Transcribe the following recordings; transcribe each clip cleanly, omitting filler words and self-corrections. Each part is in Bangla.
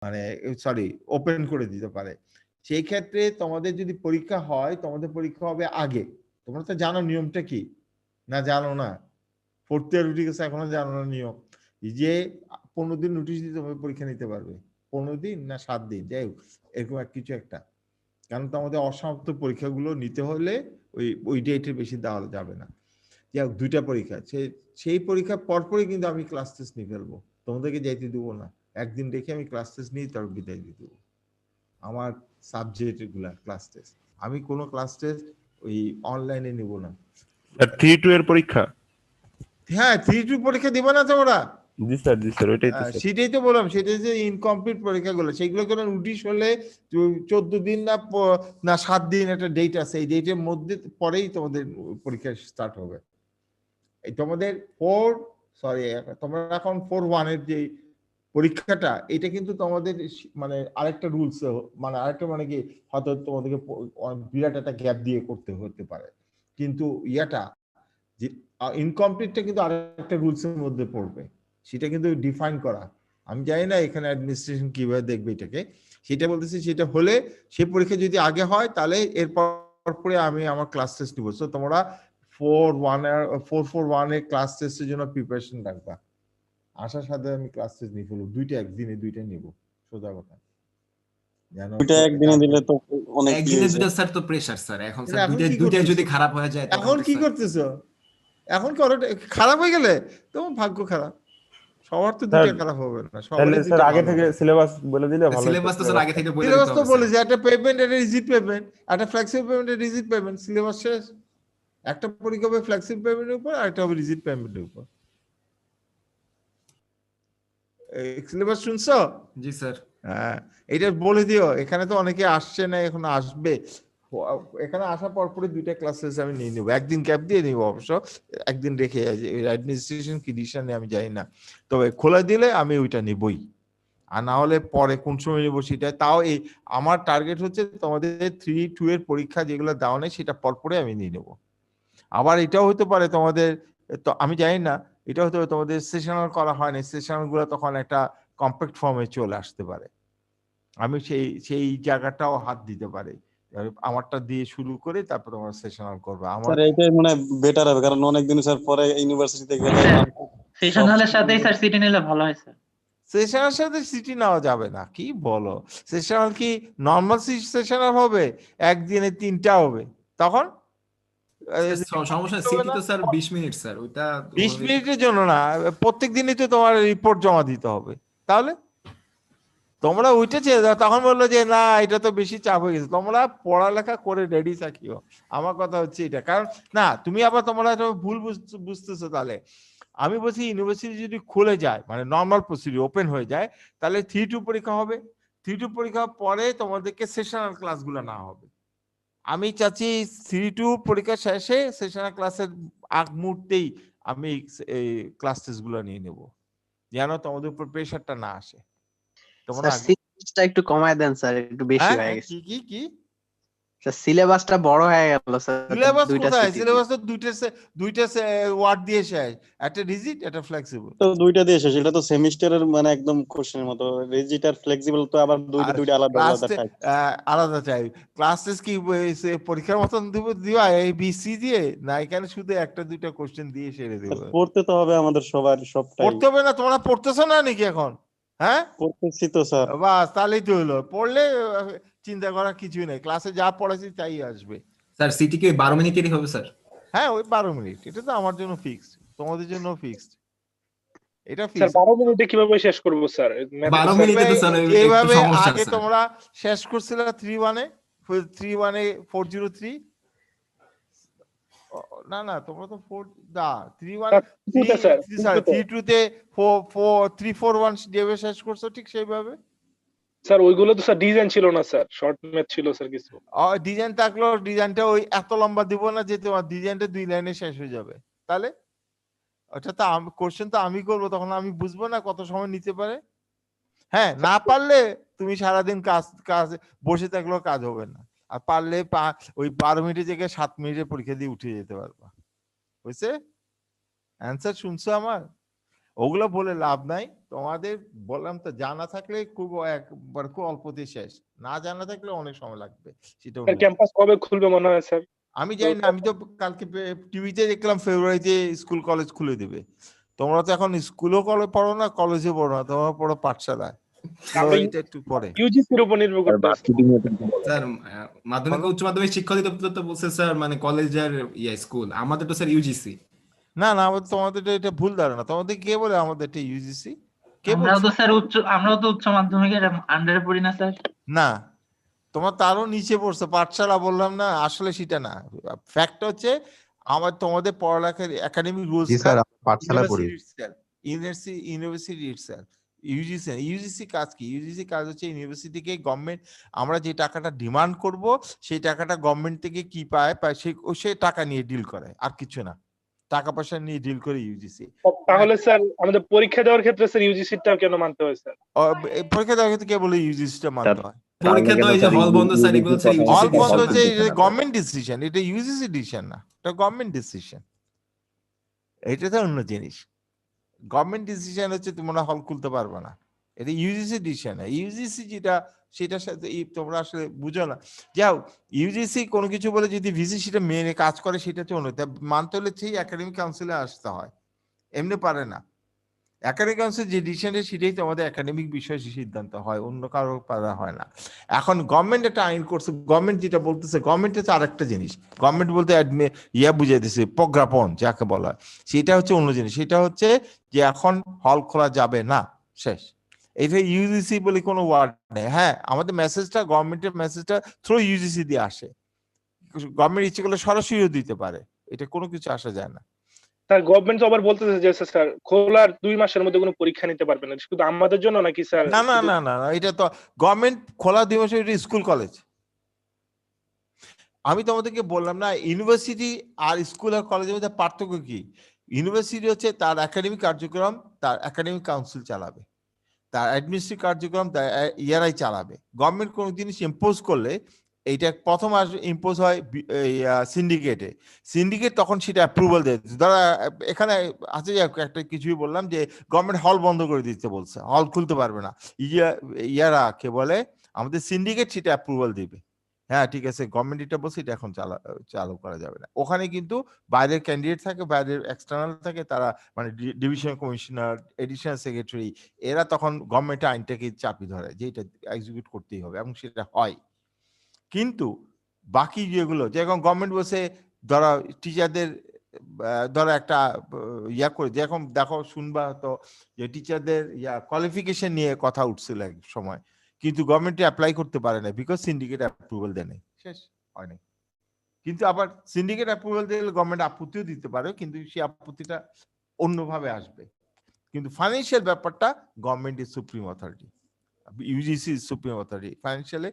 মানে সরি ওপেন করে দিতে পারে। সেই ক্ষেত্রে তোমাদের যদি পরীক্ষা হয়, তোমাদের পরীক্ষা হবে আগে। তোমরা তো জানো নিয়মটা কি, না জানো না? ফোর্থ ইয়ার উঠে গেছে এখনো জানো না নিয়ম? এই যে 15 দিন নোটিশ দিয়ে তোমাদের পরীক্ষা নিতে পারবে, 15 দিন না 7 দিন, যাই হোক এরকম কিছু একটা। কারণ তোমাদের অসমাপ্ত পরীক্ষাগুলো নিতে হলে ওই ডেটের বেশি দেওয়া যাবে না। যাই হোক 2টা পরীক্ষা, সেই পরীক্ষার পরপরই কিন্তু আমি ক্লাস টেস্ট নিয়ে ফেলবো, তোমাদেরকে যাইতে দেবো না। একদিন রেখে আমি ক্লাস টেস্ট নিয়ে তারপর বিদায় দিয়ে দেবো। আমার সাবজেক্ট গুলা ক্লাস টেস্ট, আমি কোনো ক্লাস টেস্ট ওই অনলাইনে নিব না। 3-2 এর পরীক্ষা? হ্যাঁ 3-2 পরীক্ষা দিবা না তোমরা? জি স্যার ওইটাই তো স্যার। সেটাই তো বললাম, সেটাই যে ইনকমপ্লিট পরীক্ষাগুলো, সেইগুলো কোনো নোটিশ হলে 14 দিন না 7 দিন একটা ডেট আছে, এই ডেটের মধ্যে পরেই তোমাদের পরীক্ষা স্টার্ট হবে। এই তোমাদের তোমরা এখন 4-1 এর যে পরীক্ষাটা, এটা কিন্তু তোমাদের মানে আরেকটা রুলস, মানে আরেকটা মানে কি হয়তো তোমাদেরকে বিরাট একটা গ্যাপ দিয়ে করতে হতে পারে, কিন্তু ইয়াটা যে ইনকমপ্লিটটা কিন্তু আরেকটা রুলস এর মধ্যে পড়বে, সেটা কিন্তু ডিফাইন করা। আমি জানি না এখানে অ্যাডমিনিস্ট্রেশন কিভাবে দেখবে এটাকে, সেটা বলতেছি। সেটা হলে সে পরীক্ষা যদি আগে হয় তাহলে এরপর পরে আমি আমার ক্লাস টেস্ট নিব। সো তোমরা 4-1 এর ক্লাস টেস্টের জন্য প্রিপারেশন রাখবা। আসার সাথে আমি ক্লাস টেস্ট নিয়ে ফেলবো, একদিনে দুইটা নিব, সোজা কথা। দুইটা একদিনে দিলে তো অনেক একদিনে দুইটা স্যার তো প্রেসার স্যার। এখন স্যার দুইটাই যদি খারাপ হয়ে যায় এখন কি করতেছো? এখন করো, খারাপ হয়ে গেলে তোমার ভাগ্য খারাপ। সবার তো দুইটা খারাপ হবে না, তাহলে স্যার আগে থেকে সিলেবাস বলে দিলে ভালো। সিলেবাস তো স্যার আগে থেকে বলে দিতে সিলেবাস তো হবে। বলেছে একটা পেমেন্ট, একটা রিজিট পেমেন্ট, একটা ফ্লেক্সিবল পেমেন্ট, একটা রিজিট পেমেন্ট, সিলেবাস শেষ। একটা পরীক্ষা হবে ফ্লেক্সিবল পেমেন্টের উপর, আর একটা হবে রিজিট পেমেন্টের উপর। সিলেবাস শুনছো? জি স্যার। হ্যাঁ এটা বলে দিও। এখানে তো অনেকে আসছে না, এখন আসবে। এখানে আসার পর পরে দুইটা ক্লাসেস আমি নিয়ে নিবো, একদিন ক্যাপ দিয়ে নিবো অবশ্য, একদিন রেখে অ্যাডমিনিস্ট্রেশন কি ডিসিশন আমি জানি না, তবে খোলা দিলে আমি ওইটা নিবই। আর না হলে পরে কোন সময় নিবো সেটা, তাও এই আমার টার্গেট হচ্ছে তোমাদের 3-2 এর পরীক্ষা যেগুলো দেওয়া নেই সেটা পরপরে আমি নিয়ে নেবো। আবার এটাও হতে পারে তোমাদের, তো আমি জানি না, এটা হতে পারে তোমাদের সেশনাল করা হয়নি, সেশনাল গুলো তখন একটা কম্প্যাক্ট ফর্মে চলে আসতে পারে। আমি সেই জায়গাটাও হাত দিতে পারি, আমারটা দিয়ে শুরু করে তারপর তোমার সেশনাল করবে। আমার স্যার এইটাই মনে হয় বেটার হবে, কারণ অনেক দিন স্যার পরে ইউনিভার্সিটিতে গেলে সেশনালের সাথেই স্যার সিটি নিলে ভালো হয় স্যার। সেশনাল সাথে সিটি নেওয়া যাবে না, কি বলো? সেশনাল কি নরমাল সেশনাল হবে, একদিনে 3টা হবে, তখন সমস্যা সিটি তো স্যার 20 মিনিট স্যার, ওইটা 20 মিনিটের জন্য না, প্রত্যেক দিনই তো তোমার রিপোর্ট জমা দিতে হবে। তাহলে তোমরা ওইটা চেয়ে দাও, তখন বললো যে না এটা তো বেশি চাপ হয়ে গেছে। তোমরা পড়ালেখা করে রেডি থাকিও, আমার কথা হচ্ছে এটা। কারণ না তুমি আবার তোমরা ভুল বুঝতেছো। তাহলে আমি বলছি ইউনিভার্সিটি যদি খুলে যায়, মানে নর্মাল প্রসিডিউর ওপেন হয়ে যায়, তাহলে 3-2 পরীক্ষা হবে। 3-2 পরীক্ষা পরে তোমাদেরকে সেশনাল ক্লাসগুলো না হবে। আমি চাচ্ছি 3-2 পরীক্ষা শেষে সেশনাল ক্লাসের আগ মুহূর্তেই আমি এই ক্লাস টেস্ট গুলো নিয়ে নেব, যেন তোমাদের উপর প্রেশারটা না আসে। তোমরা সিলেবাসটা একটু কমায় দেন স্যার, একটু বেশি হয়ে গেছে। কি স্যার সিলেবাসটা বড় হয়ে গেল স্যার। সিলেবাস কোথায়? সিলেবাস তো দুইটা ওয়ার্ড দিয়ে শেষ, একটা রিজিট একটা ফ্লেক্সিবল। তো দুইটা দিয়ে শেষ, এটা তো সেমিস্টারের মানে একদম কোশ্চেনের মতো। রিজিট আর ফ্লেক্সিবল তো আবার দুইটা আলাদা আলাদা টাইপ। আলাদা টাইপ ক্লাস টেস্ট কি পরীক্ষার মতন দিবা এই বিসি দিয়ে? না এখানে শুধু একটা দুইটা কোশ্চেন দিয়ে সেরে দেব। পড়তে তো হবে আমাদের সবার, সবটাই পড়তে হবে না? তোমরা পড়তেছো না নাকি এখন? হ্যাঁ পড়তেছি তো স্যার। বাস তাহলেই তো হলো, পড়লে চিন্তা করার কিছুই নেই, ক্লাসে যা পড়াচ্ছি তাই আসবে। স্যার সিটি কি 12 মিনিটেরই হবে স্যার? হ্যাঁ ওই 12 মিনিট, এটা তো আমার জন্য ফিক্সড, তোমাদের জন্য ফিক্সড। এটা স্যার ফিক্সড। 12 মিনিটে কিভাবে শেষ করব স্যার? 12 মিনিটে তো স্যার এইভাবে একটু সমস্যা আগে আছে। তোমরা শেষ করছিলে 3-1 এ 403। না তোমরা তো 3-2 তে 3-4-1 যেভাবে শেষ করছো ঠিক সেইভাবে। স্যার ওইগুলো তো স্যার ডিজাইন ছিল না স্যার, শর্ট ম্যাথ ছিল স্যার কিছু। ডিজাইন থাকলেও ডিজাইনটা ওই এত লম্বা দিব না যে তোমার ডিজাইনটা 2 লাইনে শেষ হয়ে যাবে। তাহলে ওটা তো কোশ্চেন তো আমি করবো, তখন আমি বুঝবো না কত সময় নিতে পারে। হ্যাঁ না পারলে তুমি সারাদিন কাজ বসে থাকলেও কাজ হবে না, আর পারলে ওই 12 মিনিটের জায়গায় 7 মিনিটের পরীক্ষা দিয়ে উঠে যেতে পারবা। বুঝছে? অ্যান্সার শুনছো আমার? ওগুলো বলে লাভ নাই। তোমাদের বললাম তো, জানা থাকলে খুব একবার খুব অল্পতে শেষ, না জানা থাকলে অনেক সময় লাগবে। সেটা স্যার অন্য- ক্যাম্পাস কবে খুলবে মনে হয় স্যার? আমি জানি না, আমি তো কালকে টিভিতে দেখলাম ফেব্রুয়ারিতে স্কুল কলেজ খুলে দেবে। তোমরা তো এখন স্কুলও পড়ো না, কলেজে পড়ো না, তোমরা পড়ো পাঠশালায়। তো আমরা এটা একটু পরে। ইউজিসির উপর নির্ভর করতে স্যার মাধ্যমিক ও উচ্চ মাধ্যমিক শিক্ষা অধিদপ্তর তো বলছে স্যার মানে কলেজ আর স্কুল, আমাদের তো স্যার ইউজিসি। না না, তোমাদের এটা ভুল ধারণা। তোমাদের কে বলে আমাদের এটা ইউজিসি? কে আমরাও বলছে? তো স্যার আমরাও তো উচ্চ মাধ্যমিকের আন্ডারে পড়ি না স্যার? না, তোমার তারও নিচে পড়ছে, পাঠশালা বললাম না, আসলে সেটা না। ফ্যাক্ট হচ্ছে তোমাদের পড়ালেখার একাডেমিক রুলস, স্যার পাঠশালা পড়ি। University itself. ইউজিসি কাজ কি? ইউজিসি কাজ হচ্ছে ইউনিভার্সিটিকে গভর্নমেন্ট, আমরা যে টাকাটা ডিমান্ড করব সেই টাকাটা গভর্নমেন্ট থেকে কি পায় সে টাকা নিয়ে ডিল করে, আর কিছু না। টাকা পয়সা নিয়ে ডিল করে ইউজিসি। তাহলে স্যার আমাদের পরীক্ষা দেওয়ার ক্ষেত্রে স্যার ইউজিসিটাও কেন মানতে হয় স্যার? পরীক্ষা দেওয়ার ক্ষেত্রে কে বলে ইউজিসিটা মানতে হয়? পরীক্ষা তো এই যে হল বন্ধ স্যার, এগুলো স্যার হল ইউজিসি বন্ধ হচ্ছে গভর্নমেন্ট ডিসিশন, এটা ইউজিসি ডিসিশন না, এটা গভর্নমেন্ট ডিসিশন। এটা তো অন্য জিনিস। গভর্নমেন্ট ডিসিশন হচ্ছে তোমরা হল খুলতে পারবে না, এটা ইউজিসি ডিসিশন। ইউজিসি যেটা, সেটার সাথে তোমরা আসলে বুঝো না। যাও, ইউজিসি কোনো কিছু বলে যদি ভিসি সেটা মেনে কাজ করে, সেটা তো অন্য, মানতে হলে সেই একাডেমিক কাউন্সিলে আসতে হয়, এমনি পারে না। একাডেমিক কাউন্সিল যে ডিসিশন, সেটাই তোমাদের একাডেমিক বিষয় সিদ্ধান্ত হয়, অন্য কারো পারা হয় না। এখন গভর্নমেন্ট একটা আইন করছে, গভর্নমেন্ট যেটা বলতেছে, গভর্নমেন্ট হচ্ছে আরেকটা জিনিস। গভর্নমেন্ট বলতে বুঝাই দিচ্ছে প্রজ্ঞাপন যাকে বলা হয়, সেটা হচ্ছে অন্য জিনিস। সেটা হচ্ছে যে এখন হল খোলা যাবে না, শেষ। এটা ইউজিসি বলে কোনো ওয়ার্ড নেই। হ্যাঁ, আমাদের মেসেজটা, গভর্নমেন্টের মেসেজটা থ্রু ইউজিসি দিয়ে আসে। গভর্নমেন্ট ইচ্ছে করলে সরাসরিও দিতে পারে, এটা কোনো কিছু আসা যায় না। স্যার গভর্নমেন্ট তো আবার বলতেছে যে স্যার খোলার 2 মাসের মধ্যে কোনো পরীক্ষা নিতে পারবে না, শুধু আমাদের জন্য নাকি স্যার? না না না না, এটা তো গভর্নমেন্ট খোলা দিবস, এটা স্কুল কলেজ। আমি তোমাদেরকে বললাম না, ইউনিভার্সিটি আর স্কুল আর কলেজের মধ্যে পার্থক্য কি? ইউনিভার্সিটি হচ্ছে তার একাডেমিক কার্যক্রম তার একাডেমিক কাউন্সিল চালাবে, তার অ্যাডমিনিস্ট্রেটিভ কার্যক্রম তার ইয়ারাই চালাবে। গভর্নমেন্ট কোনো জিনিস ইম্পোজ করলে, এইটা প্রথম ইম্পোজ হয় সিন্ডিকেটে। সিন্ডিকেট তখন সেটা অ্যাপ্রুভাল দেয়। ধরা এখানে আছে যে একটা কিছুই বললাম যে গভর্নমেন্ট হল বন্ধ করে দিতে বলছে, হল খুলতে পারবে না, ইয়ারা কে বলে আমাদের সিন্ডিকেট সেটা অ্যাপ্রুভাল দিবে। হ্যাঁ ঠিক আছে, গভর্নমেন্ট এটা বলছে, এটা এখন চালু করা যাবে না। ওখানে কিন্তু বাইরের ক্যান্ডিডেট থাকে, বাইরের এক্সটার্নাল থাকে, তারা মানে ডিভিশন কমিশনার, এডিশনাল সেক্রেটারি, এরা তখন গভর্নমেন্ট আইনটাকে চাপি ধরে যে এটা এক্সিকিউট করতেই হবে, এবং সেটা হয়। কিন্তু বাকি যেগুলো, যেরকম গভর্নমেন্ট বসে ধরো টিচারদের, ধরো একটা ইয়া করে, যেরকম দেখো শুনবা তো যে টিচারদের কোয়ালিফিকেশন নিয়ে কথা উঠছিল এক সময়, কিন্তু গভর্নমেন্টে অ্যাপ্লাই করতে পারে না, বিকজ সিন্ডিকেট অ্যাপ্রুভাল দেয় নাই, শেষ হয় নাই। কিন্তু আবার সিন্ডিকেট অ্যাপ্রুভাল দিলে গভর্নমেন্ট আপত্তিও দিতে পারে, কিন্তু সেই আপত্তিটা অন্যভাবে আসবে। কিন্তু ফাইন্যান্সিয়াল ব্যাপারটা government is supreme authority, UGC is supreme authority. ফাইন্যান্সিয়ালে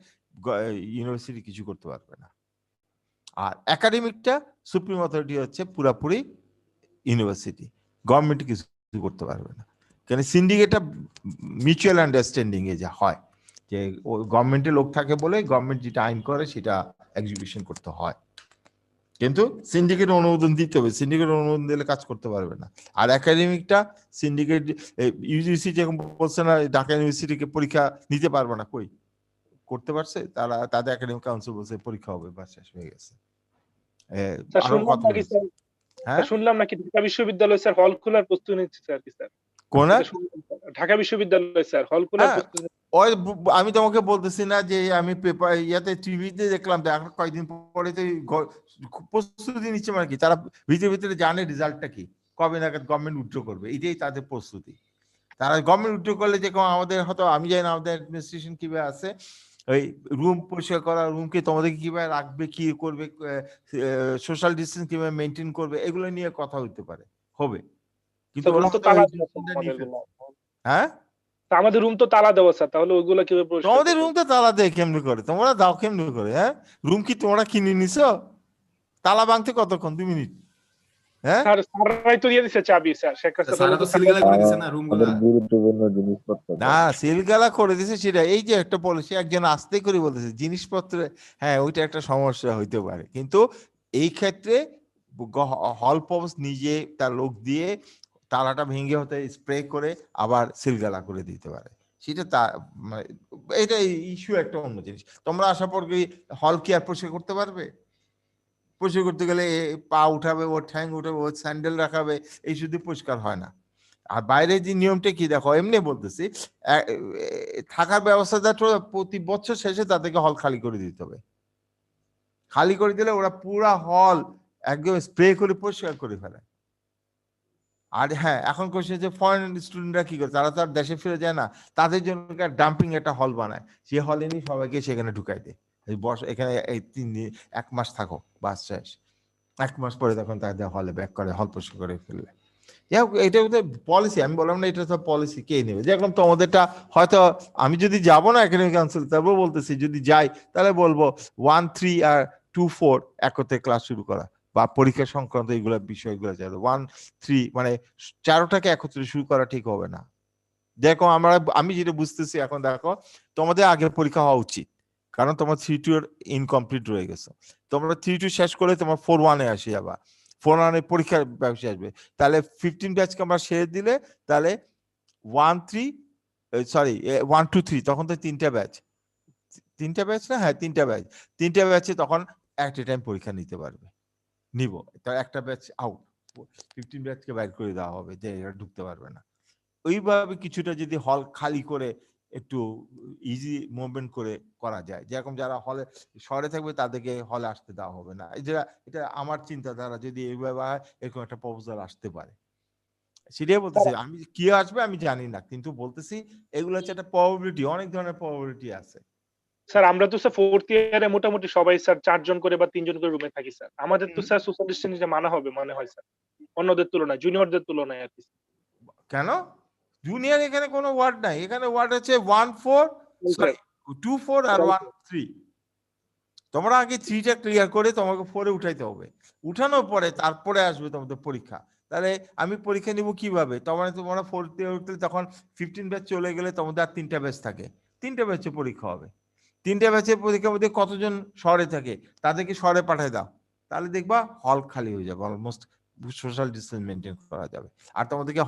ইউনিভার্সিটি কিছু করতে পারবে না। আর একাডেমিকটা সুপ্রিম অথরিটি হচ্ছে পুরাপুরি ইউনিভার্সিটি, গভর্নমেন্ট কিছু করতে পারবে না। কেন সিন্ডিকেটটা মিউচুয়াল আন্ডারস্ট্যান্ডিং এ যা হয়, যে গভর্নমেন্টের লোক থাকে বলে গভর্নমেন্ট যেটা আইন করে সেটা এক্সিকিউশন করতে হয়, কিন্তু সিন্ডিকেট অনুমোদন দিতে হবে, সিন্ডিকেট অনুমোদন দিলে কাজ করতে পারবে না। আর একাডেমিকটা সিন্ডিকেট, ইউজিসি যেরকম বলছে না ঢাকা ইউনিভার্সিটিকে পরীক্ষা নিতে পারবে না, কই করতে পারছে? তারা তাদের একাডেমিক কাউন্সিল বলছে পরীক্ষা হবে, বা শেষ হয়ে গেছে। শুনলাম নাকি ঢাকা বিশ্ববিদ্যালয় স্যার হল খোলার প্রস্তুতি নিচ্ছে স্যার? কি স্যার কোন ঢাকা বিশ্ববিদ্যালয় স্যার হল খোলার প্রস্তুতি? আমি তোমাকে বলতেছি না যে আমি পেপার ইয়াতে টিভিতে দেখলাম, এখন কয়েকদিন পরে তো প্রস্তুতি নিচ্ছে, মানে কি তারা ভিতরে ভিতরে জানে রেজাল্টটা কি, কবে নাগাদ গভর্নমেন্ট উইথড্র করবে, এটাই তাদের প্রস্তুতি। তারা গভর্নমেন্ট উইথড্র করলে, যে আমাদের হয়তো আমি জানি না আমাদের অ্যাডমিনিস্ট্রেশন কিভাবে আছে, ওই রুম পরিষ্কার করা, রুমকে তোমাদেরকে কিভাবে রাখবে, কি করবে, সোশ্যাল ডিস্টেন্স কিভাবে মেনটেন করবে, এগুলো নিয়ে কথা হইতে পারে, হবে। কিন্তু হ্যাঁ, আমাদের রুম তো তালা দেওয়া স্যার, তাহলে ওইগুলো কিভাবে? তোমাদের রুম তো তালা দেয় কেমনি করে, তোমরা দাও কেমনি করে? হ্যাঁ, রুম কি তোমরা কিনে নিছো? তালা ভাঙতে কতক্ষণ? 2 মিনিট? হ্যাঁ, স্যাররাই তো দিয়ে দিছে চাবি স্যার, শেখ হাসিনা স্যার তো সিলগালা করে দিয়েছে না রুমগুলো, গুরুত্বপূর্ণ জিনিসপত্র না সিলগালা করে দিয়েছে সেটা। এই যে একটা পলিসি, একজন আস্তে করে বলতেছে জিনিসপত্র, হ্যাঁ ওইটা একটা সমস্যা হইতে পারে, কিন্তু এই ক্ষেত্রে হল পবস নিজে তার লোক দিয়ে তালাটা ভেঙে হতে স্প্রে করে আবার সিলগালা করে দিতে পারে। সেটা মানে এটা ইস্যু একটা অন্য জিনিস। তোমরা আসার পর কি হল কি আর পরিষ্কার করতে পারবে? পরিষ্কার করতে গেলে পা উঠাবে, ওর ঠ্যাং উঠাবে, ওর স্যান্ডেল রাখাবে, এই শুধু পরিষ্কার হয় না। আর বাইরে যে নিয়মটা কি দেখো, এমনি বলতেছি, থাকার ব্যবস্থা প্রতি বছর শেষে তাদেরকে হল খালি করে দিতে হবে। খালি করে দিলে ওরা পুরা হল একদম স্প্রে করে পরিষ্কার করে ফেলে। আর হ্যাঁ, এখন কোশ্চেন যে ফরেন স্টুডেন্টরা কি করে, তারা তো আর দেশে ফিরে যায় না, তাদের জন্য ডাম্পিং একটা হল বানায়, সে হলে নিয়ে সবাইকে সেখানে ঢুকাই দেয়, এখানে এই 3 দিন 1 মাস থাকো, বাস শেষ। 1 মাস পরে তখন তাদের হলে ব্যাক করে, হল পরিষ্কার করে ফেলবে। যাই হোক, এটা পলিসি, আমি বললাম না এটা তো পলিসি, কে নেবে? যেরকম তোমাদেরটা হয়তো আমি যদি যাব না একাডেমিক কাউন্সিল, তারপর বলতেছি যদি যাই তাহলে বলবো 1, 3 আর 2, 4 একত্রে ক্লাস শুরু করা, বা পরীক্ষা সংক্রান্ত এইগুলো বিষয়গুলো 1, 3 মানে 4টাকে একত্রে শুরু করা ঠিক হবে না। দেখো আমি যেটা বুঝতেছি এখন, দেখো তোমাদের আগে পরীক্ষা হওয়া উচিত, কারণ তোমার 3-2 এর ইনকমপ্লিট রয়ে গেছে। তোমরা 3-2 শেষ করে তোমার 4-1-এ আসি, আবার 4-1-এর পরীক্ষার ব্যবসা আসবে, তাহলে 15 ব্যাচকে আমরা সেরে দিলে তাহলে 1-2-3 তখন তো 3টা ব্যাচ না? হ্যাঁ, 3টা ব্যাচে তখন একটা টাইম পরীক্ষা নিতে পারবে, নিব। তার একটা ব্যাচ আউট, 15 ব্যাচকে বাইর করে দেওয়া হবে যে এরা ঢুকতে পারবে না। ওইভাবে কিছুটা যদি হল খালি করে একটু ইজি মুভমেন্ট করে করা যায়, যেরকম যারা হলে শহরে থাকবে তাদেরকে হলে আসতে দেওয়া হবে না, এটা আমার চিন্তাধারা। যদি এইভাবে হয়, এরকম একটা প্রপোজাল আসতে পারে, সেটাই বলতেছি। আমি কি আসবে আমি জানি না, কিন্তু বলতেছি এগুলো হচ্ছে একটা প্রবাবিলিটি, অনেক ধরনের প্রবাবিলিটি আছে। স্যার আমরা তো স্যার 4th ইয়ারে মোটামুটি সবাই স্যার 4 জন করে বা 3 জন করে রুমে থাকি স্যার। আমাদের তো স্যার সোশ্যাল ডিসটেন্সিং মানা হবে মনে হয় স্যার, অন্যদের তুলনায়, জুনিয়রদের তুলনায় আর কি। কেন জুনিয়র? এখানে কোনো ওয়ার্ড নাই, এখানে ওয়ার্ড আছে 2-4 আর 1-3। তোমরা আগে 3টা ক্লিয়ার করে তোমাকে 4-এ উঠাইতে হবে, উঠানোর পরে তারপরে আসবে তোমাদের পরীক্ষা। তাহলে আমি পরীক্ষা নিব কিভাবে? তোমরা 4তে উঠলে তখন 15 ব্যাচ চলে গেলে তোমাদের আর 3টা ব্যাচ থাকে, 3টা ব্যাচে পরীক্ষা হবে। 3টা ব্যাচের পরীক্ষার মধ্যে কতজন শহরে থাকে তাদেরকে শহরে পাঠিয়ে দাও, তাহলে দেখবা হল খালি হয়ে যাবে, অলমোস্ট সোশ্যাল ডিস্টেন্স মেনটেন করা যাবে। আর তোমাদেরকে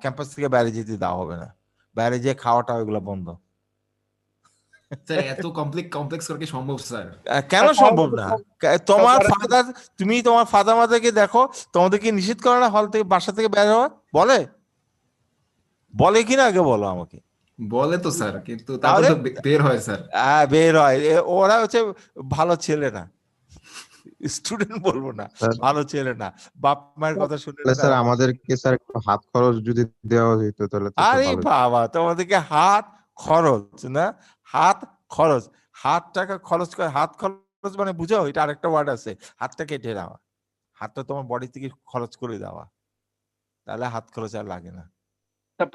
ক্যাম্পাস থেকে বাইরে যেতে দেওয়া হবে না, বাইরে যেয়ে খাওয়াটা ওইগুলো বন্ধ। স্যার এত কমপ্লেক্স করা কি সম্ভব স্যার? কেন সম্ভব না? তুমি তোমার ফাদার মাদারকে দেখো, তোমাদেরকে নিষেধ করে না হল থেকে, বাসা থেকে বের হওয়া? বলে কিনা আগে বলো আমাকে। বলে তো স্যার, কিন্তু তারপর তো বের হয় স্যার। বের হয়, ওরা হচ্ছে ভালো ছেলে না, স্টুডেন্ট বলবো না, ভালো ছেলে না, বাপ মায়ের কথা শুনে। স্যার আমাদেরকে স্যার একটু হাত খরচ যদি দেওয়া যেত তাহলে তো আরে ভালো। বাবা, তোমাদেরকে হাত খরচ না, হাত খরচ, হাত টাকা খরচ করে, হাত খরচ মানে বুঝো, এটা আরেকটা ওয়ার্ড আছে, হাতটা কেটে দেওয়া, হাতটা তোমার বডি থেকে খরচ করে দেওয়া, তাহলে হাত খরচ আর লাগে না।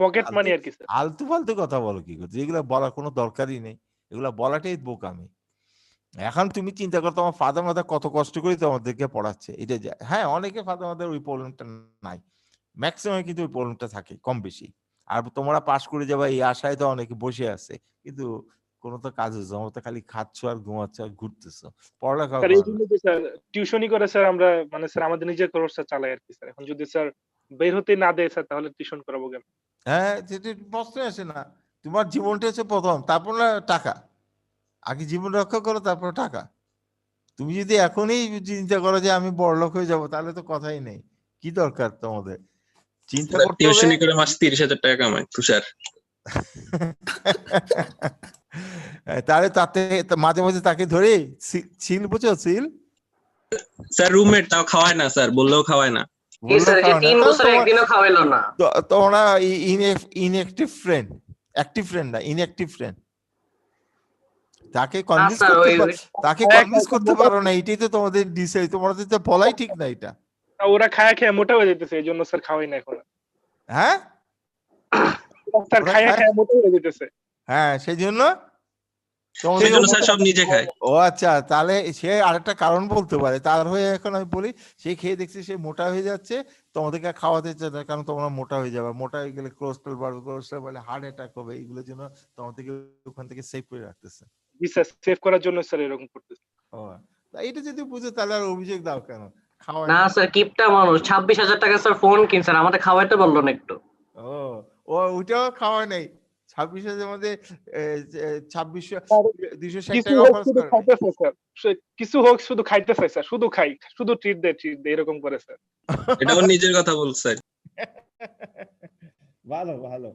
পকেট মানি আর কি স্যার। আলতু ফালতু কথা বলো কি করছে, এগুলো বলার কোনো দরকারই নেই, এগুলো বলাটাই বোকামি। এখন তুমি চিন্তা করো তোমার ফাদার মাদার কত কষ্ট করে তোমাদেরকে পড়াচ্ছে, এটা হ্যাঁ, অনেকে ফাদার মাদার ওই প্রবলেমটা নাই, ম্যাক্সিমাম কিন্তু ওই প্রবলেমটা থাকে কম বেশি। আর তোমরা পাশ করে যাবে এই আশায় তো অনেকে বসে আছে, কিন্তু কোনো তো কাজ হচ্ছে, তোমরা তো খালি খাচ্ছ আর ঘুমাচ্ছ আর ঘুরতেছো, পড়ালেখা স্যার এই জন্য স্যার টিউশনই করে স্যার আমরা, মানে স্যার আমাদের নিজের খরচটা চালাই আর কি স্যার। এখন যদি স্যার বের হতে না দেয় স্যার, তাহলে টিউশন করাবো কেন? হ্যাঁ, সেটা প্রশ্ন আসে না। তোমার জীবনটা হচ্ছে প্রথম, তারপর না টাকা। আগে জীবন রক্ষা করো, তারপর টাকা। তুমি যদি এখনই চিন্তা করো যে আমি বড়লোক হয়ে যাব, তাহলে তো কথাই নেই, কি দরকার তোমাদের চিন্তা করতে হবে। টিউশনি করে মাসে 30,000 টাকা কামায় তুষার। তাহলে তাতে মাঝে মাঝে তাকে ধরে সিল, বুঝো সিল? স্যার রুমমেট তাও খাওয়ায় না স্যার, বললেও খাওয়ায় না। তোমরা ইনঅ্যাক্টিভ ফ্রেন্ড, অ্যাক্টিভ ফ্রেন্ড না, ইনঅ্যাক্টিভ ফ্রেন্ড। তাকে কনভিন্স করতে পারো না, এটাই তো তোমাদের ডিসাইড, তোমাদের তো বলাই ঠিক না এটা। ওরা খায়া খেয়ে মোটা হয়ে যেতেছে, এই জন্য স্যার খাওয়াই না এখন। হ্যাঁ স্যার খায়া খেয়ে মোটা হয়ে যেতেছে। হ্যাঁ, সেই জন্য স্যার সব নিজে খায়। ও আচ্ছা, তাহলে সে আরেকটা কারণ বলতে পারে, তার হয়ে এখন আমি বলি, সে খেয়ে দেখছে সে মোটা হয়ে যাচ্ছে, তোমাদেরকে খাওয়াতে চায় না, কারণ তোমরা মোটা হয়ে যাবে, মোটা হয়ে গেলে কোলেস্ট্রল বাড়বে, কোলেস্ট্রল বাড়লে হার্ট অ্যাটাক হবে, এইগুলোর জন্য তোমাদেরকে ওখান থেকে সেভ করে রাখতেছে। জি স্যার, সেভ করার জন্য স্যার এরকম করতেছে। ও, এটা যদি বুঝে তাহলে আর অভিযোগ দাও কেন? খাওয়ায় না স্যার কিপটা মানুষ 26,000 টাকা স্যার ফোন কিন স্যার আমাদের খাওয়াইতে বললো না একটু। ও ও ওইটাও খাওয়া নেই 26,000 মধ্যে 2600 260 কিছু টাকা হোক খরচ শুধু করে খাইতেছে স্যার, কিছু হোক শুধু খাইতেছে স্যার, শুধু খাই, শুধু ট্রিট দে এরকম করে স্যার। এটা ওর নিজের কথা বলছে। ভালো ভালো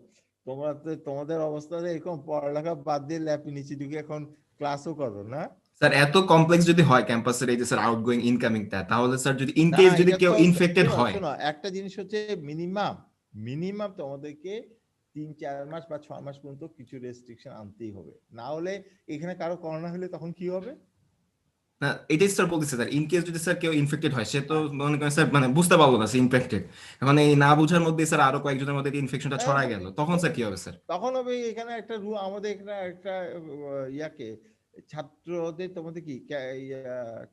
তোমরা তো তোমাদের অবস্থাতে এরকম পড়ালেখা বাদ দিয়ে ল্যাপে নিচে ঢুকে এখন ক্লাসও করো না? স্যার এত কমপ্লেক্স যদি হয় ক্যাম্পাসের এই যে স্যার আউটগোয়িং ইনকামিংটা, তাহলে স্যার যদি ইন না কেস যদি এটা কেউ তো ইনফেক্টেড শোনো হয়, শোনো একটা জিনিস হচ্ছে মিনিমাম তোমাদেরকে 3-4 মাস বা 6 মাস পর্যন্ত কিছু রেস্ট্রিকশন আনতেই হবে, না হলে এখানে কারো করোনা হলে তখন কি হবে? না এটাই স্যার বলতেছে স্যার, ইন কেস যদি স্যার কেউ ইনফেক্টেড হয়, সে তো মনে করেন স্যার মানে বুঝতে পারলো না সে ইনফেক্টেড, এখন এই না বুঝার মধ্যে স্যার আরো কয়েকজনের মধ্যে ইনফেকশনটা ছড়ায় গেল, তখন স্যার কি হবে স্যার? তখন হবে এখানে একটা আমাদের এখানে একটা ইয়াকে ছাত্রদের তোমাদের কি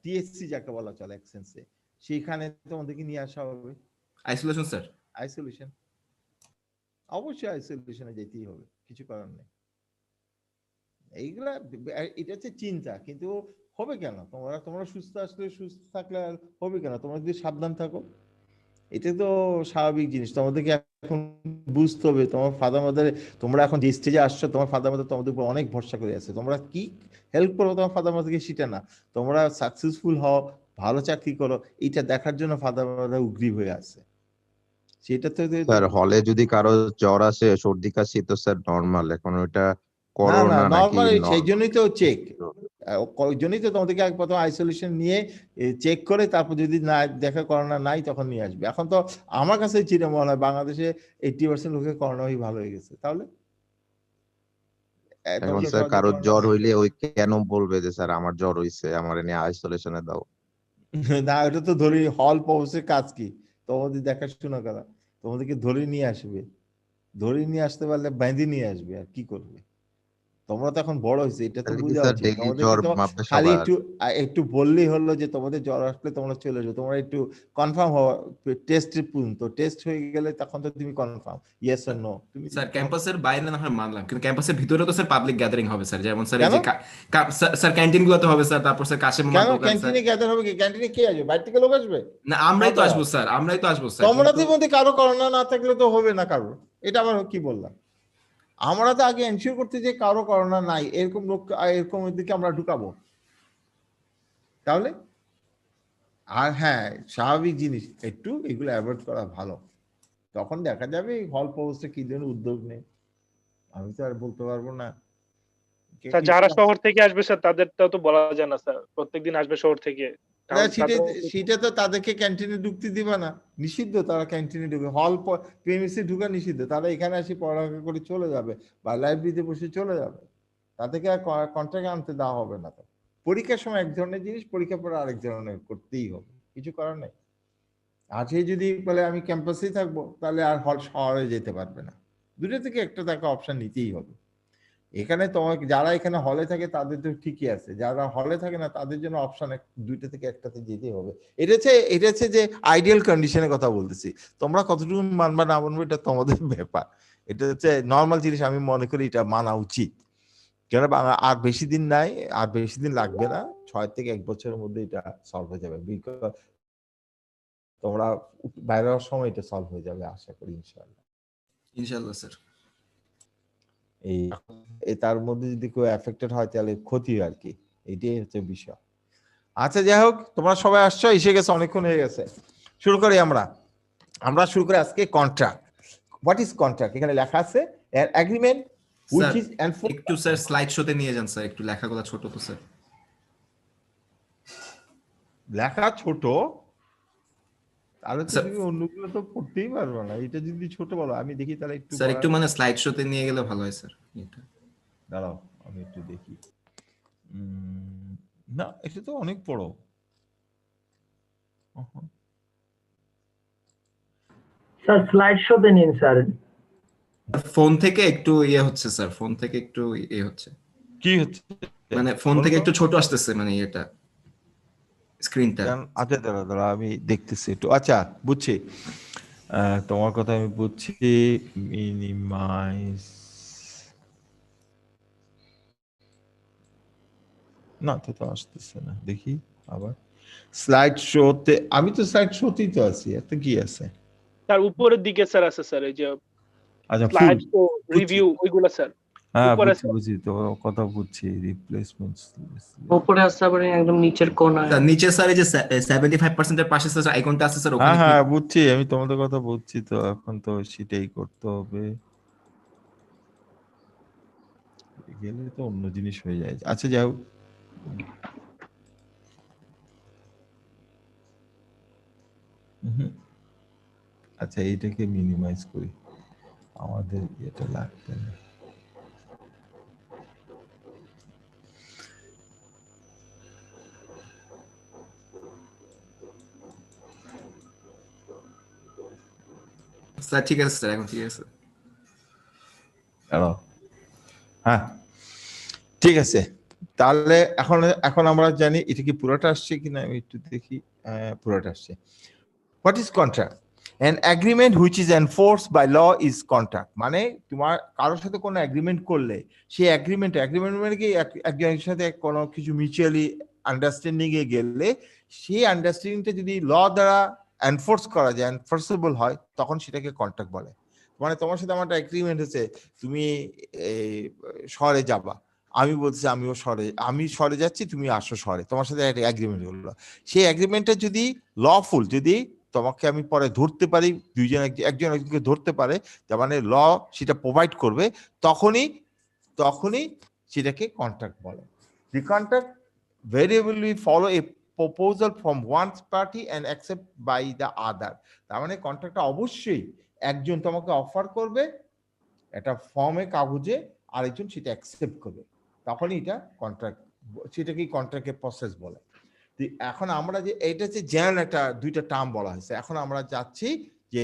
টিএসসি যাকে বলা চলে এক্সেন্সে, সেখানে তোমাদেরকে নিয়ে আসা হবে আইসোলেশন স্যার। আইসোলেশন, অবশ্যই আইসোলেশনে যেতেই হবে, কিছু করার নেই। এইগুলা এটা হচ্ছে চিন্তা, কিন্তু হবে কেন? তোমরা সুস্থ আসলে সুস্থ থাকলে আর হবে কেন? তোমরা যদি সাবধান থাকো, এটা তো স্বাভাবিক জিনিস। তোমাদেরকে এখন বুঝতে হবে তোমার ফাদার মাদার, তোমরা এখন যে স্টেজে আসছো তোমার ফাদার মাদার তোমাদের উপর অনেক ভরসা করে আছে, তোমরা কি হেল্প করো তোমার ফাদার মাদারকে সেটা না, তোমরা সাকসেসফুল হও, ভালো চাকরি করো, এটা দেখার জন্য ফাদার মাদার উগ্রীব হয়ে আছে। সেটা তো স্যার হলে যদি কারো জ্বর আসে সর্দি কাশি তো স্যার নরমাল, এখন ওটা না করোনা নাকি নরমাল, সেই জন্যই তো চেক, ওই জন্যই তো তোমাদেরকে প্রথম আইসোলেশন নিয়ে চেক করে তারপর যদি না দেখা করোনা নাই তখন নিয়ে আসবে। এখন তো আমার কাছে চিন্তা মনে হয় বাংলাদেশে 80% লোকের করোনা ভালো হয়ে গেছে, তাহলে এখন স্যার কারো জ্বর হইলে ওই কেন বলবে যে স্যার আমার জ্বর হইছে আমার নিয়ে আইসোলেশনে দাও? না ওটা তো ধরি হল পৌঁছের কাজ কি তোমাদের দেখাশোনা করা, তোমাদেরকে ধরে নিয়ে আসবে, ধরে নিয়ে আসতে পারলে বেঁধে নিয়ে আসবে, আর কি করবে? তোমরা তো এখন বড় হয়েছে, এটা তো বোঝা স্যার উচিত। ডেইলি তোমাদেরকে জ্বর তো মাপবে খালি সবার। একটু বললেই হলো যে তোমাদের জ্বর আসলে তোমরা চলে যাও, তোমরা একটু কনফার্ম হওয়া, টেস্ট পর্যন্ত টেস্ট হয়ে গেলে তখন তো তুমি কনফার্ম ইয়েস অর নো। তুমি স্যার ক্যাম্পাসের বাইরে না হয় মানলাম, কিন্তু ক্যাম্পাসের ভিতরে তো স্যার পাবলিক গ্যাদারিং হবে স্যার, যেমন স্যার এই যে স্যার ক্যান্টিন গুলোতে হবে স্যার, তারপর স্যার কাশেম কেন ক্যান্টিনে গ্যাদার হবে? কি ক্যান্টিনে কে আসবে? বাইরে থেকে লোক আসবে? না আমরাই তো আসবো স্যার, আমরাই তো আসবো স্যার। তোমাদের মধ্যে কারো করোনা না থাকলে তো হবে না কারো, এটা আবার কি বললাম? আমরা তো আগে এনশিওর করতে যে কারো করোনা নাই, এরকম লোক এরকম দিকে আমরা ঢুকাবো তাহলে? আর হ্যাঁ স্বাভাবিক জিনিস একটু এগুলো অ্যাভয়েড করা ভালো, তখন দেখা যাবে হল পোস্টে কি ধরনের উদ্যোগ নেই, আমি তো আর বলতে পারবো না। স্যার যারা শহর থেকে আসবে স্যার তাদেরটাও তো বলা যায় না স্যার, প্রত্যেকদিন আসবে শহর থেকে, সেটা তো তাদেরকে ক্যান্টিনে ঢুকতে দিবা না, নিষিদ্ধ তারা ক্যান্টিনে ঢুকে, হল প্রেমিসে ঢুকা নিষিদ্ধ, তারা এখানে এসে পড়ালেখা করে চলে যাবে বা লাইব্রেরিতে বসে চলে যাবে, তাদেরকে আর কন্ট্রাক্ট আনতে দেওয়া হবে না। তো পরীক্ষার সময় এক ধরনের জিনিস, পরীক্ষা পরে আরেক ধরনের করতেই হবে, কিছু করার নেই। আর সে যদি বলে আমি ক্যাম্পাসেই থাকবো তাহলে আর হল শহরে যেতে পারবে না, দুটো থেকে একটা তাকে অপশন নিতেই হবে। এখানে তোমাকে যারা এখানে হলে থাকে তাদের তো ঠিকই আছে, যারা হলে থাকে না তাদের জন্য অপশন দুইটা থেকে একটাতে যেতেই হবে। এটা হচ্ছে যে আইডিয়াল কন্ডিশনের কথা বলতেছি, তোমরা কতটুকু মানবা না মানবে এটা তোমাদের ব্যাপার, এটা হচ্ছে নর্মাল জিনিস, আমি মনে করি এটা মানা উচিত। কেন আর বেশি দিন নাই, আর বেশি দিন লাগবে না, 6 থেকে 1 বছরের মধ্যে এটা সলভ হয়ে যাবে, বিকজ তোমরা বাইরে হওয়ার সময় এটা সলভ হয়ে যাবে আশা করি ইনশাআল্লাহ। ইনশাআল্লাহ স্যার। এই তার মধ্যে যদি কেউ এফেক্টেড হয় তাহলে ক্ষতি আর কি, এটাই হচ্ছে বিষয়। আচ্ছা যাই হোক, তোমরা সবাই আসছো, এসে গেছে, অনেকক্ষণ হয়ে গেছে, শুরু করি আমরা শুরু করি আজকে কন্ট্রাক্ট। What is contract? এখানে লেখা আছে an agreement which is একটু স্যার স্লাইড শোতে নিয়ে যান স্যার, একটু লেখাগুলো ছোট তো স্যার। লেখা ছোট তাহলে তো তুমি অন্যগুলো তো পড়তেই পারবে না, এটা যদি ছোট বলো আমি দেখি তাহলে একটু স্যার একটু মানে স্লাইড শোতে নিয়ে গেলে ভালো হয় স্যার। দাঁড়াও আমি একটু দেখি, না এটা তো অনেক বড়। স্যার স্লাইড শোতে নিন স্যার। ফোন থেকে একটু ইয়ে হচ্ছে স্যার, ফোন থেকে একটু ইয়ে হচ্ছে। কি হচ্ছে? মানে ফোন থেকে একটু ছোট আসতেছে মানে এটা স্ক্রিনটা। আচ্ছা দাঁড়া আমি দেখতেছি একটু। আচ্ছা বুঝছি, তোমার কথা আমি বুঝছি। মিনিমাইজ না তো আসতেছে না, দেখি আবার স্লাইড শোতে আমি তো স্লাইড শোতেই তো আছি, এত কি আছে? তার উপরের দিকে স্যার আছে স্যার, এই যে আচ্ছা স্লাইড শো রিভিউ ওইগুলো স্যার হ্যাঁ উপরে বুঝছি তো কথা বুঝছি, রিপ্লেসমেন্ট উপরে আসতে পারে একদম নিচের কোনায়। স্যার নিচে স্যার এই যে 75% এর পাশে স্যার আইকনটা আছে স্যার, হ্যাঁ ওখানে হ্যাঁ বুঝছি, আমি তোমাদের কথা বুঝছি, তো এখন তো সেটাই করতে হবে, গেলে তো অন্য জিনিস হয়ে যায়। আচ্ছা যাই হোক, আচ্ছা এইটাকে মিনিমাইজ করি, আমাদের এটা লাগবে না। স্যার ঠিক আছে স্যার, এখন ঠিক আছে। হ্যাঁ ঠিক আছে, তাহলে এখন আমরা জানি এটা কি পুরোটা আসছে কিনা, আমি একটু দেখি। পুরোটা আসছে। What is contract? An agreement which is enforced by law is contract. মানে তোমার কারোর সাথে কোনো এগ্রিমেন্ট করলে সেই এগ্রিমেন্ট মানে কি একজনের সাথে কোনো কিছু মিউচুয়ালি আন্ডারস্ট্যান্ডিং এ গেলে সেই আন্ডারস্ট্যান্ডিংটা যদি ল দ্বারা এনফোর্স করা যায়, এনফোর্সেবল হয়, তখন সেটাকে কন্ট্রাক্ট বলে। মানে তোমার সাথে আমার একটা এগ্রিমেন্ট হচ্ছে, তুমি শহরে যাবা, আমি বলছি আমি শহরে যাচ্ছি, তুমি আসো শহরে, তোমার সাথে একটা এগ্রিমেন্ট হলো। সেই এগ্রিমেন্টটা যদি লফুল, যদি তোমাকে আমি পরে ধরতে পারি, একজন একজনকে ধরতে পারে, তার মানে ল সেটা প্রোভাইড করবে, তখনই সেটাকে কন্ট্রাক্ট বলে। The contract variably follow a proposal from one party and accept by the other. তার মানে কন্ট্রাক্টটা অবশ্যই একজন তোমাকে অফার করবে একটা ফর্মে, কাগজে, আরেকজন সেটা অ্যাকসেপ্ট করবে, তখনই এটা কন্ট্রাক্ট, সেটাকেই কন্ট্রাক্টের প্রসেস বলে। এখন আমরা যে এটা হচ্ছে জেনারেল একটা দুইটা টার্ম বলা হয়েছে, এখন আমরা যাচ্ছি যে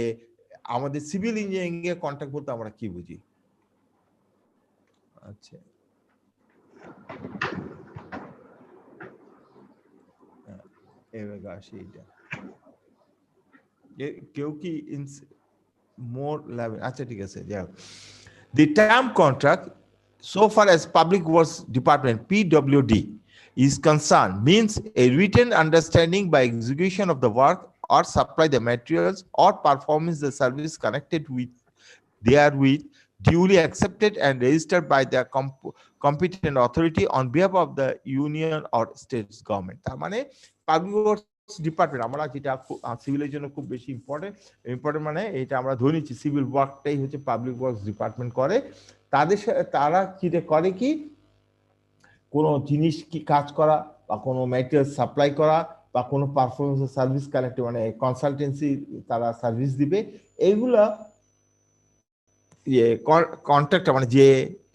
আমাদের সিভিল ইঞ্জিনিয়ারিং এর কন্ট্রাক্ট বলতে আমরা কি বুঝি। আচ্ছা এবার আসি, এটা কেউ কি মোর লেভেল, আচ্ছা ঠিক আছে যাই হোক। The term contract, so far as Public Works Department (PWD) is concerned, means a written understanding by execution of the work or supply the materials or performance the service connected with therewith, duly accepted and registered by the competent authority on behalf of the union or state government. তার মানে পাবলিক ওয়ার্কস ডিপার্টমেন্ট, আমরা যেটা সিভিলের জন্য খুব বেশি ইম্পর্টেন্ট মানে এটা আমরা ধরে নিচ্ছি, সিভিল ওয়ার্কটাই হচ্ছে পাবলিক ওয়ার্কস ডিপার্টমেন্ট করে। তারা যেটা করে কি, কোনো জিনিস কি কাজ করা বা কোনো ম্যাটেরিয়াল সাপ্লাই করা বা কোনো পারফরমেন্স সার্ভিস কানেক্ট, মানে কনসালটেন্সি তারা সার্ভিস দিবে, এইগুলা কন্ট্রাক্ট মানে যে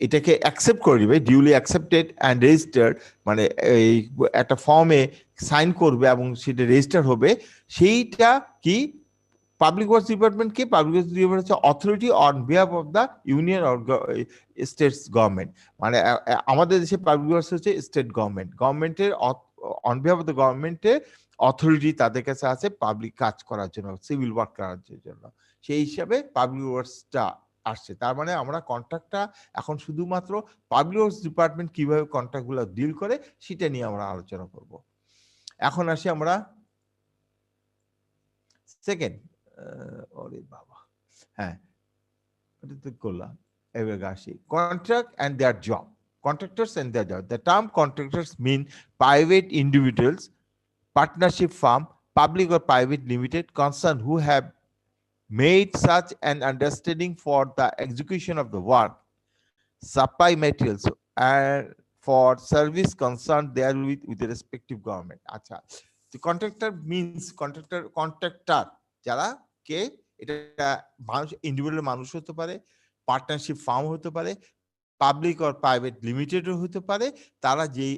এটাকে অ্যাকসেপ্ট করে দিবে, ডিউলি অ্যাকসেপ্টেড অ্যান্ড রেজিস্টার্ড, মানে এই একটা ফর্মে সাইন করবে এবং সেটা রেজিস্টার হবে, সেইটা কি পাবলিক ওয়ার্কস ডিপার্টমেন্ট কি? পাবলিক ওয়ার্কস ডিপার্টমেন্ট হচ্ছে authority on behalf of the union or states government. মানে আমাদের দেশে পাবলিক ওয়ার্কস হচ্ছে স্টেট গভর্নমেন্টের অন বিহাফ অফ দ্য গভর্নমেন্টের অথরিটি তাদের কাছে আছে পাবলিক কাজ করার জন্য, সিভিল ওয়ার্ক করার জন্য, সেই হিসাবে পাবলিক ওয়ার্কসটা আসছে। তার মানে আমরা কন্ট্রাক্টটা এখন শুধুমাত্র পাবলিক ওয়ার্কস ডিপার্টমেন্ট কিভাবে কন্ট্রাক্টগুলো ডিল করে সেটা নিয়ে আমরা আলোচনা করব। এখন আসি আমরা সেকেন্ড, ওরে বাবা, হ্যাঁ এটা তো করলাম, এবার আসি contract and there job. Contractors and their job. The term contractors mean private individuals, partnership firm, public or private limited concern who have made such an understanding for the execution of the work, supply materials, and for service concerned therewith with the respective government. Acha, the contractor means contractor যারা কে, এটা মানুষ, ইন্ডিভিজুয়াল মানুষ হতে পারে, পার্টনারশিপ ফার্ম হতে পারে, পাবলিক অর প্রাইভেট লিমিটেডও হতে পারে। তারা যেই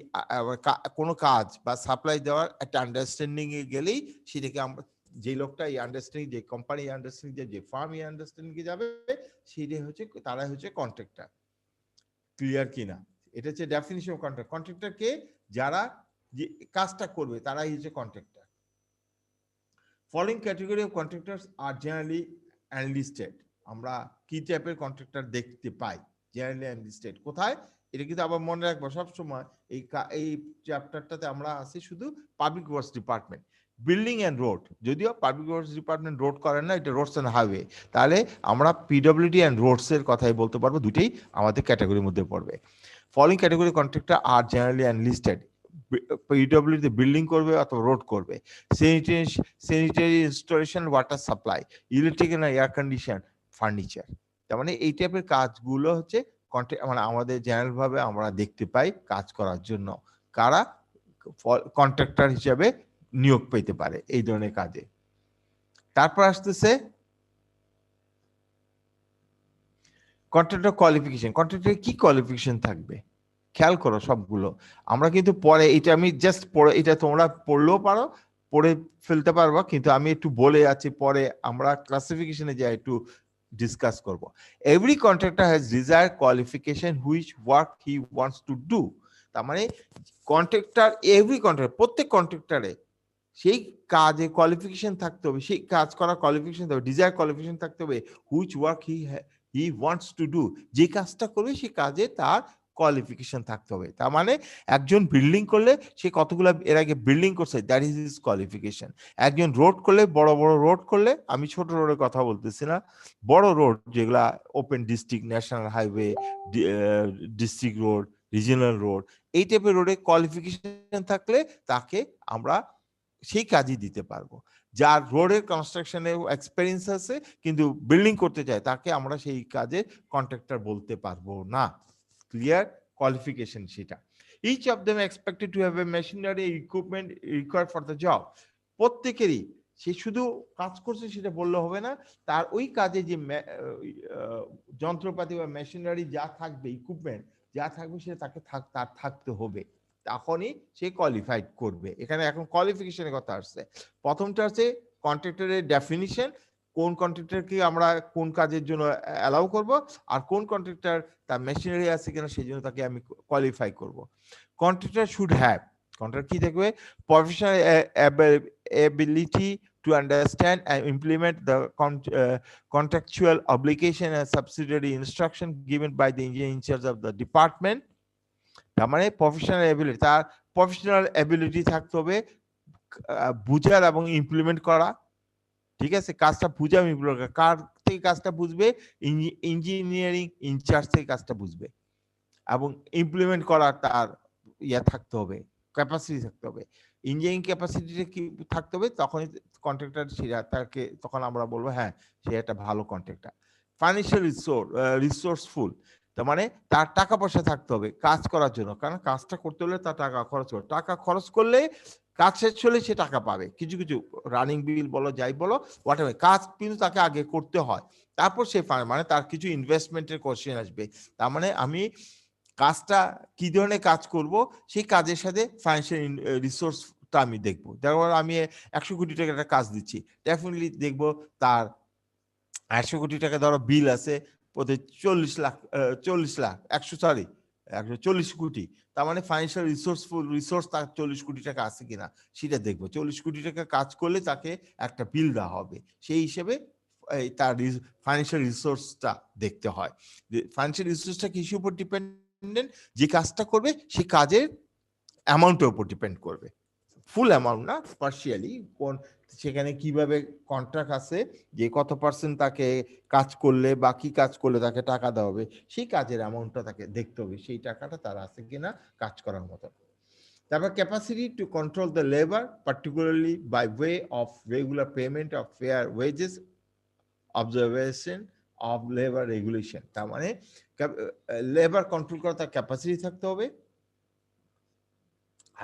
কোনো কাজ বা সাপ্লাই দেওয়ার একটা আন্ডারস্ট্যান্ডিং এ গেলেই সেটাকে আমরা, যে লোকটা এই আন্ডারস্ট্যান্ডিং, যে কোম্পানি আন্ডারস্ট্যান্ডিং, যে ফার্ম এই আন্ডারস্ট্যান্ডিং এ যাবে, সেটাই হচ্ছে, তারা হচ্ছে কন্ট্রাক্টর। ক্লিয়ার কিনা? এটা হচ্ছে ডেফিনিশন অফ কন্ট্রাক্ট। কন্ট্রাক্টর কে? যারা যে কাজটা করবে তারাই হচ্ছে contractor. Following category of contractors are generally enlisted. আমরা কি টাইপের কন্ট্রাক্টর দেখতে পাই? জেনারেলি এনলিস্টেড কোথায়? এটা কিন্তু আবার মনে রাখবো সবসময় এই চ্যাপ্টারটাতে আমরা আছি শুধু public works department, building and road. যদিও পাবলিক ওয়ার্কস ডিপার্টমেন্ট রোড করেন না, এটা রোডস অ্যান্ড হাইওয়ে, তাহলে আমরা পিডব্লিউডি অ্যান্ড রোডস এর কথাই বলতে পারবো, দুটেই আমাদের ক্যাটাগরির মধ্যে পড়বে। ফলোইং ক্যাটাগরি কন্ট্রাক্টর আর জেনারেলি আনলিস্টেড। পিডব্লিউডি বিল্ডিং করবে অথবা রোড করবে, sanitary installation, water supply, electrical and air condition, furniture. তার মানে এই টাইপের কাজগুলো হচ্ছে মানে আমাদের জেনারেল ভাবে আমরা দেখতে পাই কাজ করার জন্য কারা কন্ট্রাক্টর হিসেবে নিয়োগ পেতে পারে এই ধরনের কাজে। তারপর আসতেছে কন্ট্রাক্টর কোয়ালিফিকেশন। কন্ট্রাক্টরের কি কোয়ালিফিকেশন থাকবে খেয়াল করো সবগুলো। আমরা কিন্তু পরে এটা আমি জাস্ট পড়ে, এটা তোমরা পড়লেও পারো, পড়ে ফেলতে পারবা, কিন্তু আমি একটু বলে আছি, পরে আমরা ক্লাসিফিকেশনে যাই একটু ডিসকাস করব। Every contractor has desire qualification which work he wants to do. তার মানে কন্ট্রাক্টর, এভরি কন্ট্রাক্টর, প্রত্যেক কন্ট্রাক্টরে সেই কাজে কোয়ালিফিকেশন থাকতে হবে, সেই কাজ করার কোয়ালিফিকেশন থাকতে হবে, ডিজায়ার কোয়ালিফিকেশন থাকতে হবে, which work he wants to do, যে কাজটা করবে সেই কাজে তার কোয়ালিফিকেশন থাকতে হবে। তার মানে একজন বিল্ডিং করলে সে কতগুলো এর আগে বিল্ডিং করছে, দ্যাট ইজ হিজ কোয়ালিফিকেশন। একজন রোড করলে, বড় বড় রোড করলে, আমি ছোট রোডের কথা বলতেছি না, বড় রোড যেগুলা open district, national highway, district road, regional road, এই টাইপের রোডে কোয়ালিফিকেশন থাকলে তাকে আমরা সেই কাজই দিতে পারবো। যার রোডের কনস্ট্রাকশনে এক্সপেরিয়েন্স আছে কিন্তু বিল্ডিং করতে চায়, তাকে আমরা সেই কাজে কন্ট্রাক্টর বলতে পারবো না। ক্লিয়ার কোয়ালিফিকেশন সেটা। Each of them expected to have a machinery equipment required for the job. প্রত্যেকেরই, সে শুধু কাজ করছে সেটা বললে হবে না, তার ওই কাজে যে যন্ত্রপাতি বা মেশিনারি যা থাকবে, ইকুইপমেন্ট যা থাকবে সেটা তাকে তার থাকতে হবে, তখনই সে কোয়ালিফাইড করবে। এখানে এখন কোয়ালিফিকেশনের কথা আসছে। প্রথমটা আছে কন্ট্রাক্টরের ডেফিনিশন, কোন কন্ট্রাক্টরকে আমরা কোন কাজের জন্য অ্যালাউ করব, আর কোন কন্ট্রাক্টর তার মেশিনারি আছে কিনা সেই জন্য তাকে আমি কোয়ালিফাই করব। কন্ট্রাক্টর শুড হ্যাভ, কন্ট্রাক্টর কি থাকবে, professional ability to understand and implement the contractual obligation and subsidiary instruction given by the engineer in charge of the department. তার মানে প্রফেশনাল এবিলিটি, তার প্রফেশনাল এবিলিটি থাকতে হবে বুঝার এবং ইমপ্লিমেন্ট করা। ঠিক আছে, কাজটা বুঝা ইমপ্লিমেন্ট করা, কার থেকে কাজটা বুঝবে, ইঞ্জিনিয়ারিং ইনচার্জ থেকে কাজটা বুঝবে, এবং ইমপ্লিমেন্ট করার তার থাকতে হবে, ক্যাপাসিটি থাকতে হবে। ইঞ্জিনিয়ারিং ক্যাপাসিটিটা কি থাকতে হবে, তখনই কন্ট্রাক্টর সেটা তাকে, তখন আমরা বলবো হ্যাঁ সে একটা ভালো কন্ট্রাক্টর। ফাইন্যান্সিয়াল রিসোর্সফুল, তার মানে তার টাকা পয়সা থাকতে হবে কাজ করার জন্য, কারণ কাজটা করতে হলে তার টাকা খরচ করবে, টাকা খরচ করলে কাজ শেষ হলে সে টাকা পাবে। কিছু কিছু রানিং বিল বলো, যাই বলো, হোয়াটএভার, কাজ কিন্তু তাকে আগে করতে হয়, তারপর সে মানে তার কিছু ইনভেস্টমেন্টের কোশ্চেন আসবে। তার মানে আমি কাজটা কি ধরনের কাজ করব, সেই কাজের সাথে ফাইন্যান্সিয়াল রিসোর্সটা আমি দেখবো। যেমন আমি 100 কোটি টাকা একটা কাজ দিচ্ছি, ডেফিনেটলি দেখবো তার 100 কোটি টাকা ধরো বিল আছে, প্রতি 40 লাখ 140 কোটি, তার মানে ফাইন্যান্সিয়াল রিসোর্স তার 40 কোটি টাকা আছে কিনা সেটা দেখবো। 40 কোটি টাকা কাজ করলে তাকে একটা বিল দেওয়া হবে, সেই হিসেবে তার ফাইন্যান্সিয়াল রিসোর্সটা দেখতে হয়। ফাইন্যান্সিয়াল রিসোর্সটা কিসের উপর ডিপেন্ডেন্ট, যে কাজটা করবে সেই কাজের অ্যামাউন্টের উপর ডিপেন্ড করবে, ফুল অ্যামাউন্ট না, পার্শিয়ালি, কোন সেখানে কিভাবে কন্ট্রাক্ট আছে যে কত পার্সেন্ট তাকে কাজ করলে বা কি কাজ করলে তাকে টাকা দেওয়া হবে, সেই কাজের অ্যামাউন্টটা তাকে দেখতে হবে, সেই টাকাটা তার আছে কিনা কাজ করার মতো। তারপর capacity to control the labour, particularly by way of regular payment of fair wages, observation of labour regulation. তার মানে লেবার কন্ট্রোল করার তার ক্যাপাসিটি থাকতে হবে,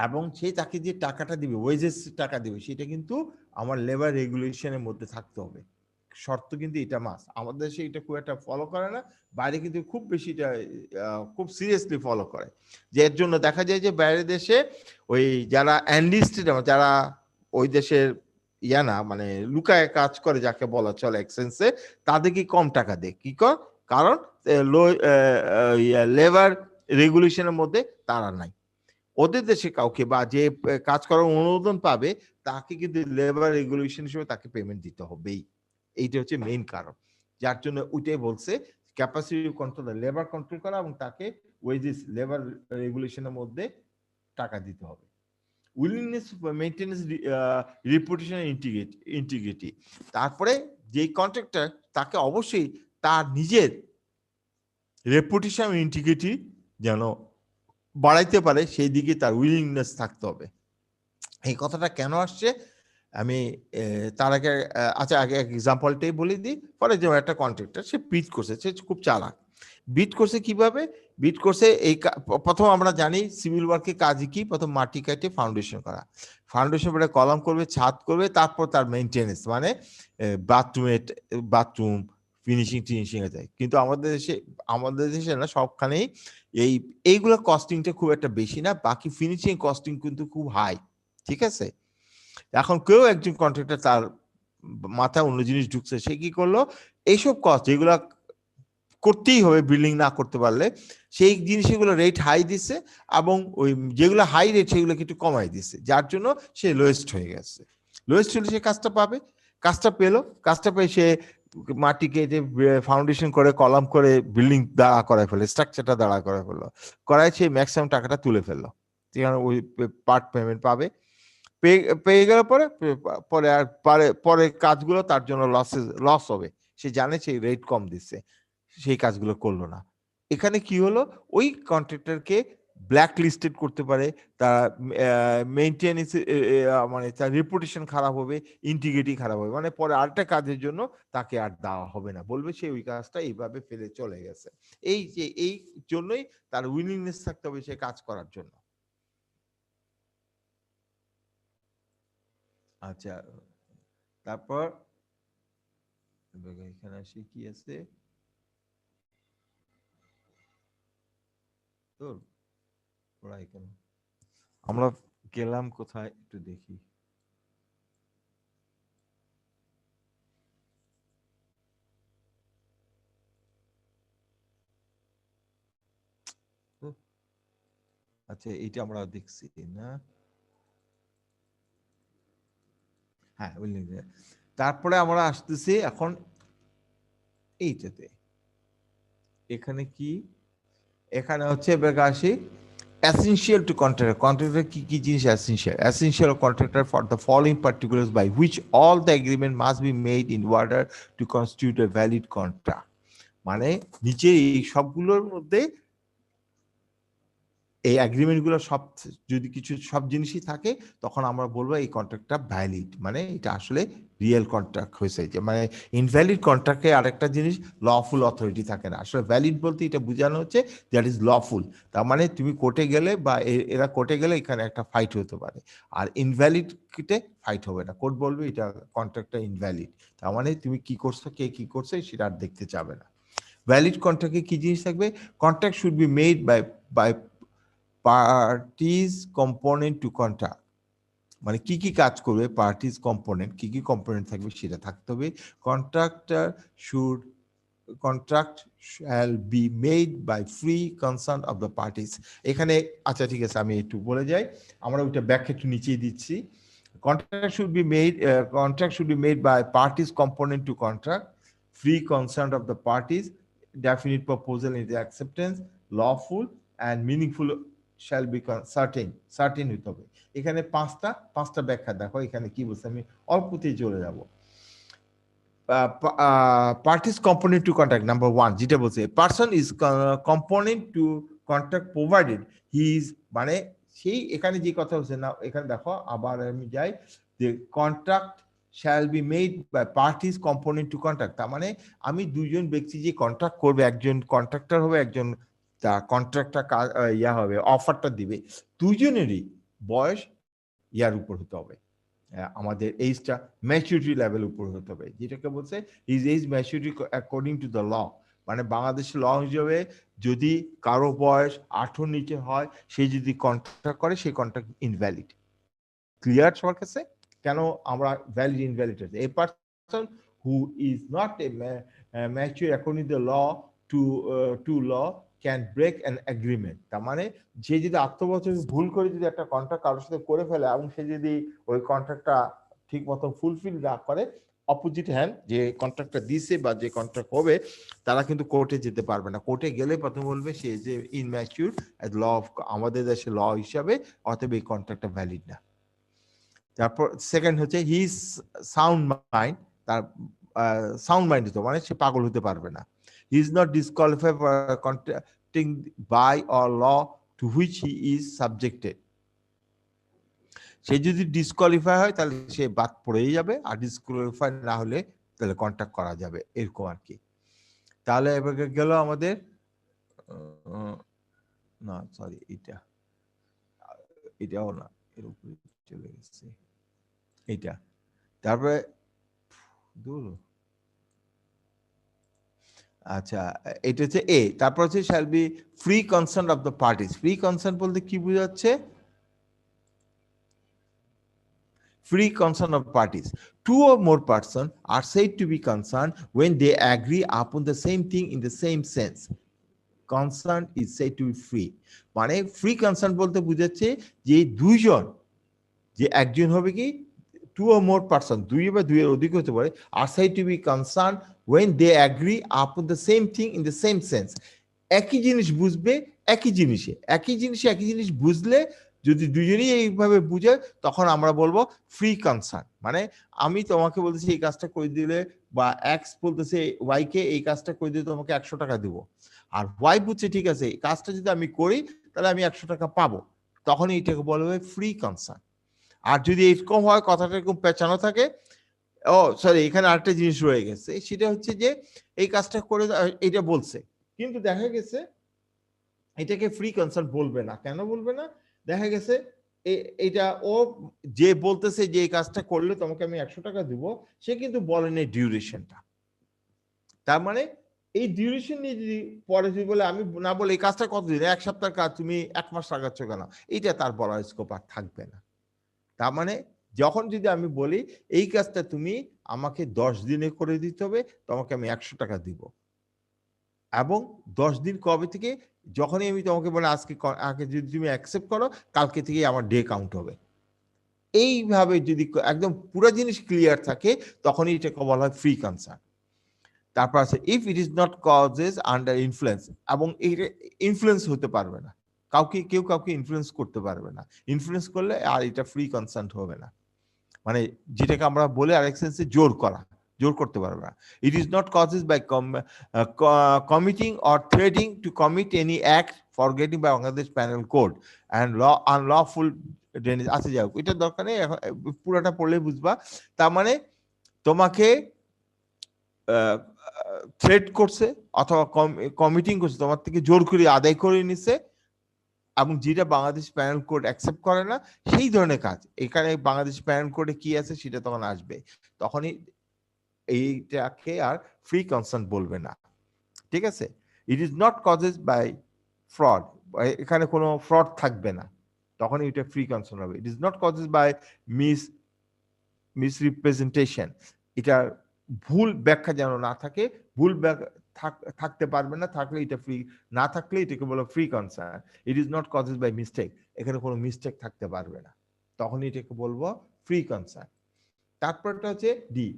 এবং সেই তাকে যে টাকাটা দিবে, ওয়েজেস টাকা দিবে, সেটা কিন্তু আমার লেবার রেগুলেশনের মধ্যে থাকতে হবে। শর্ত কিন্তু এটা মাস্ট। আমাদের দেশে এটা খুব একটা ফলো করে না, বাইরে কিন্তু খুব বেশি এটা খুব সিরিয়াসলি ফলো করে, যে এর জন্য দেখা যায় যে বাইরের দেশে ওই যারা অ্যানলিস্টেড, যারা ওই দেশের না মানে লুকায় কাজ করে যাকে বলা চলে এক্সেন্সে, তাদেরকে কম টাকা দেয়। কি কারণ লেবার রেগুলেশনের মধ্যে তারা নাই। ওদের দেশে কাউকে বা যে কাজ করার অনুমোদন পাবে তাকে কিন্তু লেবার রেগুলেশন হিসেবে তাকে পেমেন্ট দিতে হবেই। এইটা হচ্ছে মেইন কারণ, যার জন্য ওইটাই বলছে ক্যাপাসিটি কন্ট্রোল, লেবার কন্ট্রোল করা এবং তাকে ওয়েজেস লেবার রেগুলেশনের মধ্যে টাকা দিতে হবে। উইলিংনেস মেইনটেনেন্স রিপুটেশন ইন্টিগ্রিটি, তারপরে যেই কন্ট্রাক্টর তাকে অবশ্যই তার নিজের রেপুটেশন ইন্টিগ্রিটি যেন বাড়াইতে পারে সেই দিকে তার উইলিংনেস থাকতে হবে। এই কথাটা কেন আসছে আমি তার আগে আচ্ছা আগে এক্সাম্পলটাই বলে দিই। পরে যেমন একটা কন্ট্রাক্টর সে বিট করছে, সে খুব চালাক। বিট করছে কিভাবে? বিট করছে এই প্রথম আমরা জানি সিভিল ওয়ার্কের কাজই কি, প্রথম মাটি কাটে ফাউন্ডেশন করা, ফাউন্ডেশন পরে কলাম করবে, ছাদ করবে, তারপর তার মেইনটেনেন্স মানে বাথরুম ফিনিশিং টিনিশিং এ যায়। কিন্তু আমাদের দেশে না সবখানেই এইগুলো কস্টিংটা খুব একটা বেশি না, বাকি ফিনিশিং কস্টিং কিন্তু খুব হাই। ঠিক আছে, এখন কেউ একজন কন্ট্রাক্টর তার মাথায় অন্য জিনিস ঢুকছে, সে কি করলো এইসব কস্ট যেগুলা করতেই হবে বিল্ডিং না করতে পারলে সেই জিনিসগুলো রেট হাই দিচ্ছে, এবং ওই যেগুলো হাই রেট সেগুলোকে একটু কমাই দিচ্ছে, যার জন্য সে লোয়েস্ট হয়ে গেছে। লোয়েস্ট হলে সে কাজটা পাবে, কাজটা পেলো, কাজটা পেয়ে সে মাটি কেটে ফাউন্ডেশন করে কলাম করে বিল্ডিং দাঁড়া করায় ফেলে, স্ট্রাকচারটা দাঁড়া করায় ফেললো, করায় সে ম্যাক্সিমাম টাকাটা তুলে ফেললো, সেখানে ওই পার্ট পেমেন্ট পাবে। পেয়ে গেলে পরে আর পরে কাজগুলো তার জন্য লস হবে, সে জানে সেই রেট কম দিচ্ছে, সেই কাজগুলো করলো না। এখানে কি হলো, ওই কন্ট্রাক্টরকে ব্ল্যাক লিস্টেড করতে পারে, তার মেইনটেনেন্স মানে তার রেপুটেশন খারাপ হবে, ইন্টিগ্রিটি খারাপ হবে, মানে পরে আরেকটা কাজের জন্য তাকে আর দেওয়া হবে না, বলবে সে ওই কাজটা এইভাবে ফেলে চলে গেছে। এই জন্যই তার উইলিংনেস থাকতে হবে সে কাজ করার জন্য। আচ্ছা, তারপর এখানে আসি কি আছে, আমরা গেলাম কোথায় একটু দেখি। আচ্ছা, এইটা আমরা দেখছি না, হ্যাঁ তারপরে আমরা আসতেছি এখন এইটাতে। এখানে কি, এখানে হচ্ছে আসি essential to contractor. Contractor কি জিনিস essential? Essential contractor for the following particulars by which all the agreement must be made in order to constitute a valid contract. মানে নিচে এই সবগুলোর মধ্যে এই এগ্রিমেন্ট গুলো যদি কিছু সব জিনিসই থাকে তখন আমরা বলবো এই কন্ট্রাক্টটা ভ্যালিড, মানে এটা আসলে রিয়েল কন্ট্রাক্ট হয়েছে। যে মানে ইনভ্যালিড কন্ট্রাক্টে আরেকটা জিনিস লফুল অথরিটি থাকে না, আসলে ভ্যালিড বলতে এটা বোঝানো হচ্ছে দ্যাট ইজ লফুল। তার মানে তুমি কোর্টে গেলে বা এরা কোর্টে গেলে এখানে একটা ফাইট হতে পারে, আর ইনভ্যালিডে ফাইট হবে না, কোর্ট বলবে এটা কন্ট্রাক্টটা ইনভ্যালিড, তার মানে তুমি কি করছো কে কি করছে সেটা আর দেখতে যাবে না। ভ্যালিড কন্ট্রাক্টে কি জিনিস থাকবে? Contract should be made by parties component to contract, মানে কি কি কাজ করবে পার্টিজ কম্পোনেন্ট, কি কি কম্পোনেন্ট থাকবে সেটা থাকতে হবে। Contract shall be made by free concern of the parties. এখানে আচ্ছা ঠিক আছে আমি একটু বলে যাই, আমরা ওইটা ব্যাখ্যা একটু নিচেই দিচ্ছি। Contract should be made by parties component to contract, free consent of the parties, definite proposal in the acceptance, lawful and meaningful shall be certain হতে হবে। এখানে পাঁচটা ব্যাখ্যা দেখো, এখানে কি বলছে আমি অল্পতেই চলে যাব। Parties component to contract, number 1 যেটা বলছে person is component to contract provided he is, মানে সেই এখানে যে কথা হচ্ছে না, এখানে দেখো আবার আমি যাই, যে contract shall be made by parties component to contract, তার মানে আমি দুজন ব্যক্তি যে কন্ট্রাক্ট করবে, একজন কন্ট্রাক্টর হবে, একজন কন্ট্রাক্টটা হবে অফারটা দিবে, দুজনেরই বয়স ইয়ার উপর হতে হবে, আমাদের এইজটা ম্যাচুরিটি লেভেল উপর হতে হবে, যেটাকে বলছে his age maturity according to the law. মানে বাংলাদেশের ল হিসেবে যদি কারো বয়স 18 নিচে হয়, সে যদি কন্ট্রাক্ট করে সেই কন্ট্রাক্ট ইনভ্যালিড। ক্লিয়ার সবার কাছে? কেন আমরা ভ্যালিড ইনভ্যালিড আছে? A person who is not a mature according to the law to law can break an agreement. তার মানে যে যদি আত্মবচন ভুল করে যদি একটা কন্ট্রাক্ট কারোর সাথে করে ফেলে এবং সে যদি ওই কন্ট্রাক্টটা ঠিক মতো ফুলফিল না করে, অপোজিট হ্যান্ড যে কন্ট্রাক্টটা দিছে বা যে কন্ট্রাক্ট হবে তারা কিন্তু কোর্টে যেতে পারবে না। কোর্টে গেলে প্রথমে বলবে সে যে ইনম্যাচিউর ল অফ আমাদের দেশে ল হিসাবে, অতএব এই কন্ট্রাক্টটা ভ্যালিড না। তারপর সেকেন্ড হচ্ছে হিজ সাউন্ড মাইন্ড, তার সাউন্ড মাইন্ড হতো মানে সে পাগল হতে পারবে না। He is not disqualified for contracting by or law to which he is subjected. সে যদি ডিসকোয়ালিফাই হয় তাহলে সে বাদ পড়েই যাবে, আর ডিসকোয়ালিফাই না হলে তাহলে কন্ট্যাক্ট করা যাবে, এরকম আর কি। তাহলে এবার গেল আমাদের না সরি এটাও না, এর উপরে চলে গেছে এইটা। তারপরে আচ্ছা এটা হচ্ছে এ। তারপর হচ্ছে shall be free concern of the parties. Free concern বলতে কি বোঝাচ্ছে? Free consent of parties. Two or more persons are said to be concerned when they agree upon the same thing in the same sense. Consent is said to be free. মানে free consent বলতে বুঝাচ্ছে যে দুইজন, যে একজন হবে কি two or more person, দুই বা দুইয়ের অধিক হতে পারে, are said to be concerned when they agree upon the same thing in the same sense. একই জিনিস বুঝবে, একই জিনিস বুঝলে যদি দুজনেই এইভাবে বুঝে তখন আমরা বলবো ফ্রি কনসার্ন। মানে আমি তোমাকে বলতেছি এই কাজটা করে দিলে, বা এক্স বলতেছে ওয়াই কে এই কাজটা করে দিলে তোমাকে 100 টাকা দিব, আর ওয়াই বুঝছে ঠিক আছে এই কাজটা যদি আমি করি তাহলে আমি 100 টাকা পাবো, তখন এইটাকে বলা হবে ফ্রি কনসার্ন। আর যদি এরকম হয়, কথাটা এরকম পেঁচানো থাকে, ও সরি এখানে আরেকটা জিনিস রয়ে গেছে, সেটা হচ্ছে যে এই কাজটা করে এটা বলছে কিন্তু দেখা গেছে এটাকে ফ্রি কনসার্ন বলবে না। কেন বলবে না? দেখা গেছে এটা ও যে বলতেছে যে এই কাজটা করলে তোমাকে আমি 100 টাকা দিব, সে কিন্তু বলেন এই ডিউরেশনটা। তার মানে এই ডিউরেশন নিয়ে যদি পরে যদি বলে, আমি না বলে এই কাজটা কতদিন, 1 সপ্তাহের কাজ তুমি 1 মাস লাগাচ্ছ কেন, এইটা তার বলার স্কোপ আর থাকবে না। তার মানে যখন যদি আমি বলি এই কাজটা তুমি আমাকে 10 দিনে করে দিতে হবে, তোমাকে আমি 100 টাকা দিব, এবং 10 দিন কবে থেকে, যখনই আমি তোমাকে বলে আজকে যদি তুমি অ্যাকসেপ্ট করো কালকে থেকে আমার ডে কাউন্ট হবে, এইভাবে যদি একদম পুরো জিনিস ক্লিয়ার থাকে তখনই এটাকে বলা হয় ফ্রি কনসার্ন। তারপর আছে if it is not causes under influence, এবং এইটা ইনফ্লুয়েন্স হতে পারবে না, কেউ কাউকে ইনফ্লুয়েন্স করতে পারবে না। ইনফ্লুয়েন্স করলে আর এটা ফ্রি কনসার্ন হবে না, মানে যেটাকে আমরা বলে আরেক সেন্সে জোর করতে পারবে না। It is not causes by committing or threatening to commit any act forgetting by Bangladesh penal code and unlawful drainage. আচ্ছা যাই হোক, এটার দরকার নেই, এখন পুরোটা পড়লে বুঝবা। তার মানে তোমাকে থ্রেট করছে অথবা কমিটিং করছে, তোমার থেকে জোর করে আদায় করে নিছে, এবং যেটা বাংলাদেশ প্যানেল কোড অ্যাকসেপ্ট করে না সেই ধরনের কাজ। এখানে বাংলাদেশ প্যানেল কোডে কি আছে সেটা তখন আসবে, তখনই এইটাকে আর ফ্রি কনসার্ন বলবে না। ঠিক আছে? It is not causes by fraud, এখানে কোনো ফ্রড থাকবে না, তখনই এটা ফ্রি কনসার্ন হবে। It is not causes by misrepresentation, এটা ভুল ব্যাখ্যা যেন না থাকে, ভুল থাকতে পারবে না, থাকলে এটা ফ্রি, না থাকলে এটাকে বলো free concern. It is not causes by mistake, এখানে কোনো মিস্টেক থাকতে পারবে না, তখনই এটাকে বলবো ফ্রি কনসার্ন। তারপরটা হচ্ছে ডি,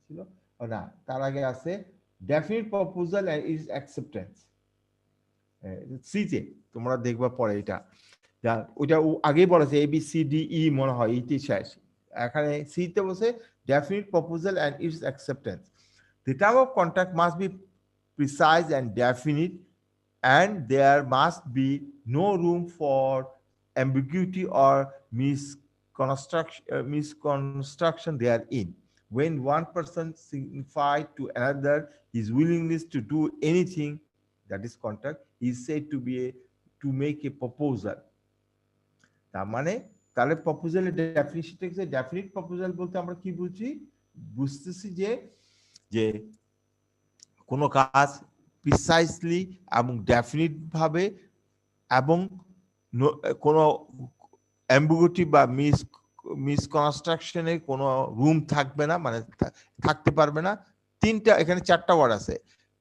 ছিল না, তার আগে আছে definite proposal and its acceptance. সিতে তোমরা দেখবা পরে, এটা ওইটা আগেই বলেছে ABCDE মনে হয় এইটি শেষ, এখানে সিতে বসে definite proposal and its acceptance. The type of contract must be precise and definite, and there must be no room for ambiguity or misconstruction therein. When one person signifies to another his willingness to do anything, that is contract, is said to be to make a proposal. তার মানে তাহলে প্রপোজালের ডেফিনিশনটা, ডেফিনিট প্রপোজাল বলতে আমরা কি বুঝতেছি যে কোনো কাজ প্রিসাইসলি এবং ডেফিনিট ভাবে, এবং কোনো অ্যাম্বিগুইটি বা মিসকনস্ট্রাকশনের কোনো রুম থাকবে না, মানে থাকতে পারবে না। এখানে 4টা ওয়ার্ড আছে,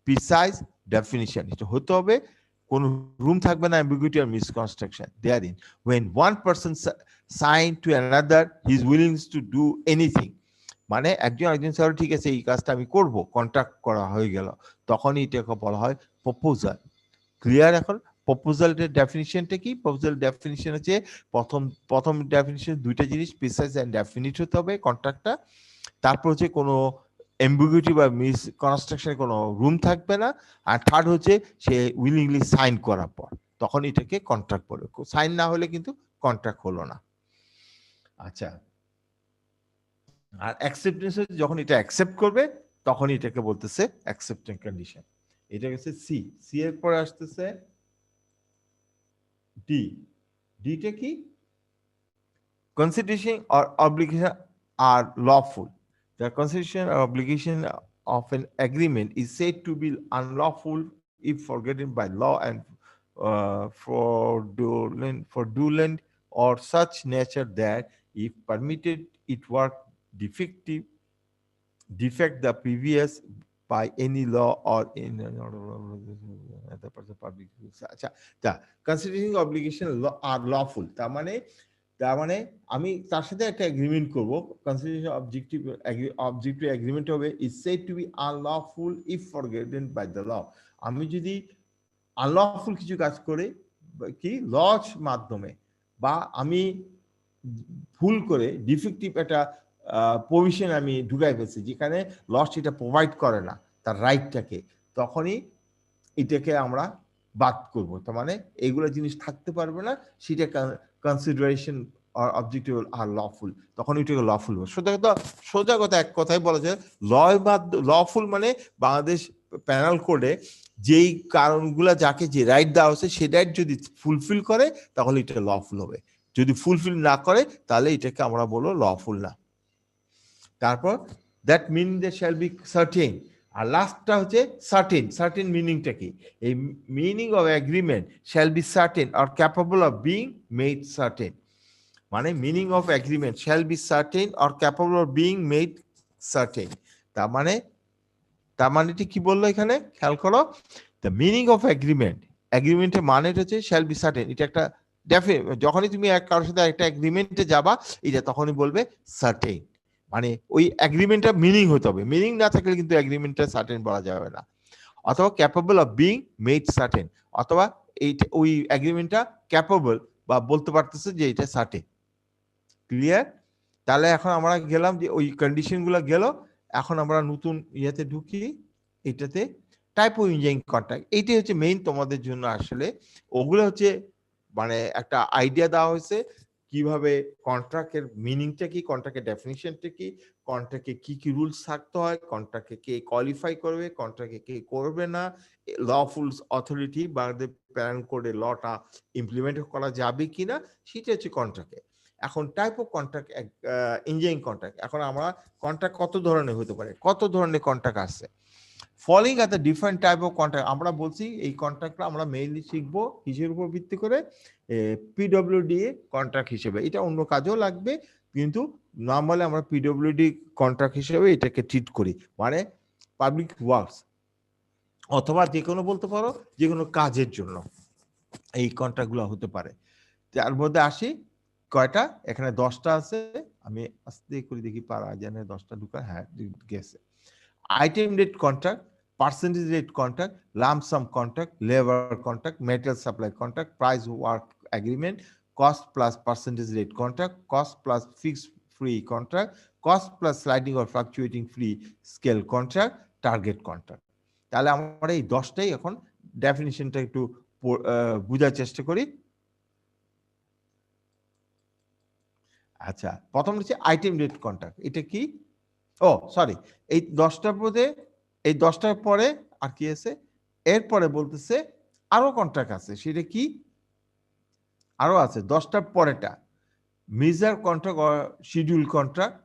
প্রিসাইজ, ডেফিনিশন, এটা হতে হবে, কোনো রুম থাকবে না ambiguity or misconstruction therein. When one person signed to another, he is willing to do anything. মানে একজন স্যার ঠিক আছে এই কাজটা আমি করব, কন্ট্রাক্ট করা হয়ে গেল, তখনই এটাকে বলা হয় প্রপোজাল। ক্লিয়ার? এখন প্রপোজালের ডেফিনিশনটা কি? প্রপোজাল ডেফিনিশন হচ্ছে প্রথম ডেফিনিশন দুইটা জিনিস, প্রিসাইজ এন্ড ডেফিনিট হতে হবে কন্ট্রাক্টটা। তারপর হচ্ছে কোনো এম্বিগুইটি বা মিসকনস্ট্রাকশনের কোনো রুম থাকবে না। আর থার্ড হচ্ছে সে উইলিংলি সাইন করার পর, তখন এটাকে কন্ট্রাক্ট বলে। সাইন না হলে কিন্তু কন্ট্রাক্ট হলো না। আচ্ছা, আর অ্যাকসেপ্টেন্স হচ্ছে যখন এটা অ্যাকসেপ্ট করবে তখন এটাকে বলতেছে অ্যাকসেপ্টেন্স কন্ডিশন। এটা হচ্ছে সি। সি এর পরে আসতেছে ডি। ডিটা কি? Consideration or obligation are lawful. The consideration or obligation of an agreement is said to be unlawful if forgotten by law and fraudulent or such nature that if permitted it were defect the previous by any law or in the public. The considering obligation are lawful. তার মানে আমি তার সাথে একটা এগ্রিমেন্ট করব, কনসিডারেশন অবজেক্টিভ এগ্রিমেন্ট হবে, is said to be unlawful if forgotten by the law. আমি যদি আনলফুল কিছু কাজ করে কি লজ মাধ্যমে, বা আমি ভুল করে ডিফেক্টিভ একটা প্রভিশন আমি ঢুকাই ফেলছি যেখানে লজ এটা প্রোভাইড করে না তার রাইটটাকে, তখনই এটাকে আমরা বাদ করব। তার মানে এইগুলো জিনিস থাকতে পারবে না, সেটা কনসিডারেশন আর অবজেক্টিভ আর লফুল, তখন এটাকে লফুল হবে। সোজা কথা এক কথায় বলা যায় লফুল মানে বাংলাদেশ প্যানাল কোডে যেই কারণগুলা যাকে যে রাইট দেওয়া হচ্ছে সে রাইট যদি ফুলফিল করে তাহলে এটা লফুল হবে, যদি ফুলফিল না করে তাহলে এটাকে আমরা বলবো লফুল না। তারপর that mean that shall be certain. আর লাস্টটা হচ্ছে সার্টেন। সার্টেন মিনিংটা কি? এই meaning of agreement shall be certain or capable of being made certain. মানে meaning of agreement shall be certain or capable of being made certain. তার মানে কি বললো এখানে খেয়াল করো, দ্য মিনিং অফ এগ্রিমেন্ট, এগ্রিমেন্টের মানে হচ্ছে শ্যাল বি সার্টেন। এটা একটা যখনই তুমি কারোর সাথে একটা এগ্রিমেন্টে যাবা এটা তখনই বলবে সার্টেন, মানে ওই এগ্রিমেন্টটা মিনিং হতে হবে, মিনিং না থাকলে কিন্তু এগ্রিমেন্টটা সার্টেন বলা যাবে না। অথবা capable of being made certain, অথবা এইটা ওই এগ্রিমেন্টটা ক্যাপেবল বা বলতে পারতেছে যে এটা সার্টেন। ক্লিয়ার? তাহলে এখন আমরা গেলাম যে ওই কন্ডিশনগুলো গেল, এখন আমরা নতুন ইয়েতে ঢুকি, এটাতে টাইপ অফ ইঞ্জিনিয়ারিং কন্ট্রাক্ট। এইটাই হচ্ছে মেইন তোমাদের জন্য। আসলে ওগুলো হচ্ছে মানে একটা আইডিয়া দেওয়া হয়েছে কিভাবে কন্ট্রাক্টের মিনিংটা কি, কন্ট্রাক্টের ডেফিনিশনটা কি, কন্ট্রাক্টে কি কি রুলস থাকতে হয়, কন্ট্রাক্টে কে কোয়ালিফাই করবে, কন্ট্রাক্টে কে করবে না, লফুল অথরিটি বা প্যানেল কোডে লটা ইমপ্লিমেন্ট করা যাবে কিনা, সেটা হচ্ছে কন্ট্রাক্টে। এখন type of contract, engineering contract. এখন আমরা কন্ট্রাক্ট কত ধরনের হতে পারে, কত ধরনের কন্ট্রাক্ট আছে। Following are the different type of contract. আমরা বলছি এই কন্ট্রাক্টটা আমরা মেইনলি শিখবো কিসের উপর ভিত্তি করে, পিডব্লিউডি কন্ট্রাক্ট হিসেবে। এটা অন্য কাজেও লাগবে, কিন্তু নর্মালি আমরা পিডব্লিউডি কন্ট্রাক্ট হিসেবে এটাকে ট্রিট করি। মানে পাবলিক ওয়ার্কস অথবা যে কোনো বলতে পারো যে কোনো কাজের জন্য এই কন্ট্রাক্টগুলো হতে পারে। তার মধ্যে আসি কয়টা, এখানে 10টা আছে, আমি আস্তে করে দেখি পারা জানে 10টা ঢুকা, হ্যাঁ গেছে। Item rate contract, percentage rate contract, lump sum contract, labor contract, material supply contract, price work agreement, cost plus percentage rate contract, cost plus fixed free contract, cost plus sliding or fluctuating free scale contract, target contract. তাহলে আমরা এই 10টাই এখন ডেফিনিশনটা একটু বোঝার চেষ্টা করি। আচ্ছা, প্রথম হচ্ছে আইটেম রেট কন্ট্রাক্ট। এটা কি? ও সরি, এই 10টার মধ্যে এই 10টার পরে আর কি আছে, এরপরে বলতেছে আরো কন্ট্রাক্ট আছে। সেটা কি? আরো আছে 10টার পরেটা, major contract or schedule contract,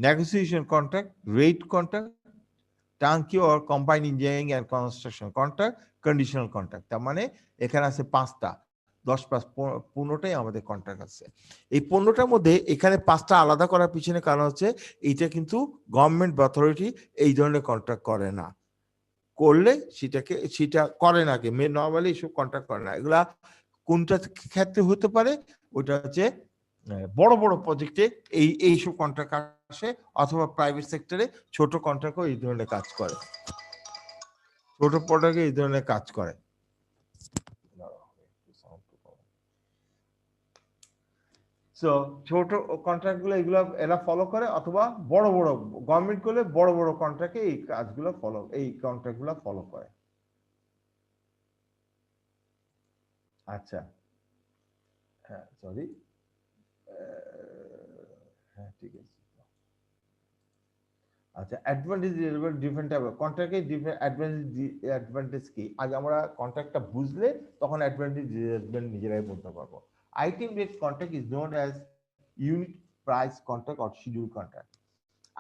negotiation contract, rate contract, turnkey or combined engineering and construction contract, conditional contract. তার মানে এখানে আছে 5টা, 10 প্লাস 15টাই আমাদের কন্ট্রাক্ট আছে। এই 15টার মধ্যে এখানে 5টা আলাদা করার পিছনে কারণ হচ্ছে এইটা কিন্তু গভর্নমেন্ট অথরিটি এই ধরনের কন্ট্রাক্ট করে না। করলে সেটা করে না, কি নর্মালি এসব কন্ট্রাক্ট করে না। এগুলা কোনটা ক্ষেত্রে হতে পারে, ওটা হচ্ছে বড় বড় প্রজেক্টে এইসব কন্ট্রাক্ট আসে, অথবা প্রাইভেট সেক্টরে ছোট কন্ট্রাক্টও এই ধরনের কাজ করে, ছোট প্রোডাক্টে এই ধরনের কাজ করে। সো ছোট কন্ট্রাক্ট গুলো এরা ফলো করে, অথবা বড় বড় গভর্নমেন্ট গুলো বড় বড় কন্ট্রাক্টে এই কাজগুলো এই কন্ট্রাক্ট গুলো ফলো করে। আচ্ছা, হ্যাঁ সরি, হ্যাঁ ঠিক আছে। আচ্ছা, অ্যাডভান্টেজ ডিফারেন্ট টাইপ কন্ট্রাক্টে অ্যাডভান্টেজ কি? আজ আমরা কন্ট্রাক্টটা বুঝলে তখন অ্যাডভান্টেজ ডিসঅ্যাডভান্টেজ নিজেরাই বলতে পারবো। Item rate contract is known as unit price contract or schedule contract.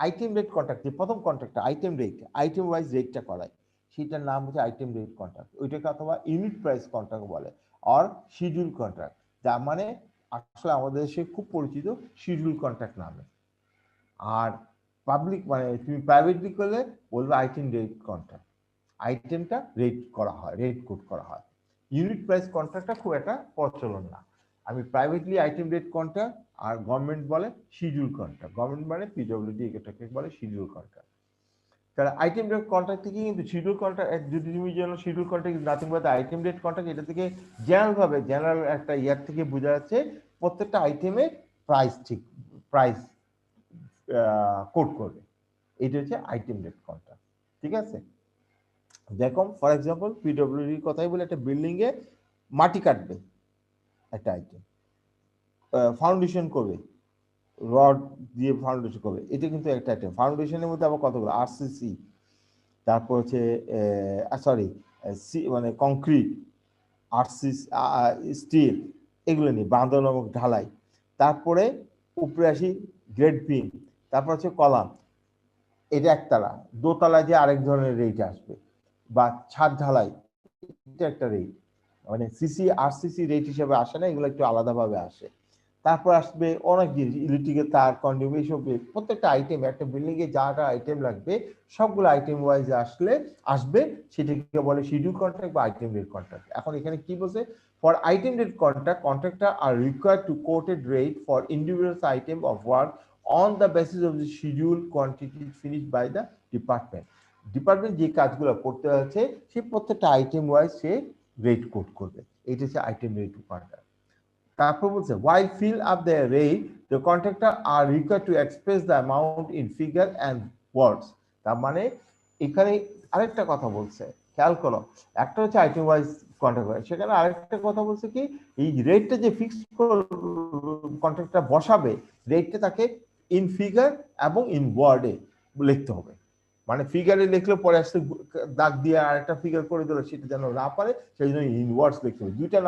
Item rate contract, যে প্রথম কন্ট্রাক্টটা আইটেম রেট, আইটেম ওয়াইজ রেটটা করায়, সেটার নাম হচ্ছে আইটেম রেট কন্ট্রাক্ট। ওইটাকে অথবা ইউনিট প্রাইস কন্ট্রাক্ট বলে, আর শিডিউল কন্ট্রাক্ট, যা মানে আসলে আমাদের দেশে খুব পরিচিত শিডিউল কন্ট্রাক্ট নামে। আর পাবলিক মানে তুমি প্রাইভেটলি করলে বলবে আইটেম রেট কন্ট্রাক্ট, আইটেমটা রেট করা হয়, রেট কোড করা হয়। ইউনিট প্রাইস কন্ট্রাক্টটা খুব একটা প্রচলন না। আমি প্রাইভেটলি আইটেম রেট কন্ট্রাক্ট, আর গভর্নমেন্ট বলে শিডিউল কন্ট্রাক্ট। গভর্নমেন্ট মানে পিডব্লিউডি, এটাকে বলে শিডিউল কন্ট্রাক্ট। তাহলে আইটেম রেট কন্ট্রাক্ট থেকে কিন্তু শিডিউল কন্ট্রাক্ট, যদি তুমি জানো schedule contract is nothing but item rate contract, এটা থেকে জেনারেল একটা ইয়ার থেকে বোঝা যাচ্ছে প্রত্যেকটা আইটেমের প্রাইস ঠিক প্রাইস কোড করবে। এটা হচ্ছে আইটেম রেট কন্ট্রাক্ট, ঠিক আছে? দেখো ফর এক্সাম্পল পিডব্লিউডির কথাই বলে, একটা বিল্ডিং এ মাটি কাটবে একটা আইটেম, ফাউন্ডেশন করবে, রড দিয়ে ফাউন্ডেশন করবে, এটা কিন্তু একটা আইটেম। ফাউন্ডেশনের মধ্যে আবার কতগুলো আরসিসি, তারপর হচ্ছে সরি মানে কংক্রিট, আরসিসি, স্টিল, এগুলো নিয়ে বাঁধন এবং ঢালাই। তারপরে উপরে আসি গ্রেড বিম, তারপর হচ্ছে কলাম, এটা একতলা, দোতলায় যে আরেক ধরনের রেট আসবে, বা ছাদ ঢালাই, এটা একটা রেট, মানে সিসি আরসিসি রেট হিসেবে আসে না, এগুলো একটু আলাদাভাবে আসে। তারপর আসবে অনেক জিনিস, ইলেকট্রিকের তার, কন্ডিউম, এইসব প্রত্যেকটা আইটেম, একটা বিল্ডিং এ যা যা আইটেম লাগবে সবগুলো আইটেম ওয়াইজ আসবে, সেটাকে বলে শিডিউল কন্ট্রাক্ট বা আইটেম রেট কন্ট্রাক্ট। এখন এখানে কি বলছে, for item rate contract, contractor are required to quoted rate for individual item of work on the basis of the schedule quantity finished by the department যে কাজগুলো করতে আছে সেই প্রত্যেকটা আইটেম ওয়াইজ সে রেট কোড করবে। এটা হচ্ছে আইটেম রেট কন্ট্রাক্ট। তারপর বলছে while fill up the rate the contractor are required to express the amount in figure and words। তার মানে এখানে আরেকটা কথা বলছে, খেয়াল করো, একটা হচ্ছে আইটেম ওয়াইজ কন্ট্রাক্ট, সেখানে আরেকটা কথা বলছে কি, এই রেটটা যে ফিক্স কন্ট্রাক্টর বসাবে, রেটটা তাকে ইন ফিগার এবং ইন ওয়ার্ডে লিখতে হবে। মানে ফিগারে লিখলে পরে আসতে দাগ দিয়ে আরেকটা ফিগার করে দিল, সেটা যেন না পারে, সেই জন্য ইন ওয়ার্ডস লিখতে হবে। দুইটা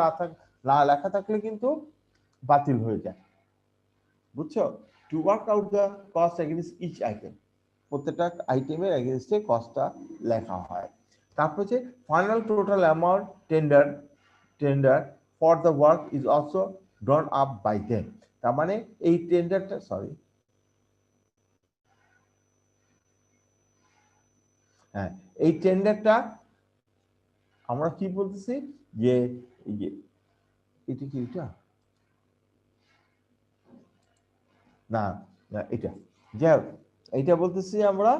না লেখা থাকলে কিন্তু বাতিল হয়ে যায়, বুঝছো? To work out the cost against each item, প্রত্যেকটা আইটেমের এগেইনস্টে কস্টটা লেখা হয়। তারপর হচ্ছে final total amount tender for the work is also drawn up by them. তার মানে এই টেন্ডারটা, সরি হ্যাঁ, এই টেন্ডারটা আমরা কি বলতেছি, যে এটা কি, এটা না না এটা, যাই হোক, এইটা বলতেছি আমরা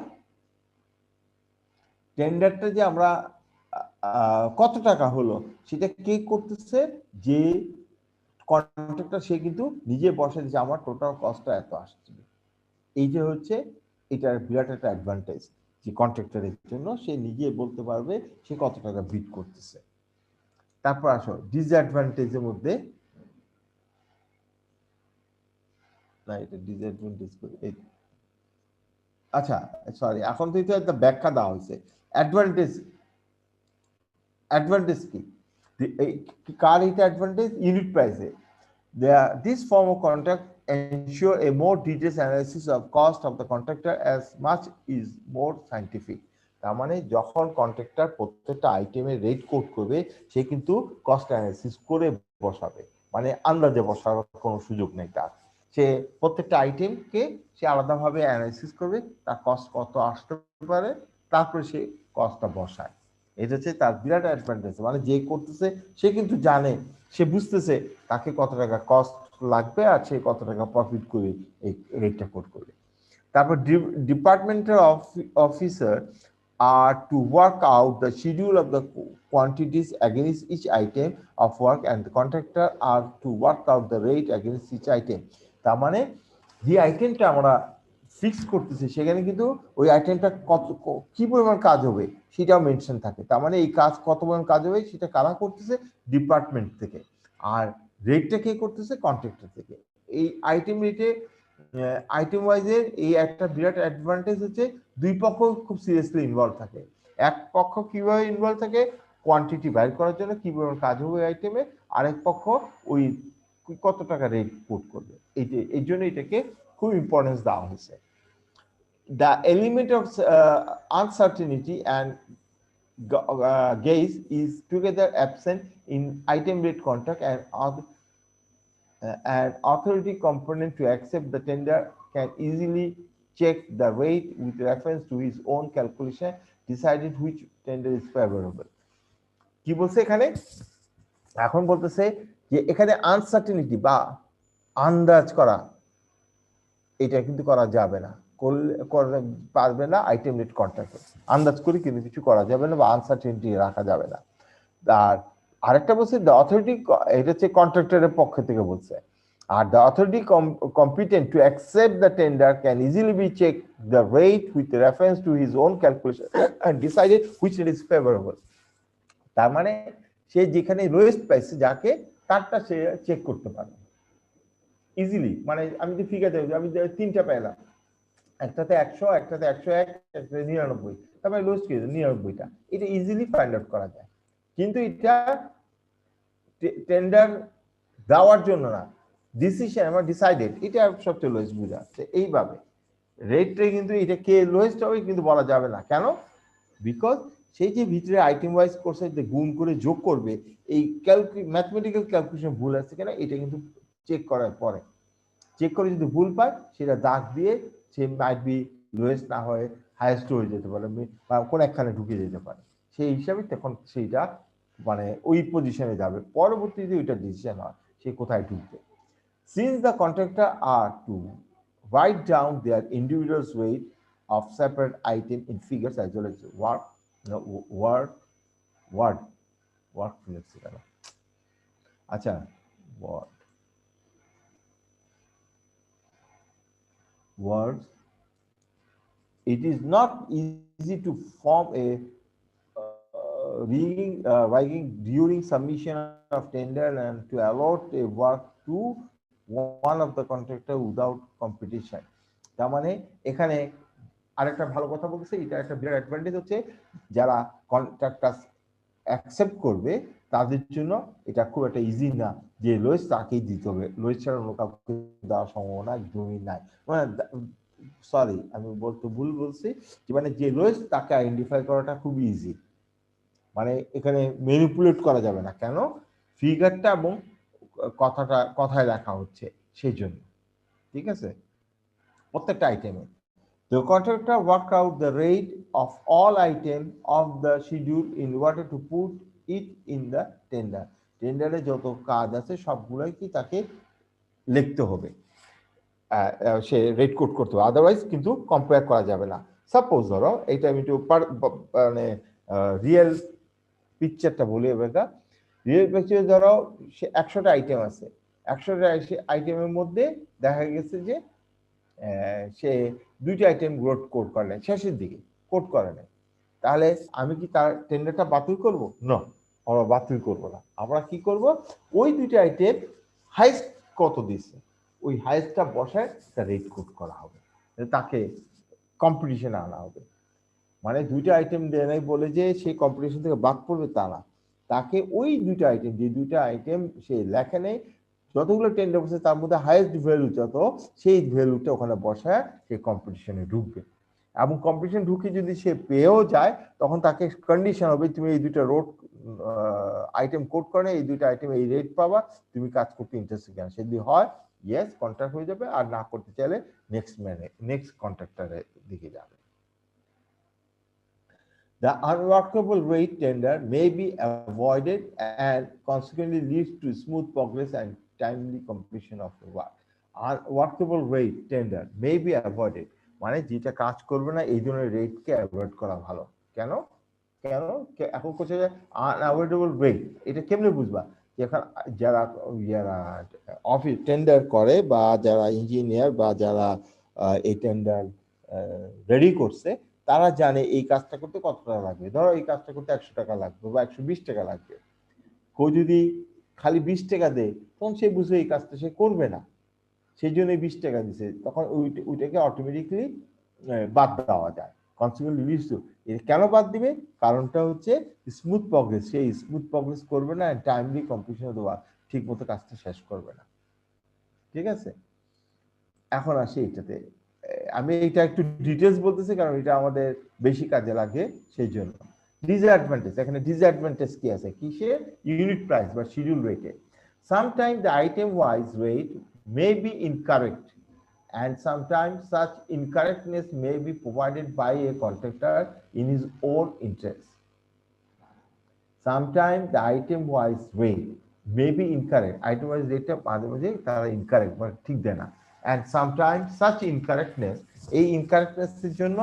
টেন্ডারটা যে আমরা কত টাকা হলো সেটা কে করতেছে, যে কন্ট্রাক্টর, সে কিন্তু নিজে বসে দিচ্ছে আমার টোটাল কস্টটা এত আসছে। এই যে হচ্ছে এটার বিরাট একটা অ্যাডভান্টেজ, যে কন্ট্রাক্টরের জন্য সে নিজে বলতে পারবে সে কত টাকা বিড করতেছে। তারপর আসো ডিসঅ্যাডভান্টেজের মধ্যে, না এটা ডিসঅ্যাডভান্টেজ করে, আচ্ছা সরি, এখন তো এটা ব্যাখ্যা দেওয়া হয়েছে। অ্যাডভান্টেজ কি, কার এটা অ্যাডভান্টেজ? ইউনিট প্রাইসে। This form of contract ensure a more detailed analysis of cost of the contractor as much is more scientific। তার মানে যখন কন্ট্রাক্টর প্রত্যেকটা আইটেমের রেট কোড করবে, সে কিন্তু কস্ট অ্যানালিসিস করে বসাবে, মানে আন্দাজে বসার কোনো সুযোগ নেই তার। সে প্রত্যেকটা আইটেমকে সে আলাদাভাবে অ্যানালিসিস করবে, তার কস্ট কত আসতে পারে, তারপরে সে কস্টটা বসায়। এটা হচ্ছে তার বিরাট অ্যাডভান্টেজ, মানে যে করতেছে সে কিন্তু জানে, সে বুঝতেছে তাকে কত টাকা কস্ট লাগবে আর সে কত টাকা প্রফিট করে এই রেটটা কোট করবে। তারপর departmental officer are to work out the schedule of the quantities against each item of work and the contractor are to work out the rate against each item. তার মানে যে আইটেমটা আমরা ফিক্স করতেছি সেখানে কিন্তু ওই আইটেমটা কত কি পরিমাণ কাজ হবে সেটাও মেনশন থাকে। তার মানে এই কাজ কত পরিমাণ কাজ হবে সেটা কারা করতেছে, ডিপার্টমেন্ট থেকে, আর রেটটা কে করতেছে, কন্ট্রাক্টর থেকে। এই আইটেম রেটে আইটেম ওয়াইজের এই একটা বিরাট অ্যাডভান্টেজ হচ্ছে দুই পক্ষ খুব সিরিয়াসলি ইনভলভ থাকে। এক পক্ষ কিভাবে ইনভলভ থাকে, কোয়ান্টিটি বাইর করার জন্য কি পরিমাণ কাজ হবে আইটেমে, আরেক পক্ষ ওই কত টাকা রেট কোট করবে, এই জন্য এটাকে খুব ইম্পর্টেন্স দেওয়া হয়েছে। The element of uncertainty and gaze is together absent in item rate contract, and an authority component to accept the tender can easily check the rate with reference to his own calculation, decided which tender is favorable. কি বলছে এখানে, এখন বলতেছে যে এখানে আনসার্টেনিটি বা আন্দাজ করা এটা কিন্তু করা যাবে না, করলে পারবে না আইটেম রেট কন্ট্রাক্টে, আন্দাজ করে কিন্তু কিছু করা যাবে না বা আনসার্টেনিটি রাখা যাবে না। আর আরেকটা বলছে দ্য অথরিটি, এটা হচ্ছে কন্ট্রাক্টরের পক্ষ থেকে বলছে, আর the authority competent to accept the tender can easily be check the rate with reference to his own calculation and decided which rate is favourable. তার মানে সে যেখানে লোয়েস্ট পাইছে যাকে তারটা সে চেক করতে পারে ইজিলি। মানে আমি যে ফিগার দেব, আমি তিনটা পেলাম, একটাতে 100, একটাতে 101, একটাতে 99, তারপরে লোয়েস্ট কি 99টা, এটা ইজিলি ফাইন্ড আউট করা যায়। কিন্তু এটা টেন্ডার দেওয়ার জন্য না, ডিসিশন আমার ডিসাইডেড, এটা সবচেয়ে লোয়েস্ট বোঝা যাচ্ছে। এইভাবে রেটটা কিন্তু এটা কে লোয়েস্ট হবে কিন্তু বলা যাবে না, কেন, বিকজ সেই যে ভিতরে আইটেম ওয়াইজ করছে যে গুণ করে যোগ করবে, এই ম্যাথমেটিক্যাল ক্যালকুলেশন ভুল আছে কিনা এটা কিন্তু চেক করার পরে, চেক করে যদি ভুল পায় সেটা দাগ দিয়ে সে মাইট বি লোয়েস্ট না হয় হাইয়েস্ট হয়ে যেতে পারে বা কোন একখানে ঢুকে যেতে পারে, সেই হিসাবে তখন সেইটা মানে ওই পজিশনে যাবে, পরবর্তীতে ওইটা ডিসিশন হয় সে কোথায় ঢুকবে। Since the contractor are to write down their individual weight of separate item in figures as well as work flexible, আচ্ছা words, it is not easy to form a writing during submission of tender and to allot a work to one of the contractor without competition. তার মানে এখানে আরেকটা ভালো কথা বলতেছে, এটা একটা বিরাট অ্যাডভান্টেজ হচ্ছে যারা কন্ট্রাক্টর অ্যাকসেপ্ট করবে তাদের জন্য এটা খুব একটা ইজি না যে লোয়েস্ট তাকেই দিতে হবে, লোয়েস্ট ছাড়া অন্য কাউকে দেওয়ার সম্ভাবনা একদমই নাই। মানে সরি আমি ভুল বলছি, যে মানে যে লোয়েস্ট তাকে আইডেন্টিফাই করাটা খুব ইজি, মানে এখানে ম্যানিপুলেট করা যাবে না, কেন, ফিগারটা এবং কথায় লেখা হচ্ছে সেই জন্য, ঠিক আছে। প্রত্যেকটা আইটেমে the contractor work out the rate of all items of the schedule in order to put it in the tender. টেন্ডারে যত কাজ আছে সবগুলোই কি তাকে লিখতে হবে, সে রেট কোড করতে হবে, আদারওয়াইজ কিন্তু কম্পেয়ার করা যাবে না। সাপোজ ধরো এইটা আমি একটু মানে রিয়েল পিকচারটা বলি, এবার রিয়েল পিকচার ধরো সে 100টা আইটেম আছে, 100টা আইটেমের মধ্যে দেখা গেছে যে সে 2টা আইটেম কোড করলেন, শেষের দিকে কোড করে নেয়, তাহলে আমি কি তার টেন্ডারটা বাতিল করবো? না, আমরা বাতিল করবো না, আমরা কি করব, ওই 2টা আইটেম হাইস্ট কত দিচ্ছে ওই হাইস্টটা বসায় তার রেট কোড করা হবে, তাকে কম্পিটিশনে আনা হবে। মানে 2টা আইটেম দেয় নাই বলে যে সেই কম্পিটিশন থেকে বাদ পড়বে তা না, তাকে ওই 2টা আইটেম, যে 2টা আইটেম সে লেখে নেই, যতগুলো টেন্ডার বসে তার মধ্যে হাইয়েস্ট ভ্যালু যত, সেই ভ্যালুটা ওখানে বসায় সে কম্পিটিশনে ঢুকবে, এবং কম্পিটিশন ঢুকে যদি সে পেয়েও যায় তখন তাকে কন্ডিশন হবে তুমি এই 2টা রোড আইটেম কোড করে এই 2টা আইটেম এই রেট পাবা, তুমি কাজ করতে ইন্টারেস্টেড কেন, যদি হয় ইয়েস কন্ট্রাক্ট হয়ে যাবে, আর না করতে চাইলে নেক্সট কন্ট্রাক্টরের দিকে যাবে। The unworkable rate tender may be avoided and consequently leads to smooth progress and timely completion of the work. Unworkable rate tender may be avoided, মানে যেটা কাজ করবে না এই ধরনের রেটকে অ্যাভয়েড করা ভালো। কেন কেন এখন কোথায় আনঅ্যাভয়েডেবল রেট, এটা কেমনে বুঝবা? এখন যারা যারা অফিস টেন্ডার করে বা যারা ইঞ্জিনিয়ার বা যারা এই টেন্ডার রেডি করছে, তারা জানে এই কাজটা করতে কত টাকা লাগবে। ধরো এই কাজটা করতে 100 টাকা লাগবে বা 120 টাকা লাগবে। কেউ যদি খালি 20 টাকা দেয় তখন সে বুঝবে এই কাজটা সে করবে না, সেই জন্য 20 টাকা দিছে, তখন ওইটাকে অটোমেটিকলি বাদ দেওয়া যায়। কনসিকুয়েন্টলি লিস্ট কেন বাদ দিবে? কারণটা হচ্ছে স্মুথ প্রগ্রেস, সেই স্মুথ প্রগ্রেস করবে না, টাইমলি কমপ্লিশন দেওয়া, ঠিক মতো কাজটা শেষ করবে না। ঠিক আছে, এখন আসি এটাতে। আমি এটা একটু ডিটেলস বলতেছি কারণ এটা আমাদের বেশি কাজে লাগে সেই জন্য। ডিসঅ্যাডভান্টেজ, এখানে ডিসঅ্যাডভান্টেজ কি আছে? কিসে? ইউনিট প্রাইস বা শিডিউল রেটে। Sometime the item wise rate may be incorrect and sometimes such incorrectness may be provided by a contractor in his own interest. Sometimes the item wise rate may be incorrect, item wise rate মাঝে মাঝে তারা incorrect মানে ঠিক দেয় না, and sometimes such incorrectness, এই incorrectness এর জন্য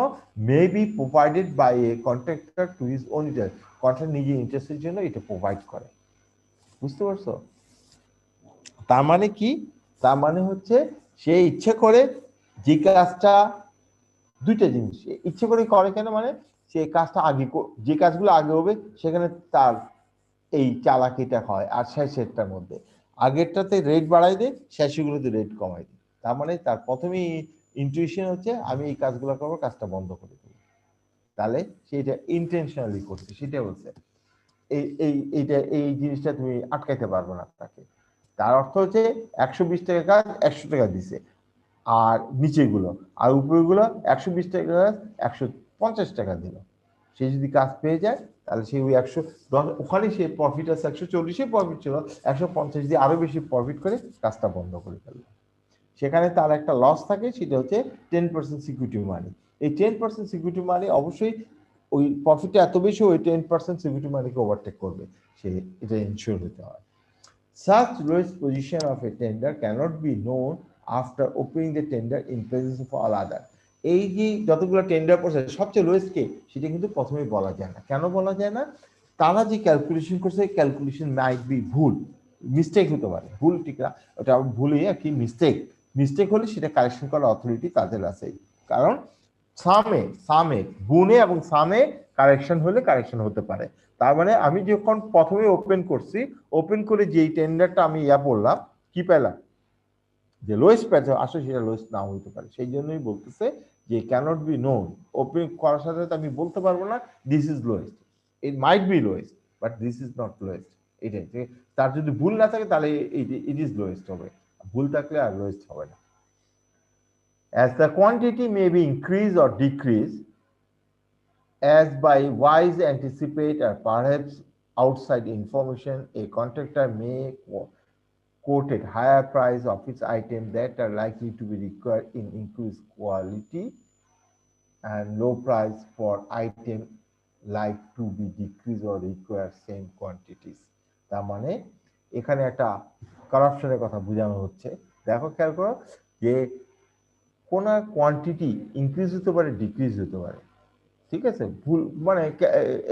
may be provided by a contractor to his own interest, contractor নিজের ইন্টারেস্টের জন্য এটা প্রোভাইড করে। বুঝতে পারছো? তার মানে কি? তার মানে হচ্ছে সে ইচ্ছে করে যে কাজটা, দুইটা জিনিস ইচ্ছে করে করে কেন, মানে সে কাজটা আগে, যে কাজগুলো আগে হবে সেখানে তার এই চালাকিটা হয়, আর শেষেরটার মধ্যে আগেরটাতে রেট বাড়াই দেয়, শেষগুলোতে রেট কমাই দেয়। তার মানে তার প্রথমেই ইনটিউশন হচ্ছে আমি এই কাজগুলো করবো, কাজটা বন্ধ করে দেবো। তাহলে সেটা ইন্টেনশনালি করছে, সেটা বলছে এই জিনিসটা তুমি আটকাইতে পারবে না তাকে। তার অর্থ হচ্ছে 120 টাকা কাজ 100 টাকা দিছে, আর নিচেগুলো আর উপরেগুলো 120 টাকা কাজ 150 টাকা দিল। সে যদি কাজ পেয়ে যায় তাহলে সে ওই 110, ওখানে সে প্রফিট আছে 140-এ প্রফিট ছিল, 150 দিয়ে আরো বেশি প্রফিট করে কাজটা বন্ধ করে ফেলল। সেখানে তার একটা লস থাকে, সেটা হচ্ছে 10% সিকিউরিটি মানি। এই 10% সিকিউরিটি মানি অবশ্যই ওই প্রফিটটা এত বেশি, ওই 10% সিকিউরিটি মানিকে ওভারটেক করবে, সে এটা ইনশিওর হতে হয়। Such lowest position of a tender cannot be known after opening the tender in presence of all other. এই যে যতগুলো টেন্ডার প্রসেস সবচেয়ে লোয়েস্ট কে, সেটা কিন্তু প্রথমেই বলা যায় না। কেন বলা যায় না? তারা যে ক্যালকুলেশন করছে, ক্যালকুলেশন মাইট বি ভুল, মিস্টেক হতে পারে, ভুল ঠিক না, ওটা ভুলই আর কি, মিস্টেক হলে সেটা কারেকশন করার অথরিটি তাদের আছে। কারণ সামে গুণে এবং সামে কারেকশন হলে কারেকশন হতে পারে। তার মানে আমি যখন প্রথমে ওপেন করছি, ওপেন করে যেই টেন্ডারটা আমি বললাম, কি পেলাম? যে লোয়েস্ট পেয়েছে, আসলে সেটা লোয়েস্ট নাও হতে পারে। সেই জন্যই বলতেছে যে ক্যানট বি নোন, ওপেন করার সাথে সাথে আমি বলতে পারবো না this is lowest, it might be lowest but this is not lowest. এটাই, তার যদি ভুল না থাকে তাহলে ইট ইজ লোয়েস্ট হবে, ভুল থাকলে আর লোয়েস্ট হবে না। As the quantity may be increased or decreased as by wise anticipate or perhaps outside information, a contractor may quoted higher price of its items that are likely to be required in increased quality and low price for item like to be decreased or require same quantities. তার মানে এখানে একটা কারাপশনের কথা বোঝানো হচ্ছে। দেখো খেয়াল করো যে কোন কোয়ান্টিটি ইনক্রিজ হতে পারে, ডিক্রিজ হতে পারে। ঠিক আছে, ভুল মানে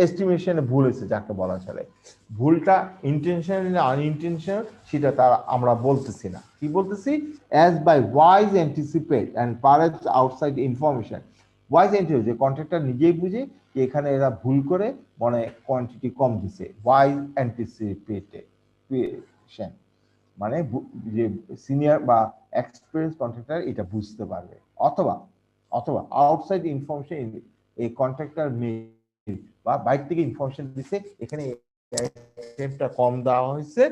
এস্টিমেশনে ভুল হয়েছে যাকে বলা চলে। ভুলটা ইন্টেনশনাল না আনইনটেনশনাল সেটা আমরা বলতেছি না। কি বলতেছি? As by wise anticipate and perhaps outside information. Wise anticipate, যে কন্ট্রাক্টর নিজেই বুঝে যে এখানে এরা ভুল করে মানে কোয়ান্টিটি কম দিছে। ওয়াইজ অ্যান্টিসিপেশন মানে যে সিনিয়র বা এক্সপেরিয়েন্স কন্ট্রাক্টর এটা বুঝতে পারবে। অথবা আউটসাইড ইনফরমেশন, এই কন্ট্রাক্টর বা বাইরে থেকে ইনফরমেশন দিছে এখানে আইটেমটা কম দেওয়া হয়েছে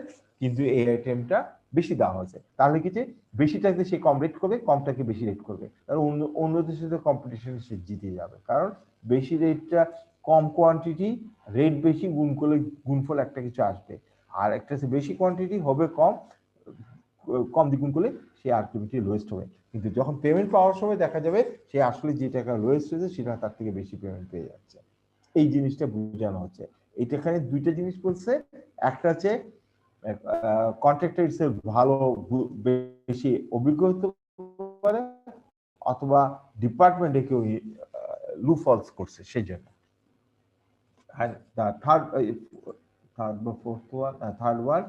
কিন্তু এই আইটেমটা বেশি দেওয়া হয়েছে, তাহলে কি যে বেশিটাকে সে কম রেট করবে, কমটাকে বেশি রেট করবে, আর অন্যদের সাথে কম্পিটিশনে সে জিতে যাবে। কারণ বেশি রেটটা কম কোয়ান্টিটি, রেট বেশি, গুণ করলে গুণফল একটা কিছু আসবে, আর একটা বেশি কোয়ান্টিটি হবে কম দ্বিগুণ করলে সে আলটিমেটলি লোয়েস্ট হবে। কিন্তু যখন পেমেন্ট পাওয়ার সময় দেখা যাবে সে আসলে যে টাকা লোয়েস্ট হয়েছে সেটা তার থেকে বেশি পেমেন্ট পেয়ে যাচ্ছে। এই জিনিসটা বোঝানো হচ্ছে। এখানে দুইটা জিনিস বলছে, একটা হচ্ছে কন্ট্রাক্টর ভালো বেশি অভিজ্ঞ হতে পারে, অথবা ডিপার্টমেন্টে কেউ লুফলস করছে সেই জন্য। Third one,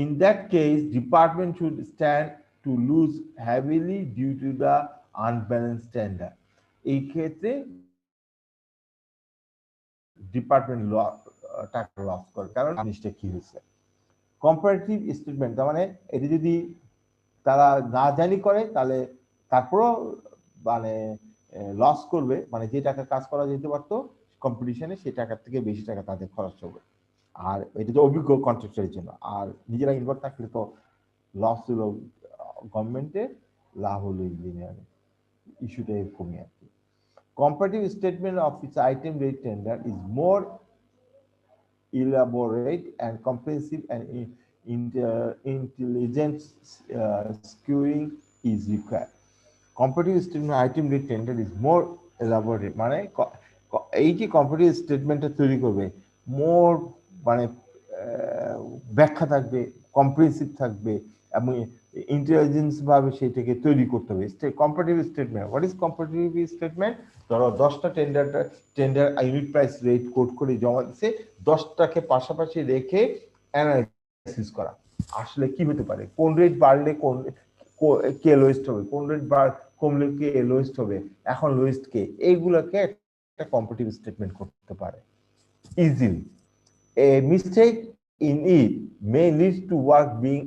in that case, department should stand to lose heavily due to the unbalanced tender. এই ক্ষেত্রে ডিপার্টমেন্ট টাকা লস করে, কারণ জিনিসটা কি হয়েছে কম্পারেটিভ স্টেটমেন্ট, তার মানে এটা যদি তারা না জানি করে তাহলে তারপরও মানে লস করবে, মানে যে টাকা কাজ করা যেতে পারতো কম্পিটিশনে সেই টাকার থেকে বেশি টাকা তাদের খরচ হবে। আর এটা তো অভিজ্ঞ কন্ট্রাক্টরের জন্য, আর নিজেরা ইনভলভ থাকলে তো লস হলো গভর্নমেন্টে, লাভ হলো ইঞ্জিনিয়ারিং, ইস্যুটা এরকমই আর কি। Comparative statement of its item rate tender is more elaborate and comprehensive, and intelligent skewing is required. Comparative statement item rate tender is more elaborate, মানে এই যে comparative statementটা তৈরি করবে মোর মানে ব্যাখ্যা থাকবে, কম্প্রিহেন্সিভ থাকবে এবং ইন্টেলিজেন্স ভাবে সেটাকে তৈরি করতে হবে। Comparative statement, what is comparative statement? ধরো 10টা tender unit price rate code করে জমা দিচ্ছে, 10টাকে পাশাপাশি রেখে অ্যানালাইসিস করা আসলে কি হতে পারে, কোন রেট বাড়লে কোন কে লোয়েস্ট হবে, কোন রেট কমলে কে লোয়েস্ট হবে, এখন লোয়েস্ট কে, এইগুলোকে একটা কম্পারেটিভ স্টেটমেন্ট করতে পারে easily. A mistake in it may lead to work being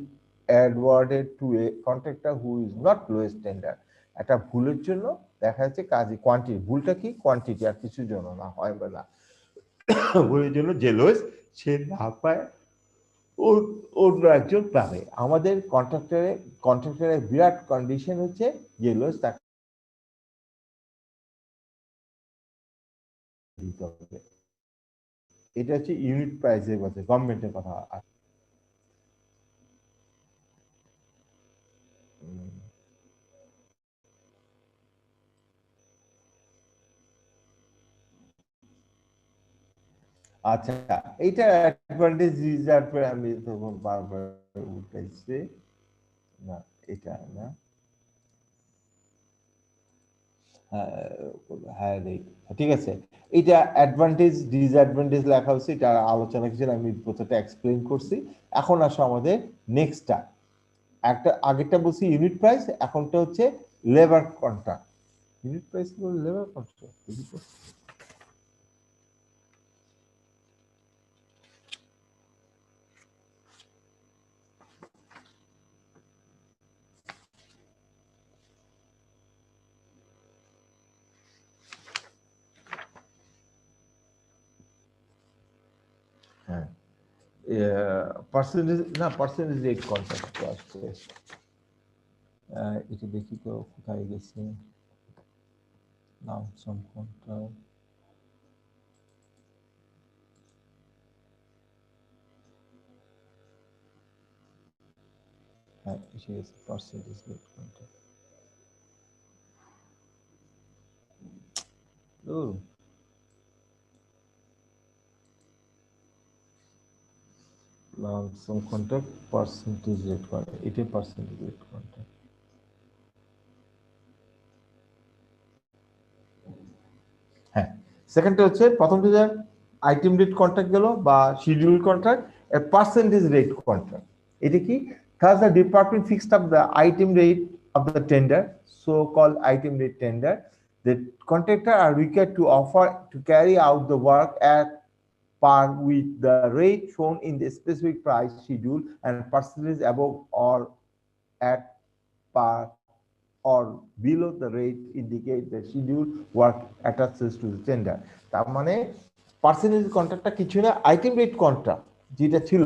awarded to a contractor who is not lowest tender. একটা ভুলের জন্য দেখা যাচ্ছে কাজে কোয়ান্টিটি, ভুলটা কি কোয়ান্টিটি আর কিছু জন্য না হয় বা না, ভুলের জন্য যে লোয়েস্ট সে না পায় অন্য একজন পাবে। আমাদের কন্ট্রাক্টরের বিরাট কন্ডিশন হচ্ছে যে লোয়েস্ট তাকে দিতে হবে। এটা হচ্ছে ইউনিট প্রাইসের কথা, গভর্নমেন্টের কথা। আচ্ছা, এইটা অ্যাডভান্টেজ রিজার্ভ আমি তো বারবার উঠাইছি না, এটা না, হ্যাঁ ঠিক আছে, এটা অ্যাডভান্টেজ ডিসঅ্যাডভান্টেজ লেখা হচ্ছে, এটা আলোচনা কিছু আমি প্রথমটা এক্সপ্লেইন করছি। এখন আসো আমাদের নেক্সটটা, একটা আগেরটা বলছি ইউনিট প্রাইস, এখনটা হচ্ছে labour contract. Unit price labour contract, হ্যাঁ পার্সেন্টেজ না, পার্সেন্টেজ রেট কন্ট্রাক্ট আসছে, এটা দেখি তো কোথায় গেছে, নাম সাম কন্ট্রাক্ট, হ্যাঁ এসে গেছে percentage rate contract. some contract percentage rate করে, এটা পার্সেন্টেজ রেট কন্ট্রাক্ট। হ্যাঁ সেকেন্ডটা হচ্ছে, প্রথমটা যে আইটেম রেট কন্ট্রাক্ট গেল বা শিডিউল কন্ট্রাক্ট, এ পার্সেন্টেজ রেট কন্ট্রাক্ট। এটা কি? Thus the department fixed up the item rate of the tender, so called item rate tender. The contractor are required to offer to carry out the work at par with the rate shown in the specific price schedule and percentage above or at par or below the rate indicate the schedule work attaches to the tender. তার মানে পার্সেন্টেজ কন্ট্রাক্টটা কিছু না, আইটেম রেট কন্ট্রাক্ট যেটা ছিল,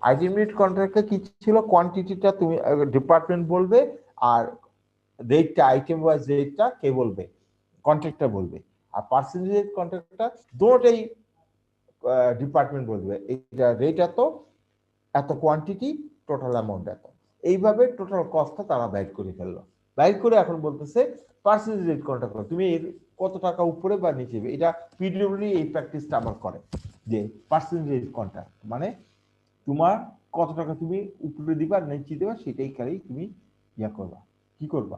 আইটেম রেট কন্ট্রাক্টটা কি ছিল, কোয়ান্টিটিটা তুমি ডিপার্টমেন্ট বলবে, আর রেটটা আইটেম ওয়াইজ রেটটা কে বলবে, কন্ট্রাক্টর বলবে। আর পার্সেন্টেজ রেট কন্ট্রাক্টটা দুটোই ডিপার্টমেন্ট বলবে, এটা রেট এত কোয়ান্টিটি, টোটাল অ্যামাউন্ট এত, এইভাবে টোটাল কস্টটা তারা বাইর করে ফেললো। বাইর করে এখন বলতেছে পার্সেন্টেজ রেট কন্ট্রাক্ট, তুমি কত টাকা উপরে বা নিচে, এটা পিডব্লিউডি এই প্র্যাকটিসটা আবার করে যে পার্সেন্টেজ কন্ট্রাক্ট, মানে তোমার কত টাকা তুমি উপরে দিবা নিচে দিবা সেটাই খালি তুমি ইয়া করবা, কি করবা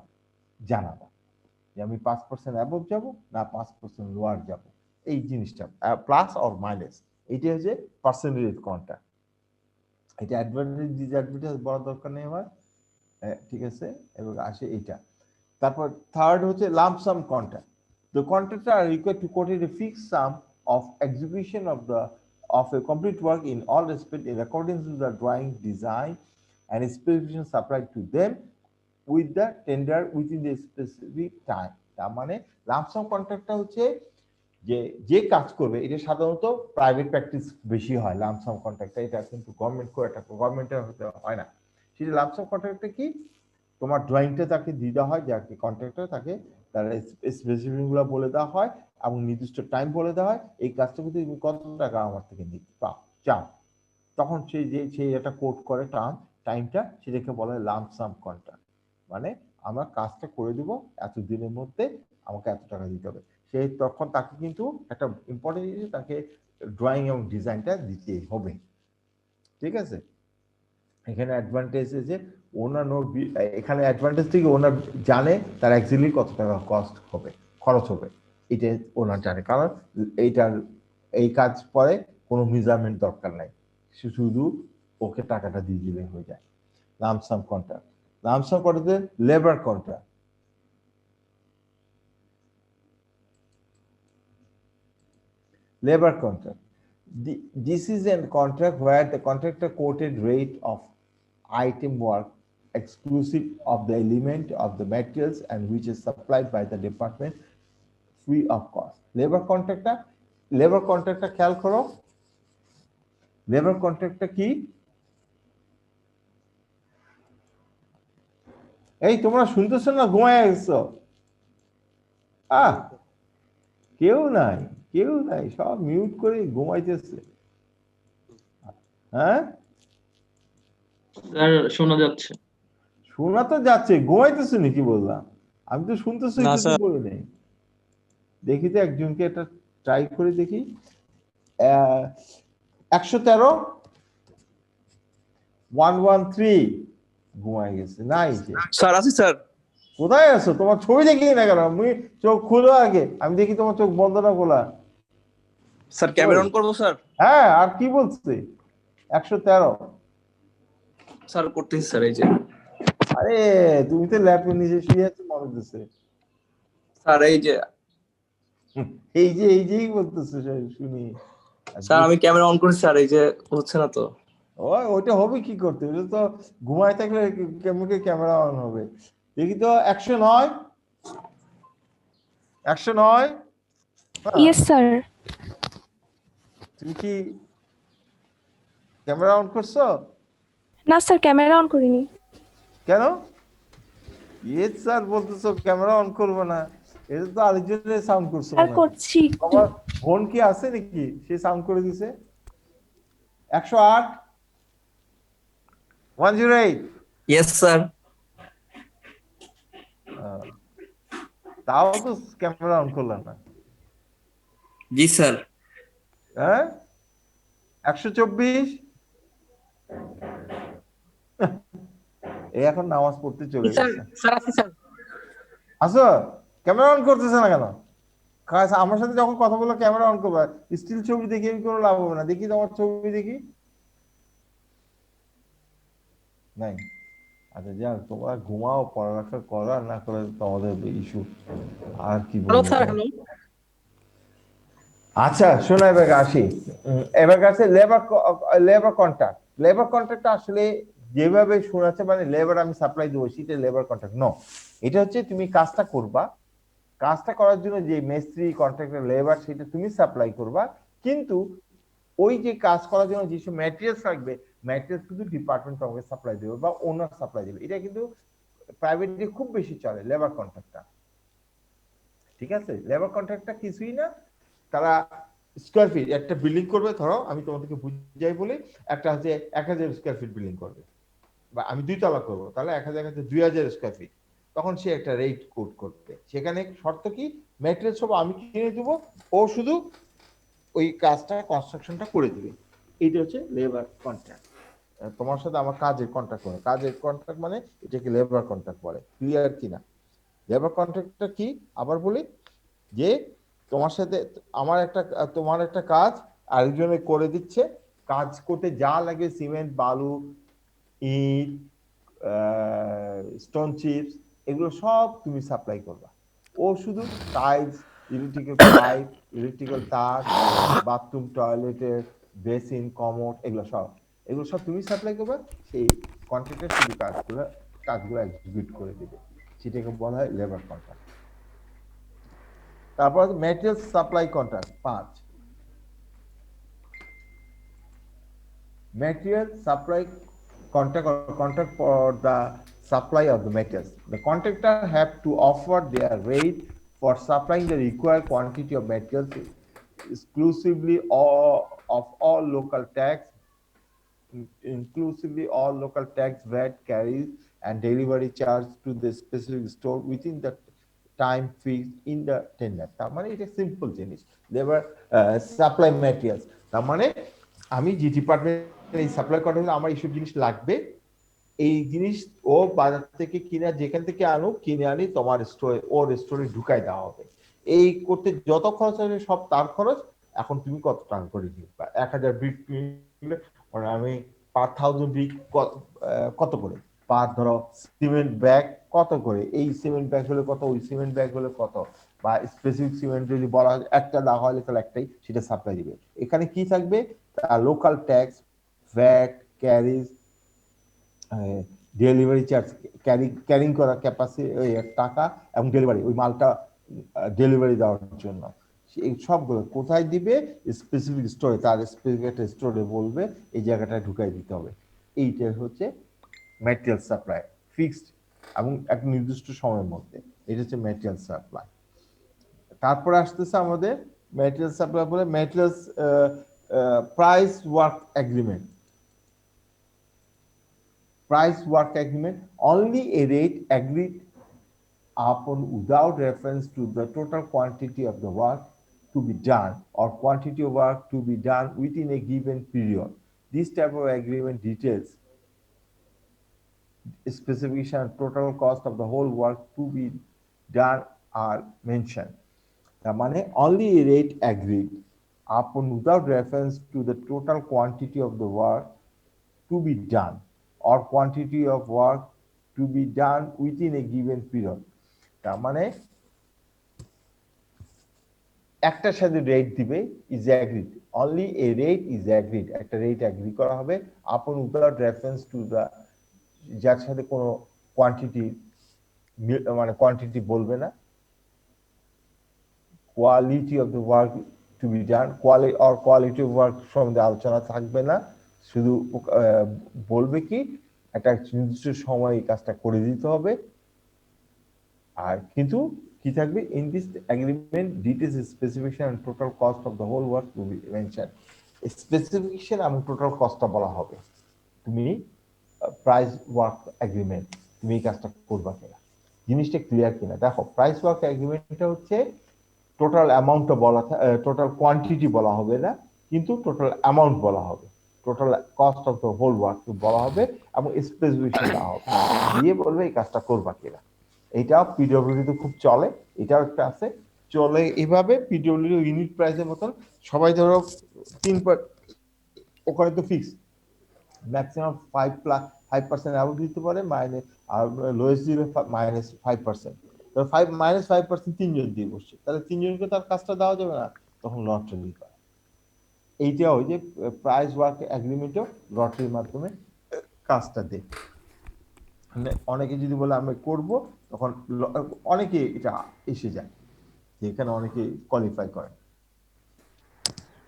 জানাবা যে আমি 5% অ্যাবভ যাব না 5% লোয়ার যাব, এই জিনিসটা প্লাস অর মাইনাস, এইটা হচ্ছে পার্সেন্টেজ কন্ট্রাক্ট। এটা অ্যাডভান্টেজ ডিসঅ্যাডভান্টেজ বড় দরকার নেই আমার, ঠিক আছে, এবং আসে এইটা। তারপর থার্ড হচ্ছে lump some contract. The contractor are required to quote a fixed sum of execution of a complete work in all respect in accordance with the drawing, design, and specification supplied to them with the tender within the specific time. তার মানে লাম্প সাম কন্ট্রাক্টটা হচ্ছে যে কাজ করবে, এটা সাধারণত প্রাইভেট প্র্যাকটিস বেশি হয় লাম্প সাম কন্ট্রাক্টটা, এটা কিন্তু গভর্নমেন্টের হতে হয় না। সেটা লাম্প সাম কন্ট্রাক্টটা কি, তোমার ড্রয়িংটা তাকে দিয়ে দেওয়া হয়, যাকে কন্ট্রাক্টর তাকে তার স্পেসিফিকেশন গুলো বলে দেওয়া হয় এবং নির্দিষ্ট টাইম বলে দেওয়া হয়, এই কাজটা কিন্তু তুমি কত টাকা আমার থেকে চাও, তখন সেই একটা কোড করে টাইমটা, সেটাকে বলা হয় লাম্প সাম কন্ট্রাক্ট। মানে আমরা কাজটা করে দিব এত দিনের মধ্যে, আমাকে এত টাকা দিতে হবে, সেই তখন তাকে কিন্তু একটা ইম্পর্টেন্ট জিনিস, তাকে ড্রয়িং এবং ডিজাইনটা দিতে হবে, ঠিক আছে। এখানে অ্যাডভান্টেজ যে ওনার এখানে অ্যাডভান্টেজ থেকে ওনার জানে তার অ্যাকচুয়ালি কত টাকা খরচ হবে, এটা ওনার জানে, কারণ এই কাজ পরে কোনো মেজারমেন্ট দরকার নাই, শুধু ওকে টাকাটা দিয়ে দিলে হয়ে যায়। Lump some contract, lump some contract labour contract. Labor contract. This is a contract where the contractor quoted rate of item work exclusive of the element of the materials and which is supplied by the department free of cost. Labor contractor খেয়াল করো, লেবার কন্ট্রাক্টটা কি? এই তোমরা শুনতেছো না, ঘুমায় গেছো? কেউ নাই, সব মিউট করে ঘুমাইতেছে। হ্যাঁ স্যার শোনা যাচ্ছে। শোনা তো যাচ্ছে, ঘুমাইতেছে নাকি বললাম? আমি তো শুনতেছি বলে নেই। দেখি তো একজনকে এটা ট্রাই করে দেখি। 113 113 ঘুমাই গেছে। নাই স্যার আছি স্যার। কোথায় আছো? তোমার ছবি দেখি না কেন? আমি চোখ খুলো আগে, আমি দেখি তোমার চোখ বন্ধ না খোলা। স্যার ক্যামেরা অন করবো স্যার? হ্যাঁ, আর কি বলছে? 113 স্যার করতেছি স্যার। এই যে আরে তুমি তো ল্যাপটপ নিচে শুয়ে আছো মনে হচ্ছে স্যার। এই যেই বলতেছে শুনি স্যার আমি ক্যামেরা অন করেছি স্যার, এই যে হচ্ছে না তো। ওইটা হবে কি করতে? ওটা তো ঘুমায় থাকলে কেমনে ক্যামেরা অন হবে? দেখি তো 109 ইয়েস স্যার। তুমি কি ক্যামেরা অন করছো? না স্যার, ক্যামেরা অন করিনি। কেন? ইয়েস স্যার বলতেছো, ক্যামেরা অন করবে না? এটা তো আরেকজনের সাউন্ড করছো। স্যার করছি। আমার ফোন কি আছে নাকি সে সাউন্ড করে দিছে? 108 108 ইয়েস স্যার। তাও তো ক্যামেরা অন করলাম না। জি স্যার। হ্যাঁ 124 এখন নামাজ পড়তে চলে গেছে। স্যার আছি স্যার। আসো, ক্যামেরা অন করতেছে না কেন? আমার সাথে যখন কথা বলো ক্যামেরা অন করবা, স্টিল ছবি দেখি কোনো লাভ হবে না। দেখি তোমার ছবি দেখি। নাই। আচ্ছা যাক, তোমরা ঘুমাও, পড়ালেখা করা না করে তোমাদের ইস্যু। আর কি বলবো? আচ্ছা শোনো, এবার আসি। এবার কাছে লেবার কন্ট্রাক্ট। লেবার কন্ট্রাক্ট আসলে যেভাবে শোনাচ্ছে, মানে লেবার আমি সাপ্লাই দেবো, সেটা লেবার কন্ট্রাক্ট ন। এটা হচ্ছে তুমি কাজটা করবা, কাজটা করার জন্য যে মিস্ত্রি কন্ট্রাক্টর লেবার সেটা তুমি সাপ্লাই করবা, কিন্তু ওই যে কাজ করার জন্য যেসব ম্যাটেরিয়ালস লাগবে, ম্যাটেরিয়ালস কিন্তু ডিপার্টমেন্ট তোমাকে সাপ্লাই দেবে বা ওনার সাপ্লাই দেবে। এটা কিন্তু প্রাইভেটলি খুব বেশি চলে লেবার কন্ট্রাক্টটা, ঠিক আছে। লেবার কন্ট্রাক্টটা কিছুই না, তারা স্কোয়ার ফিট একটা বিল্ডিং করবে, ধরো আমি তোমাদেরকে বুঝাই বলি, একটা হচ্ছে 1000 স্কোয়ার ফিট বিল্ডিং করবে, বা আমি 2 তলা করবো, তাহলে 1000 2000 স্কোয়ার ফিট। তখন সে একটা রেট কোড করবে, সেখানে শর্ত কি ম্যাটেরিয়াল সব আমি কিনে দেবো, ও শুধু ওই কাজটা কনস্ট্রাকশনটা করে দিবে। এইটা হচ্ছে লেবার কন্ট্রাক্ট। তোমার সাথে আমার কাজের কন্ট্রাক্ট করে, কাজের কন্ট্রাক্ট মানে এটাকে লেবার কন্ট্রাক্ট বলে। ক্লিয়ার কিনা? লেবার কন্ট্রাক্টটা কি আবার বলি, যে তোমার সাথে তোমার একটা কাজ আরেকজনে করে দিচ্ছে, কাজ করতে যা লাগে সিমেন্ট, বালু, ইট, স্টোন চিপস, এগুলো সব তুমি সাপ্লাই করবা। ও শুধু টাইলস, ইলেকট্রিক্যাল পাইপ, ইলেকট্রিক্যাল তার, বাথরুম, টয়লেটের বেসিন, কমোড, এগুলো সব তুমি সাপ্লাই করবে। সেই কন্ট্রাক্টর শুধু কাজগুলো এক্সিকিউট করে দিবে, সেটাকে বলা হয় লেবার কন্ট্রাক্ট। তারপর material supply contract 5। Material supply contract for the supply of the materials. The contractor have to offer their rate for supplying the required quantity of materials exclusively of all local tax, inclusively all local tax, VAT, carries and delivery charge to the specific store within the time fixed in the tender. তার মানে এটা সিম্পল জিনিস, লেবার সাপ্লাই ম্যাটেরিয়ালস। তার মানে আমি যে ডিপার্টমেন্ট এই সাপ্লাই করতে হলে আমার এইসব জিনিস লাগবে, এই জিনিস ও বাজার থেকে কিনে, যেখান থেকে আনো কিনে আনি, তোমার স্টোরে, ওর স্টোরে ঢুকাই দেওয়া হবে। এই করতে যত খরচ হবে সব তার খরচ। এখন তুমি কত টাকা করে দিবা? 1000 ব্রিক কিনলে আমি পার 1000 ব্রিক কত করে, পার ধরো সিমেন্ট ব্যাগ কত করে, এই সিমেন্ট ব্যাগ হলে কত, ওই সিমেন্ট ব্যাগ হলে কত, বা স্পেসিফিক সিমেন্ট যদি বলা হয় একটা দেওয়া হলে তাহলে একটাই, সেটা সাপ্লাই দিবে। এখানে কি থাকবে? Local tax, VAT, carriage, delivery charge, carrying করা ক্যাপাসিটি টাকা, এবং ডেলিভারি ওই মালটা ডেলিভারি দেওয়ার জন্য। এই সবগুলো কোথায় দিবে? স্পেসিফিক স্টোরে, তার স্পেসিফিক একটা স্টোরে বলবে এই জায়গাটায় ঢুকাই দিতে হবে। এইটা হচ্ছে ম্যাটেরিয়াল সাপ্লাই, ফিক্সড এবং এক নির্দিষ্ট সময়ের মধ্যে। এটা হচ্ছে ম্যাটেরিয়াল সাপ্লাই। তারপরে আসতেছে আমাদের ম্যাটেরিয়াল সাপ্লাই বলে materials price work agreement. Price work agreement, only a rate agreed upon without reference to the total quantity of the work to be done or quantity of work to be done within a given period. This type of agreement details specification and total cost of the whole work to be done are mentioned. The money only a rate agreed upon without reference to the total quantity of the work to be done or quantity of work to be done within a given period. তার মানে একটার সাথে রেট দিবে, is agreed, only a rate is agreed, একটা রেট এগ্রি করা হবে আপন উইদাউট রেফারেন্স টু দা, যার সাথে কোনো কোয়ান্টিটি মানে কোয়ান্টিটি বলবে না, quality of the work to be done, quality of work সম্বন্ধে আলোচনা থাকবে না, শুধু বলবে কি একটা নির্দিষ্ট সময় এই কাজটা করে দিতে হবে। আর কিন্তু কি থাকবে? In this agreement details specification and total cost of the whole work to be mention. Specification এবং টোটাল কস্টটা বলা হবে। তুমি প্রাইস ওয়ার্ক এগ্রিমেন্ট, তুমি এই কাজটা করবা কিনা, জিনিসটা ক্লিয়ার কিনা। দেখো প্রাইস ওয়ার্ক এগ্রিমেন্টটা হচ্ছে টোটাল অ্যামাউন্টটা বলা, টোটাল কোয়ান্টিটি বলা হবে না, কিন্তু টোটাল অ্যামাউন্ট বলা হবে, total cost of the whole work বলা হবে এবং স্পেসিফিকেশন দেওয়া হবে, দিয়ে বলবে এই কাজটা করবা কিনা। এটাও পিডব্লিউডিতে খুব চলে, এটাও একটা আছে, চলে এইভাবে। পিডব্লিউডি ইউনিট প্রাইসের মতন সবাই ধরো 3, ওখানে তো ফিক্স ম্যাক্সিমাম 5% অ্যাভাব দিতে পারে, মাইনাস আর লোয়েস্ট দিলে -5%। তো -5% 3 জন দিয়ে বসছে, তাহলে 3 জনকে তার কাজটা দেওয়া যাবে না, তখন লটারি করে। এইটা ওই যে প্রাইস ওয়ার্ক এগ্রিমেন্টও লটারির মাধ্যমে কাজটা দেয়। অনেকে যদি বলে আমি করব, তখন অনেকে এটা এসে যায়, এখানে অনেকে কোয়ালিফাই করে।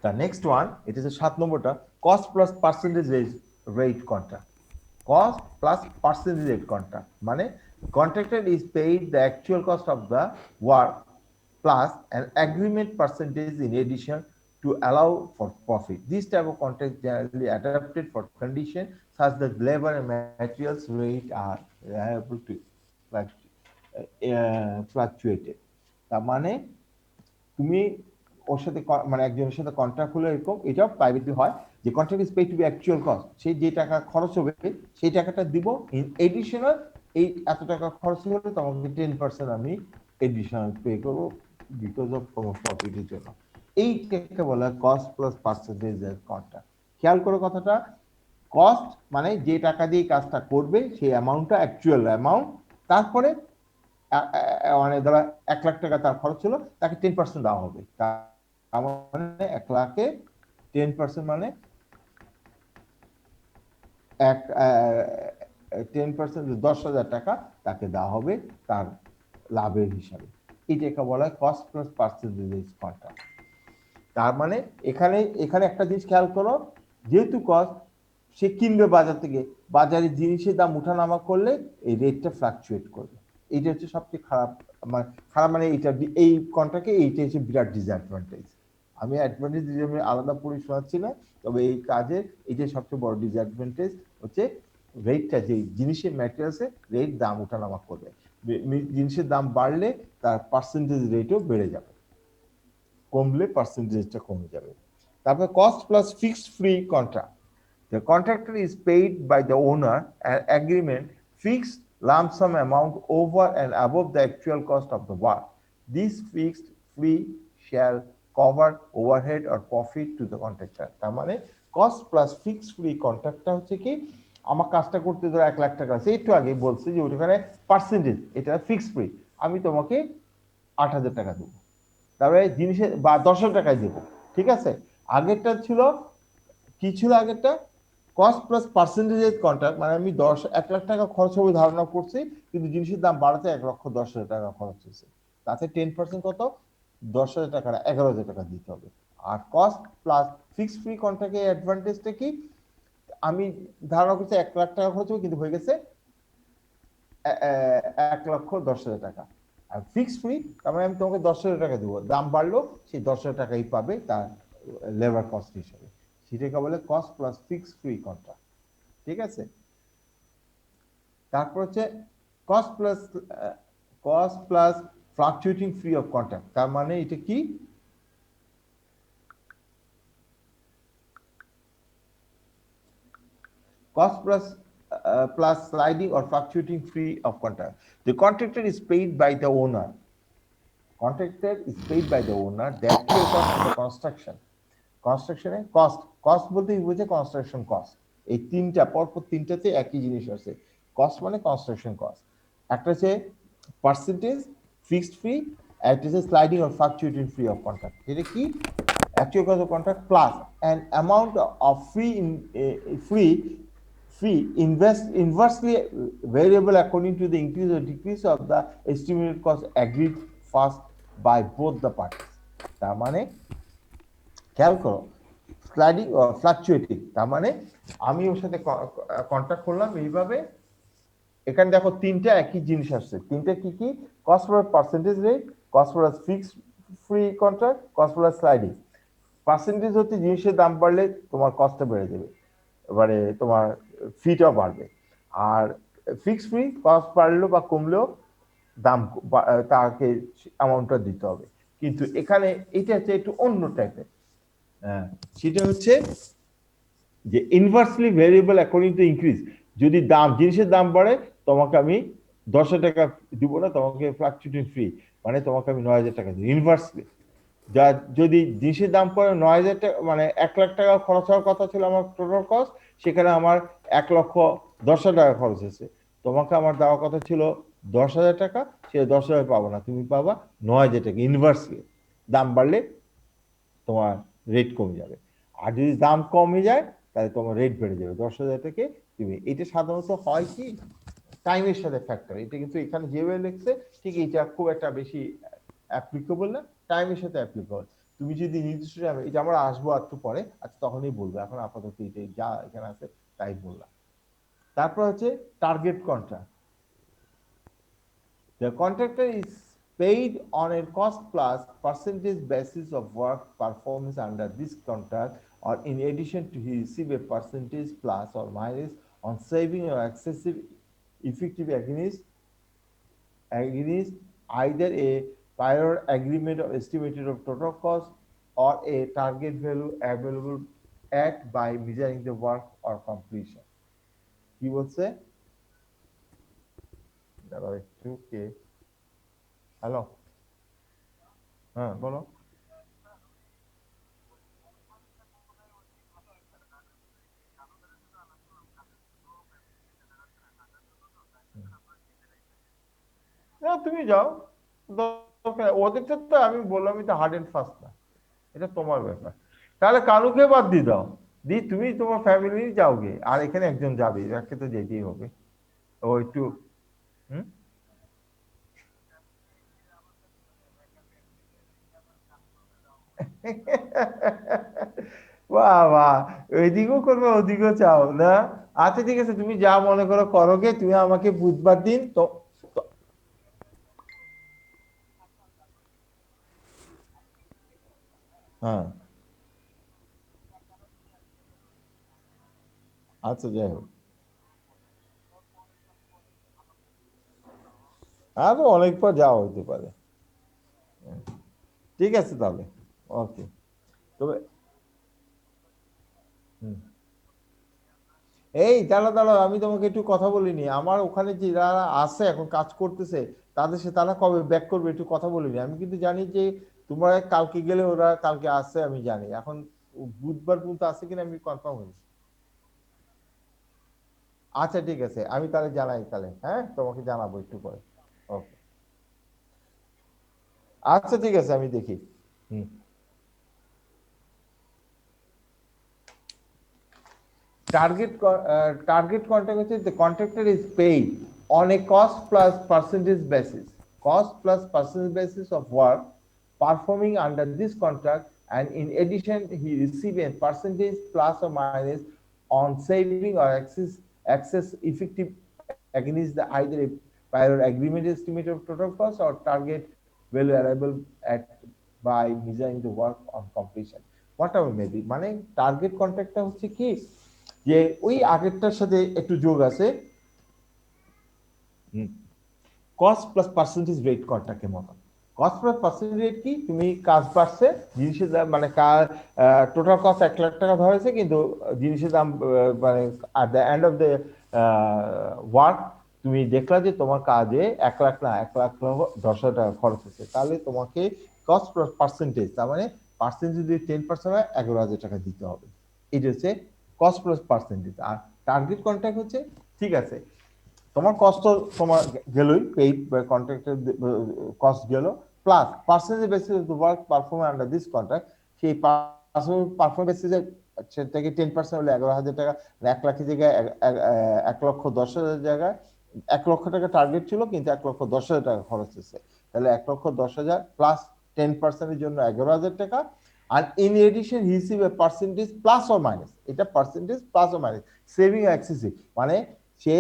The next one, it is a 7 নম্বরটা, cost plus percentage rate contract. Cost plus percentage rate contract মানে contractor is paid the actual cost of the work plus an agreement percentage in addition to allow for profit. This type of contract generally adapted for condition such that labor and materials rate are liable to fluctuated. তার মানে তুমি ওর সাথে মানে একজনের সাথে কন্ট্রাক্ট হলে এরকম, এটাও প্রাইভেটলি হয় যে contract is paid to be actual cost, সেই যে টাকা খরচ হবে সেই টাকাটা দিব, ইন এডিশনাল এই এত টাকা খরচ হলে তোমাকে 10% আমি এডিশনাল পে করবো বিকজ অফ কোনো প্রফিটের জন্য। এইটাকে বলা হয় কস্ট প্লাস পার্সেন্টেজ এর কন্ট্রাক্ট। খেয়াল করো কথাটা, কস্ট মানে যে টাকা দিয়ে কাজটা করবে সেই অ্যামাউন্টটা অ্যাকচুয়াল অ্যামাউন্ট, তারপরে মানে ধরো 1 লাখ টাকা তার খরচ হলো, তাকে 10% দেওয়া হবে, তার মানে 1 লাখে 10% মানে 10% 10,000 টাকা তাকে দেওয়া হবে তার লাভের হিসাবে। এটাকে বলা হয় কস্ট প্লাস পার্সেন্টেজ কন্ট্রাক্ট। তার মানে এখানে একটা জিনিস খেয়াল করো, যেহেতু কস্ট, সে কিনবে বাজার থেকে, বাজারে জিনিসের দাম উঠানামা করলে এই রেটটা ফ্লাকচুয়েট করবে। এইটা হচ্ছে সবচেয়ে খারাপ মানে এইটা, এই কন্ট্রাক্টে এইটা হচ্ছে বিরাট ডিসঅ্যাডভান্টেজ। আমি অ্যাডভান্টেজ আলাদা পড়ে শোনাচ্ছি না, তবে এই কাজের এইটা সবচেয়ে বড় ডিসঅ্যাডভান্টেজ হচ্ছে রেটটা, যে জিনিসের ম্যাটেরিয়ালসে রেট দাম উঠানামা করবে, জিনিসের দাম বাড়লে তার পার্সেন্টেজ রেটও বেড়ে যাবে, কমলে পার্সেন্টেজটা কমে যাবে। তারপর cost plus fixed free contract. The contractor is paid by the owner an agreement fixed lump sum amount over and above the actual cost of the work. This fixed fee shall cover overhead or profit to the contractor. তার মানে cost plus fixed fee কন্ট্রাক্টটা হচ্ছে কি, আমার কাজটা করতে ধরো 1 লাখ টাকা আছে, একটু আগে বলছি যে ওখানে পার্সেন্টেজ, এটা ফিক্সড ফ্রি, আমি তোমাকে 8,000 টাকা দেবো, তারপরে জিনিসের বা 10,000 টাকায় দেবো, ঠিক আছে। আগেরটা ছিল কি ছিল, আগেরটা কস্ট প্লাস পার্সেন্টেজ কন্ট্রাক্ট, মানে আমি 1 লাখ টাকা খরচ হবে ধারণা করছি, কিন্তু জিনিসের দাম বাড়াতে 1,10,000 টাকা খরচ হয়েছে, তাতে 10% কত, 10,000 টাকা 11,000 টাকা দিতে হবে। আর কস্ট প্লাস ফিক্সড ফ্রি কন্ট্রাক্টের অ্যাডভান্টেজটা কি, আমি ধারণা করছি 1 লাখ টাকা খরচ হবে, কিন্তু হয়ে গেছে 1,10,000 টাকা। আর ফিক্সড ফ্রি তার মানে আমি তোমাকে 10,000 টাকা দেবো, দাম বাড়লো সেই 10,000 টাকাই পাবে তার লেবার কস্ট হিসেবে, সেটাকে বলে cost plus fixed free contract, ঠিক আছে। তারপর হচ্ছে cost plus fluctuating free of contract. তার মানে এটা কি, cost plus sliding or fluctuating fee of contract. The contractor is paid by the owner. Contractor is paid by the owner. The actual cost of the construction. Construction cost বলতে বুঝে কনস্ট্রাকশন কস্ট। এই তিনটা পরপর তিনটাতে একই জিনিস আছে। কস্ট মানে কনস্ট্রাকশন কস্ট। একটা হচ্ছে পার্সেন্টেজ ফিক্সড ফি, একটা হচ্ছে sliding or fluctuating fee of contract. এটা কি, actual cost of contract plus an amount of fee inversely variable according to the increase or decrease of the estimated cost agreed first by both the parties. তার মানে খেয়াল করো, স্লাইডিং ও ফ্লাকচুয়েটিং, তার মানে আমি ওর সাথে কন্ট্রাক্ট করলাম এইভাবে, এখানে দেখো তিনটা একই জিনিস আসছে, তিনটা কি কি, cost plus percentage rate, cost plus fixed free contract, cost plus sliding. Percentage হচ্ছে জিনিসের দাম বাড়লে তোমার কস্টটা বেড়ে যাবে, এবারে তোমার ফিটাও বাড়বে। আর ফিক্সড ফ্রি কস্ট বাড়লেও বা কমলেও দাম তাকে অ্যামাউন্টটা দিতে হবে। কিন্তু এখানে এটা হচ্ছে একটু অন্য টাইপের, সেটা হচ্ছে যে inversely variable according to increase. যদি জিনিসের দাম বাড়ে তোমাকে আমি 10,000 টাকা দিব না, তোমাকে ফ্লাকচুয়েটিং ফ্রি মানে তোমাকে আমি 9,000 টাকা দিব ইনভার্সলি। যদি জিনিসের দাম পড়ে 9,000 টাকা, মানে 1 লাখ টাকা খরচ হওয়ার কথা ছিল আমার টোটাল কস্ট, সেখানে আমার 1,10,000 টাকা খরচ হয়েছে, তোমাকে আমার দেওয়ার কথা ছিল 10,000 টাকা, সে 10,000 পাবো না, তুমি পাবা 9,000 টাকা ইনভার্সলি। দাম বাড়লে তোমার রেট কমে যাবে, আর যদি দাম কমে যায় তাহলে তোমার রেট বেড়ে যাবে 10,000 থেকে তুমি। এটা সাধারণত হয় কি টাইমের সাথে ফ্যাক্টর, এটা কিন্তু এখানে যেভাবে লিখছে ঠিক এটা খুব একটা বেশি অ্যাপ্লিকেবল না, টাইমের সাথে অ্যাপ্লিকেবল। তুমি যদি নির্দিষ্ট টাইমে, এটা আমরা আসবো একটু পরে, আচ্ছা তখনই বলবো, এখন আপাতত এটাই যা এখানে আছে তাই বললাম। তারপর হচ্ছে target contract. The contractor is paid on a cost plus percentage basis of work performance under this contract, or in addition to he receive a percentage plus or minus on saving or excessive effective against either a prior agreement or estimated of total cost or a target value available at by measuring the work or completion. কি বলছে? দাঁড়াও একটু, কে? হ্যালো, হ্যাঁ বলো। না তুমি যাও, ওদেরটা তো আমি বললাম এটা হার্ড এন্ড ফাস্ট না, এটা তোমার ব্যাপার। তাহলে কানুকে বাদ দিয়ে দাও, তুমি তোমার ফ্যামিলি যাওগে, আর এখানে একজন যাবে, একে তো যেতেই হবে। ও একটু হুম বাহ বাহ, ওইদিকেও করবে ওদিকেও চাও না। আচ্ছা ঠিক আছে, তুমি যা মনে করো করোগে, তুমি আমাকে বুধবার দিন তো। হ্যাঁ আচ্ছা যাই হোক, আরো অনেক পর যাওয়া হইতে পারে। ঠিক আছে তাহলে, ওকে। তবে এই দাঁড়া দাঁড়াও, আমি তোমাকে একটু কথা বলিনি। আমার ওখানে যে যারা আছে এখন কাজ করতেছে, তাদের সাথে তারা কবে ব্যাক করবে একটু কথা বলিনি। আমি কিন্তু জানি যে তোমরা কালকে গেলে ওরা কালকে আসছে, আমি জানি। এখন বুধবার পর্যন্ত আছে কিনা আমি কনফার্ম হইনি। আচ্ছা ঠিক আছে, আমি তাহলে জানাই, তাহলে হ্যাঁ তোমাকে জানাবো একটু পরে। ওকে, আচ্ছা ঠিক আছে, আমি দেখি। হুম, target contract হচ্ছে the contractor is paid on a cost plus percentage basis, cost plus percentage basis of work performing under this contract, and in addition he receive a percentage plus or minus on saving or excess effective against the either a prior agreement estimate of total cost or target value arrival at by measuring the work on completion, whatever may be। মানে টার্গেট কন্ট্রাক্টটা হচ্ছে কি, যে ওই আগেরটার সাথে একটু যোগ আছে, কস্ট প্লাস পার্সেন্টেজ রেট কন্ট্রাক্টের মতো। কস্ট প্লাস পার্সেন্টেজ রেট কি, তুমি কাজ বাড়ছে, জিনিসের দাম মানে টোটাল কস্ট 1 লাখ টাকা ধরেছে, কিন্তু জিনিসের দাম মানে at the end of the work তুমি দেখলা যে তোমার কাজে 1 লাখ না 1,10,000 টাকা খরচ হচ্ছে, তাহলে তোমাকে কস্ট প্লাস পার্সেন্টেজ, তার মানে পার্সেন্টেজ যদি 10% হয় 11,000 টাকা দিতে হবে। এটা হচ্ছে কস্ট প্লাস পার্সেন্টেজ। আর টার্গেট কন্ট্রাক্ট হচ্ছে, ঠিক আছে তোমার কস্ট তোমার গেলই, পেইড বাই কন্ট্রাক্টর কস্ট গেল, plus percentage basis of the work perform under this contract, সেই পারফরমেন্স বেসিসে সেটাকে 10% হলে 11,000 টাকা, 1 লাখের জায়গায় 1,10,000 জায়গায় 1 লক্ষ টাকা টার্গেট ছিল, কিন্তু 1,10,000 টাকা খরচ হচ্ছে, তাহলে 1,10,000 প্লাস 10% এর জন্য 11,000 টাকা। আর in addition he receive a percentage plus or minus, এটা percentage plus or minus, saving excessive, মানে সে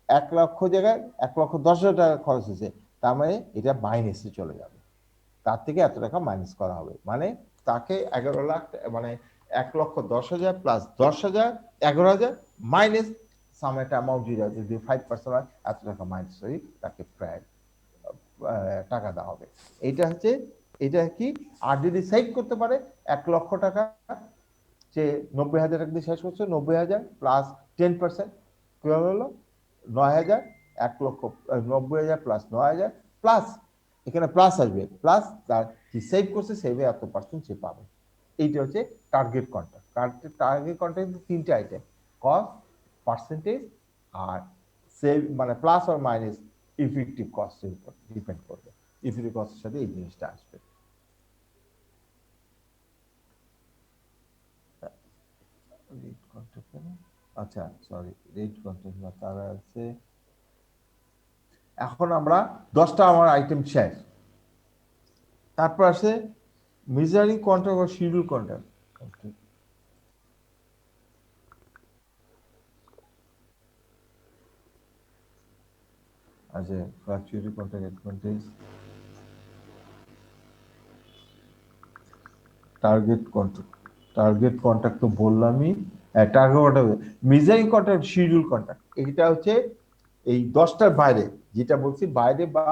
1 লক্ষ জায়গায় 1,10,000 টাকা খরচ হয়েছে, তার মানে এটা মাইনাসে চলে যাবে, তার থেকে এত টাকা মাইনাস করা হবে, মানে তাকে 11 লাখ মানে 1,10,000 প্লাস 10,000 11,000 মাইনাস সাম একটা অ্যামাউন্ট যদি 5% হয় এত টাকা মাইনাস হয়ে তাকে প্রায় টাকা দেওয়া হবে। এটা হচ্ছে, এটা কি, আর যদি সেভ করতে পারে 1 লক্ষ টাকা, সে 90,000 টাকা দিয়ে শেষ করছে, 90,000 প্লাস 10% কি হলো 9,000, 1 লক্ষ 90,000 প্লাস 9,000 প্লাস এখানে প্লাস আসবে, প্লাস তার কি সেভ করছে সেভে এত পার্সেন্ট সে পাবে। এইটা হচ্ছে টার্গেট কন্ট্রাক্ট। টার্গেট কন্ট্রাক্ট 3টে আইটেম, কস্ট, পার্সেন্টেজ আর সেভ, মানে প্লাস আর মাইনাস ইফেক্টিভ কস্টের উপর ডিপেন্ড করবে। ইফেক্টিভ কস্টের সাথে এই জিনিসটা আসবে। আচ্ছা সরি, রেট কন্ট্রাক্ট না, তারা আছে। এখন আমরা 10টা আমার আইটেম শেষ, তারপর আছে মেজারিং কন্ট্রাক্ট বা শিডিউল কন্ট্রাক্ট। আচ্ছা, fluctuating contract advantage, target contract তো বললামই, মেজারিং কন্ট্রাক্ট, শিডিউল কন্ট্রাক্ট, এটা হচ্ছে এই 10টার বাইরে, যেটা বলছি বাইরে বা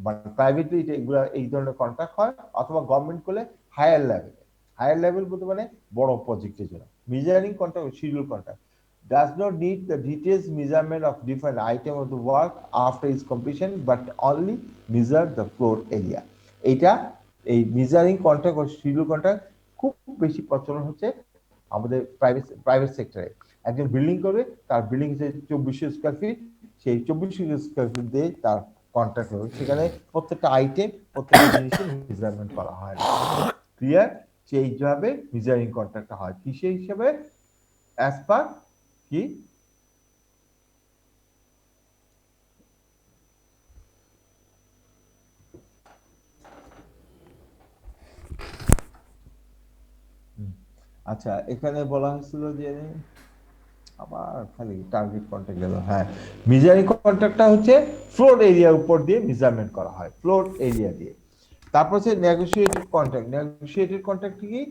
মানে প্রাইভেটলি এগুলো এই ধরনের কন্ট্রাক্ট হয়, অথবা গভর্নমেন্ট করলে হায়ার লেভেল বলতে মানে বড় প্রজেক্টের জন্য। Measuring contract, schedule contract does not need the details measurement of different item of the work after its completion but only measure the floor area. এটা এই মেজারিং কন্ট্রাক্ট ও শিডিউল কন্ট্রাক্ট খুব বেশি প্রচলন হচ্ছে আমাদের প্রাইভেট সেক্টরে। একজন বিল্ডিং করবে, তার বিল্ডিং হচ্ছে 2400 স্কয়ার ফিট, সেই 2400 স্কয়ার ফিট দিয়ে তার কন্ট্রাক্ট হবে, সেখানে প্রত্যেকটা আইটেম প্রত্যেকটা জিনিসের মেজারমেন্ট করা হয়। ক্লিয়ার? সেইভাবে মেজারিং কন্ট্রাক্টটা হয় কিসের হিসেবে? অ্যাজ পার কি আচ্ছা, এখানে বলা হয়েছিল যে আবার খালি টার্গেট কন্ট্রাক্ট গেল। হ্যাঁ, মেজারিং কন্ট্রাক্টটা হচ্ছে ফ্লোর এরিয়ার উপর দিয়ে মেজারমেন্ট করা হয়, ফ্লোর এরিয়া দিয়ে। তারপর হচ্ছে নেগোশিয়েটেড কন্ট্রাক্ট। নেগোশিয়েটেড কন্ট্রাক্ট কি?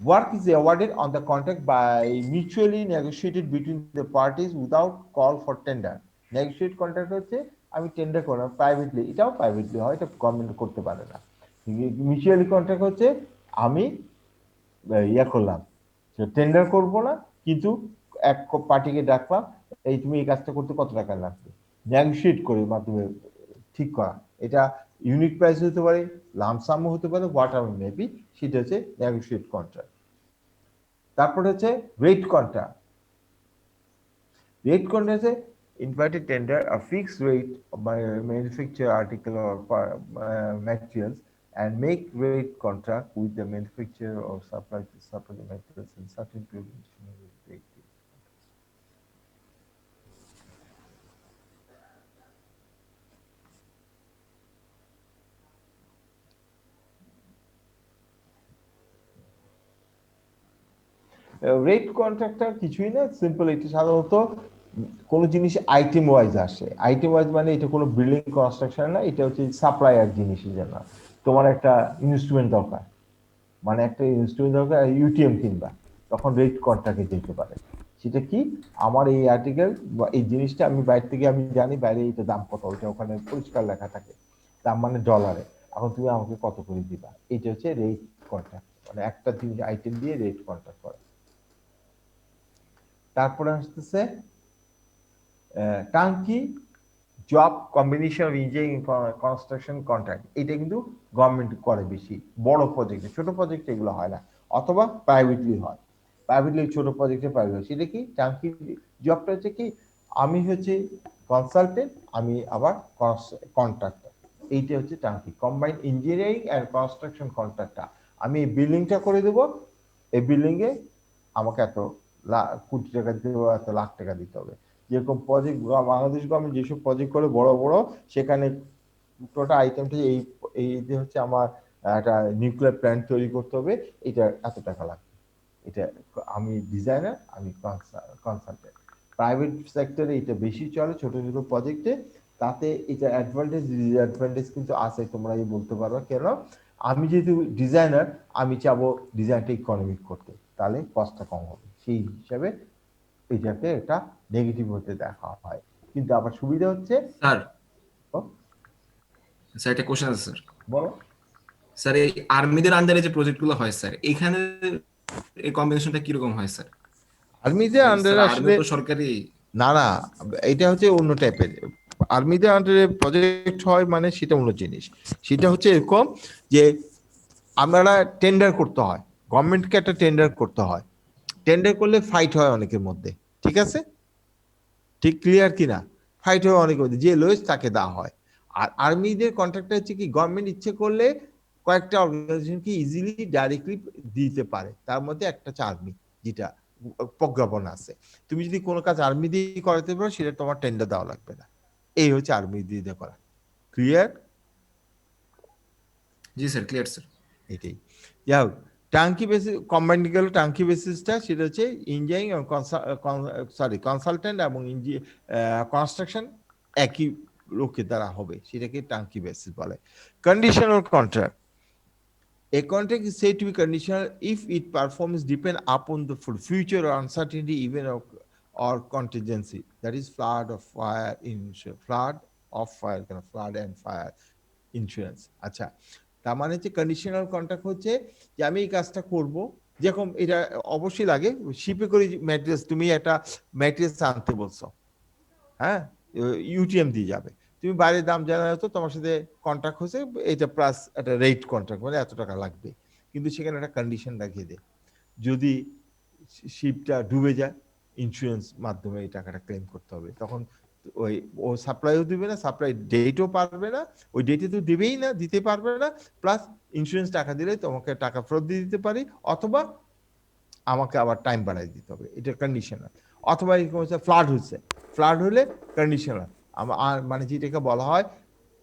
Work is awarded on the contract by mutually negotiated between the parties without call for tender. Negotiate contract হচ্ছে আমি টেন্ডার করলাম প্রাইভেটলি, এটাও প্রাইভেটলি হয়, এটা গভর্নমেন্ট করতে পারে না। মিউচুয়ালি কন্ট্রাক্ট হচ্ছে আমি করলাম, টেন্ডার করব না, কিন্তু এক পার্টিকে ডাকলাম, এই তুমি এই কাজটা করতে কত টাকা লাগবে, নেগোশিয়েট করে মাধ্যমে ঠিক করা। এটা ইউনিট প্রাইস হতে পারে, লামসাম হতে পারে, হোয়াট এভার মেবি, সেটা হচ্ছে নেগোশিয়েট কন্ট্রাক্ট। তারপর হচ্ছে রেট কন্ট্রাক্ট। রেট কন্ট্রাক্ট হচ্ছে invited tender a fixed rate by manufacture article or materials and make rate contract with the manufacturer or supply the materials in certain period. Rate কন্ট্রাক্টটা কিছুই না, সিম্পল। এটা সাধারণত কোন জিনিস আইটেম ওয়াইজ আসে। আইটেম ওয়াইজ মানে এটা কোনো বিল্ডিং কনস্ট্রাকশন না, এটা হচ্ছে সাপ্লায়ার জিনিসের জন্য। তোমার একটা ইনস্ট্রুমেন্ট দরকার, মানে একটা ইনস্ট্রুমেন্ট দরকার, ইউটিএম কিনবা, তখন রেট কন্ট্রাক্টে যেতে পারে। সেটা কি? আমার এই আর্টিকেল বা এই জিনিসটা আমি বাইরে থেকে আমি জানি বাইরে এটা দাম কত, ওইটা ওখানে পরিষ্কার লেখা থাকে, দাম মানে ডলারে, এখন তুমি আমাকে কত করে দিবা। এটা হচ্ছে রেট কন্ট্রাক্ট, মানে একটা জিনিস আইটেম দিয়ে রেট কন্ট্রাক্ট করে। তারপরে আসতেছে টার্নকি job combination of engineering construction contract. এটা কিন্তু গভর্নমেন্ট করে বেশি, বড় প্রজেক্টে। ছোট প্রজেক্টে এগুলো হয় না, অথবা প্রাইভেটলি হয়। প্রাইভেটলি ছোট প্রজেক্টে প্রাইভেট হয়। সেটা কি? টার্নকি জবটা হচ্ছে কি, আমি হচ্ছে কনসালটেন্ট, আমি আবার কন্ট্রাক্টর। এইটা হচ্ছে টার্নকি combine engineering and construction contractor. আমি এই বিল্ডিংটা করে দেবো, এই বিল্ডিংয়ে আমাকে এত কোটি টাকা দিতে হবে, এত লাখ টাকা দিতে হবে। যেরকম প্রজেক্ট বাংলাদেশ গভর্নমেন্ট যেসব প্রজেক্ট করে বড় বড়, সেখানে টোটাল আইটেমটা এই যে হচ্ছে আমার একটা নিউক্লিয়ার প্ল্যান্ট তৈরি করতে হবে, এটা এত টাকা লাগবে। এটা আমি ডিজাইনার, আমি কনসালটেন্ট। প্রাইভেট সেক্টরে এটা বেশি চলে ছোট ছোট প্রজেক্টে। তাতে এটা অ্যাডভান্টেজ ডিসঅ্যাডভান্টেজ কিন্তু আছে, তোমরা বলতে পারো কেন। আমি যেহেতু ডিজাইনার, আমি চাবো ডিজাইনটা ইকোনমিক করতে, তাহলে কস্টটা কম হবে, সেই হিসাবে এটাকে একটা নেগেটিভ হতে দেখা হয়। কিন্তু আবার সুবিধা হচ্ছে স্যার স্যার একটা কোশ্চেন আছে স্যার। বলো স্যার, এই আর্মিদের আন্ডারে যে প্রজেক্টগুলো হয় স্যার, এখানে এই কম্বিনেশনটা কি রকম হয় স্যার? আর্মিদের আন্ডারে আসলে তো সরকারি না, এটা হচ্ছে অন্য টাইপের। আর্মিদের আন্ডারে প্রজেক্ট হয় মানে সেটা অন্য জিনিস। সেটা হচ্ছে এরকম যে আমরা টেন্ডার করতে হয়, গভর্নমেন্টকে একটা টেন্ডার করতে হয়। টেন্ডার করলে ফাইট হয় অনেকের মধ্যে, ঠিক আছে? ঠিক ক্লিয়ার কিনা? ফাইট হয় অনেকের মধ্যে, যে লোয়েস্ট তাকে দেওয়া হয়। আর আর্মিদের কন্ট্রাক্টটা হচ্ছে কি, গভর্নমেন্ট ইচ্ছে করলে কয়েকটা অর্গানাইজেশনকে ইজিলি ডাইরেক্টলি দিতে পারে, তার মধ্যে একটা হচ্ছে আর্মি, যেটা প্রজ্ঞাপন আছে। তুমি যদি কোনো কাজ আর্মি দিয়ে করাতে পারো, সেটা তোমার টেন্ডার দেওয়া লাগবে না। এই হচ্ছে আর্মি দিয়ে করা। ক্লিয়ার? জি স্যার, ক্লিয়ার স্যার। এটাই। যাই টাঙ্কি বেসিস কম্বাইন্ড গেল, টাঙ্কি বেসিসটা সেটা হচ্ছে ইঞ্জিনিয়ারিং এবং কনসালটেন্ট এবং কনস্ট্রাকশন একই লোকের দ্বারা হবে, সেটাকে টাঙ্কি বেসিস বলে। Conditional contract. A contract is said to be conditional if its performance depends upon the future or uncertainty even or contingency, that is flood of fire insurance, flood of fire, flood and fire insurance. আচ্ছা, তার মানে হচ্ছে কন্ডিশনাল কন্ট্রাক্ট হচ্ছে যে আমি এই কাজটা করব, যেরকম এটা অবশ্যই লাগে শিপে করে ম্যাটেরিয়ালস, তুমি একটা ম্যাটেরিয়ালস আনতে বলছো, হ্যাঁ, ইউটিএম দিয়ে যাবে, তুমি বাইরের দাম জানা হতো, তোমার সাথে কন্ট্রাক্ট হয়েছে এটা প্লাস একটা রেট কন্ট্রাক্ট, মানে এত টাকা লাগবে, কিন্তু সেখানে একটা কন্ডিশন লাগিয়ে দেয়, যদি শিপটা ডুবে যায় ইন্স্যুরেন্স মাধ্যমে এই টাকাটা ক্লেম করতে হবে, তখন ওই ও সাপ্লাইও দিবে না, সাপ্লাই ডেটও পারবে না, ওই ডেটে তো দিবেই না, দিতে পারবে না, প্লাস ইন্স্যুরেন্স টাকা দিলে তোমাকে টাকা ফেরত দিয়ে দিতে পারি, অথবা আমাকে আবার টাইম বাড়াই দিতে হবে, এটা কন্ডিশনাল। অথবা এরকম হচ্ছে ফ্লাড হচ্ছে, ফ্লাড হলে কন্ডিশনাল, মানে যেটাকে বলা হয়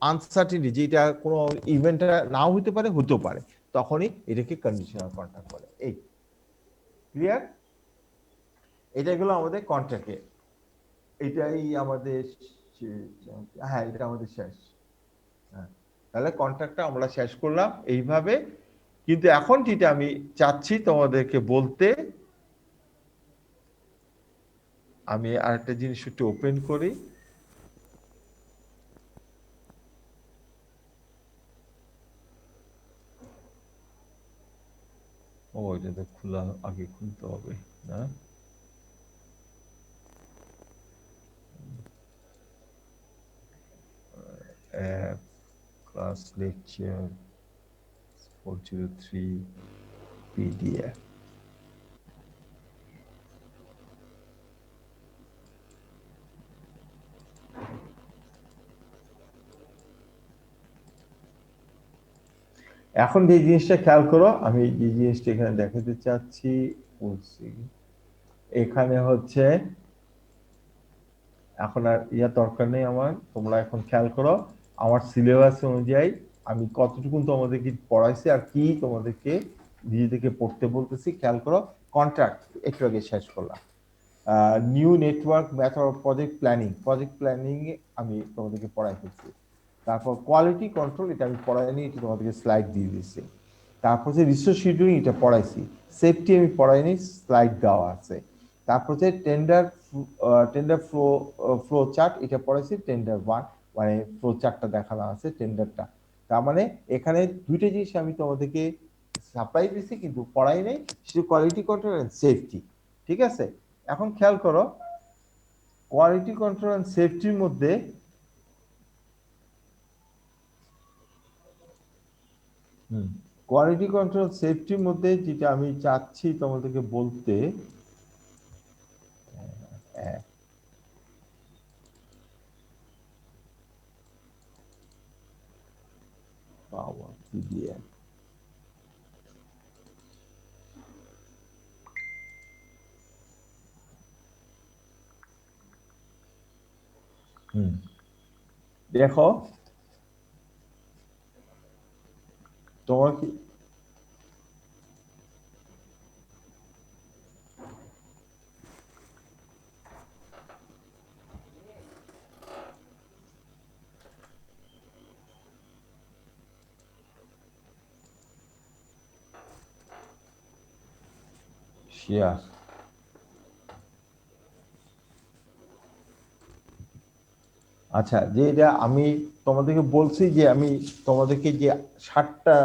আনসার্টিনিটি, যেটা কোনো ইভেন্টটা নাও হতে পারে, হতেও পারে, তখনই এটাকে কন্ডিশনাল কন্ট্রাক্ট বলে। এই ক্লিয়ার? এটা গেলো আমাদের কন্ট্রাক্টে, এটাই আমাদের হ্যাঁ, এটা আমাদের শেষ। হ্যাঁ, তাহলে কন্ট্রাক্টটা আমরা শেষ করলাম এইভাবে। কিন্তু এখন যেটা আমি চাচ্ছি তোমাদেরকে বলতে, আমি আরেকটা জিনিস একটু ওপেন করি, ও এটা তো খোলা, আগে খুলতে হবে না, ক্লাস লেকচার 403 PDF। এখন যে জিনিসটা খেয়াল করো, আমি যে জিনিসটা এখানে দেখাতে চাচ্ছি, এখানে হচ্ছে এখন আর দরকার নেই আমার, তোমরা এখন খেয়াল করো আমার সিলেবাস অনুযায়ী আমি কতটুকু তোমাদেরকে পড়াইছি আর কি তোমাদেরকে নিজেদেরকে পড়তে বলতেছি। খেয়াল করো, কন্ট্রাক্ট একটু আগে শেষ করলাম, new network method of project planning আমি তোমাদেরকে পড়াই ফেলছি। তারপর কোয়ালিটি কন্ট্রোল, এটা আমি পড়াইনি, এটা তোমাদেরকে স্লাইড দিয়ে দিচ্ছি। তারপর যে রিসোর্স শিডিউলিং, এটা পড়াইছি। সেফটি আমি পড়াইনি, স্লাইড দেওয়া আছে। তারপর যে টেন্ডার ফ্লো চার্ট, এটা পড়াইছি টেন্ডার 1, মানে ফ্লো চার্টটা দেখানো আছে টেন্ডারটা। তার মানে এখানে দুইটা জিনিস আমি তোমাদেরকে সাপ্লাই দিছি কিন্তু পড়াই নাই, শুধু কোয়ালিটি কন্ট্রোল এন্ড সেফটি। ঠিক আছে, এখন খেয়াল করো কোয়ালিটি কন্ট্রোল এন্ড সেফটির মধ্যে কোয়ালিটি কন্ট্রোল সেফটির মধ্যে যেটা আমি চাচ্ছি তোমাদেরকে বলতে, পাওয়ার পিডিএফ, দেখো তোমার কি শেয়ার, আচ্ছা, যে এটা আমি তোমাদেরকে বলছি যে আমি তোমাদেরকে যে 60টা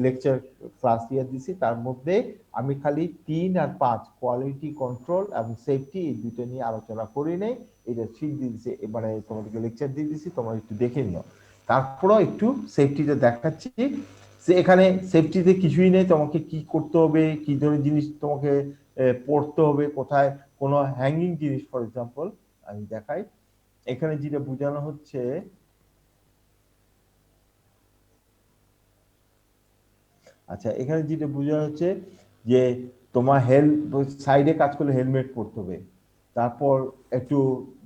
লেকচার ক্লাস দিয়ে দিছি, তার মধ্যে আমি খালি 3 আর 5 কোয়ালিটি কন্ট্রোল এবং সেফটি এই দুটো নিয়ে আলোচনা করি নাই। এটা শিট দিয়ে দিছি, মানে তোমাদেরকে লেকচার দিয়ে দিছি, তোমরা একটু দেখে নিও। তারপরও একটু সেফটিটা দেখাচ্ছি যে এখানে সেফটিতে কিছুই নেই, তোমাকে কি করতে হবে, কি ধরনের জিনিস তোমাকে পড়তে হবে, কোথায় কোনো হ্যাঙ্গিং জিনিস, ফর এক্সাম্পল আমি দেখাই, এখানে যেটা বোঝানো হচ্ছে, আচ্ছা এখানে যেটা বোঝানো হচ্ছে যে তোমার সাইডে কাজ করলে হেলমেট পরতে হবে, তারপর একটু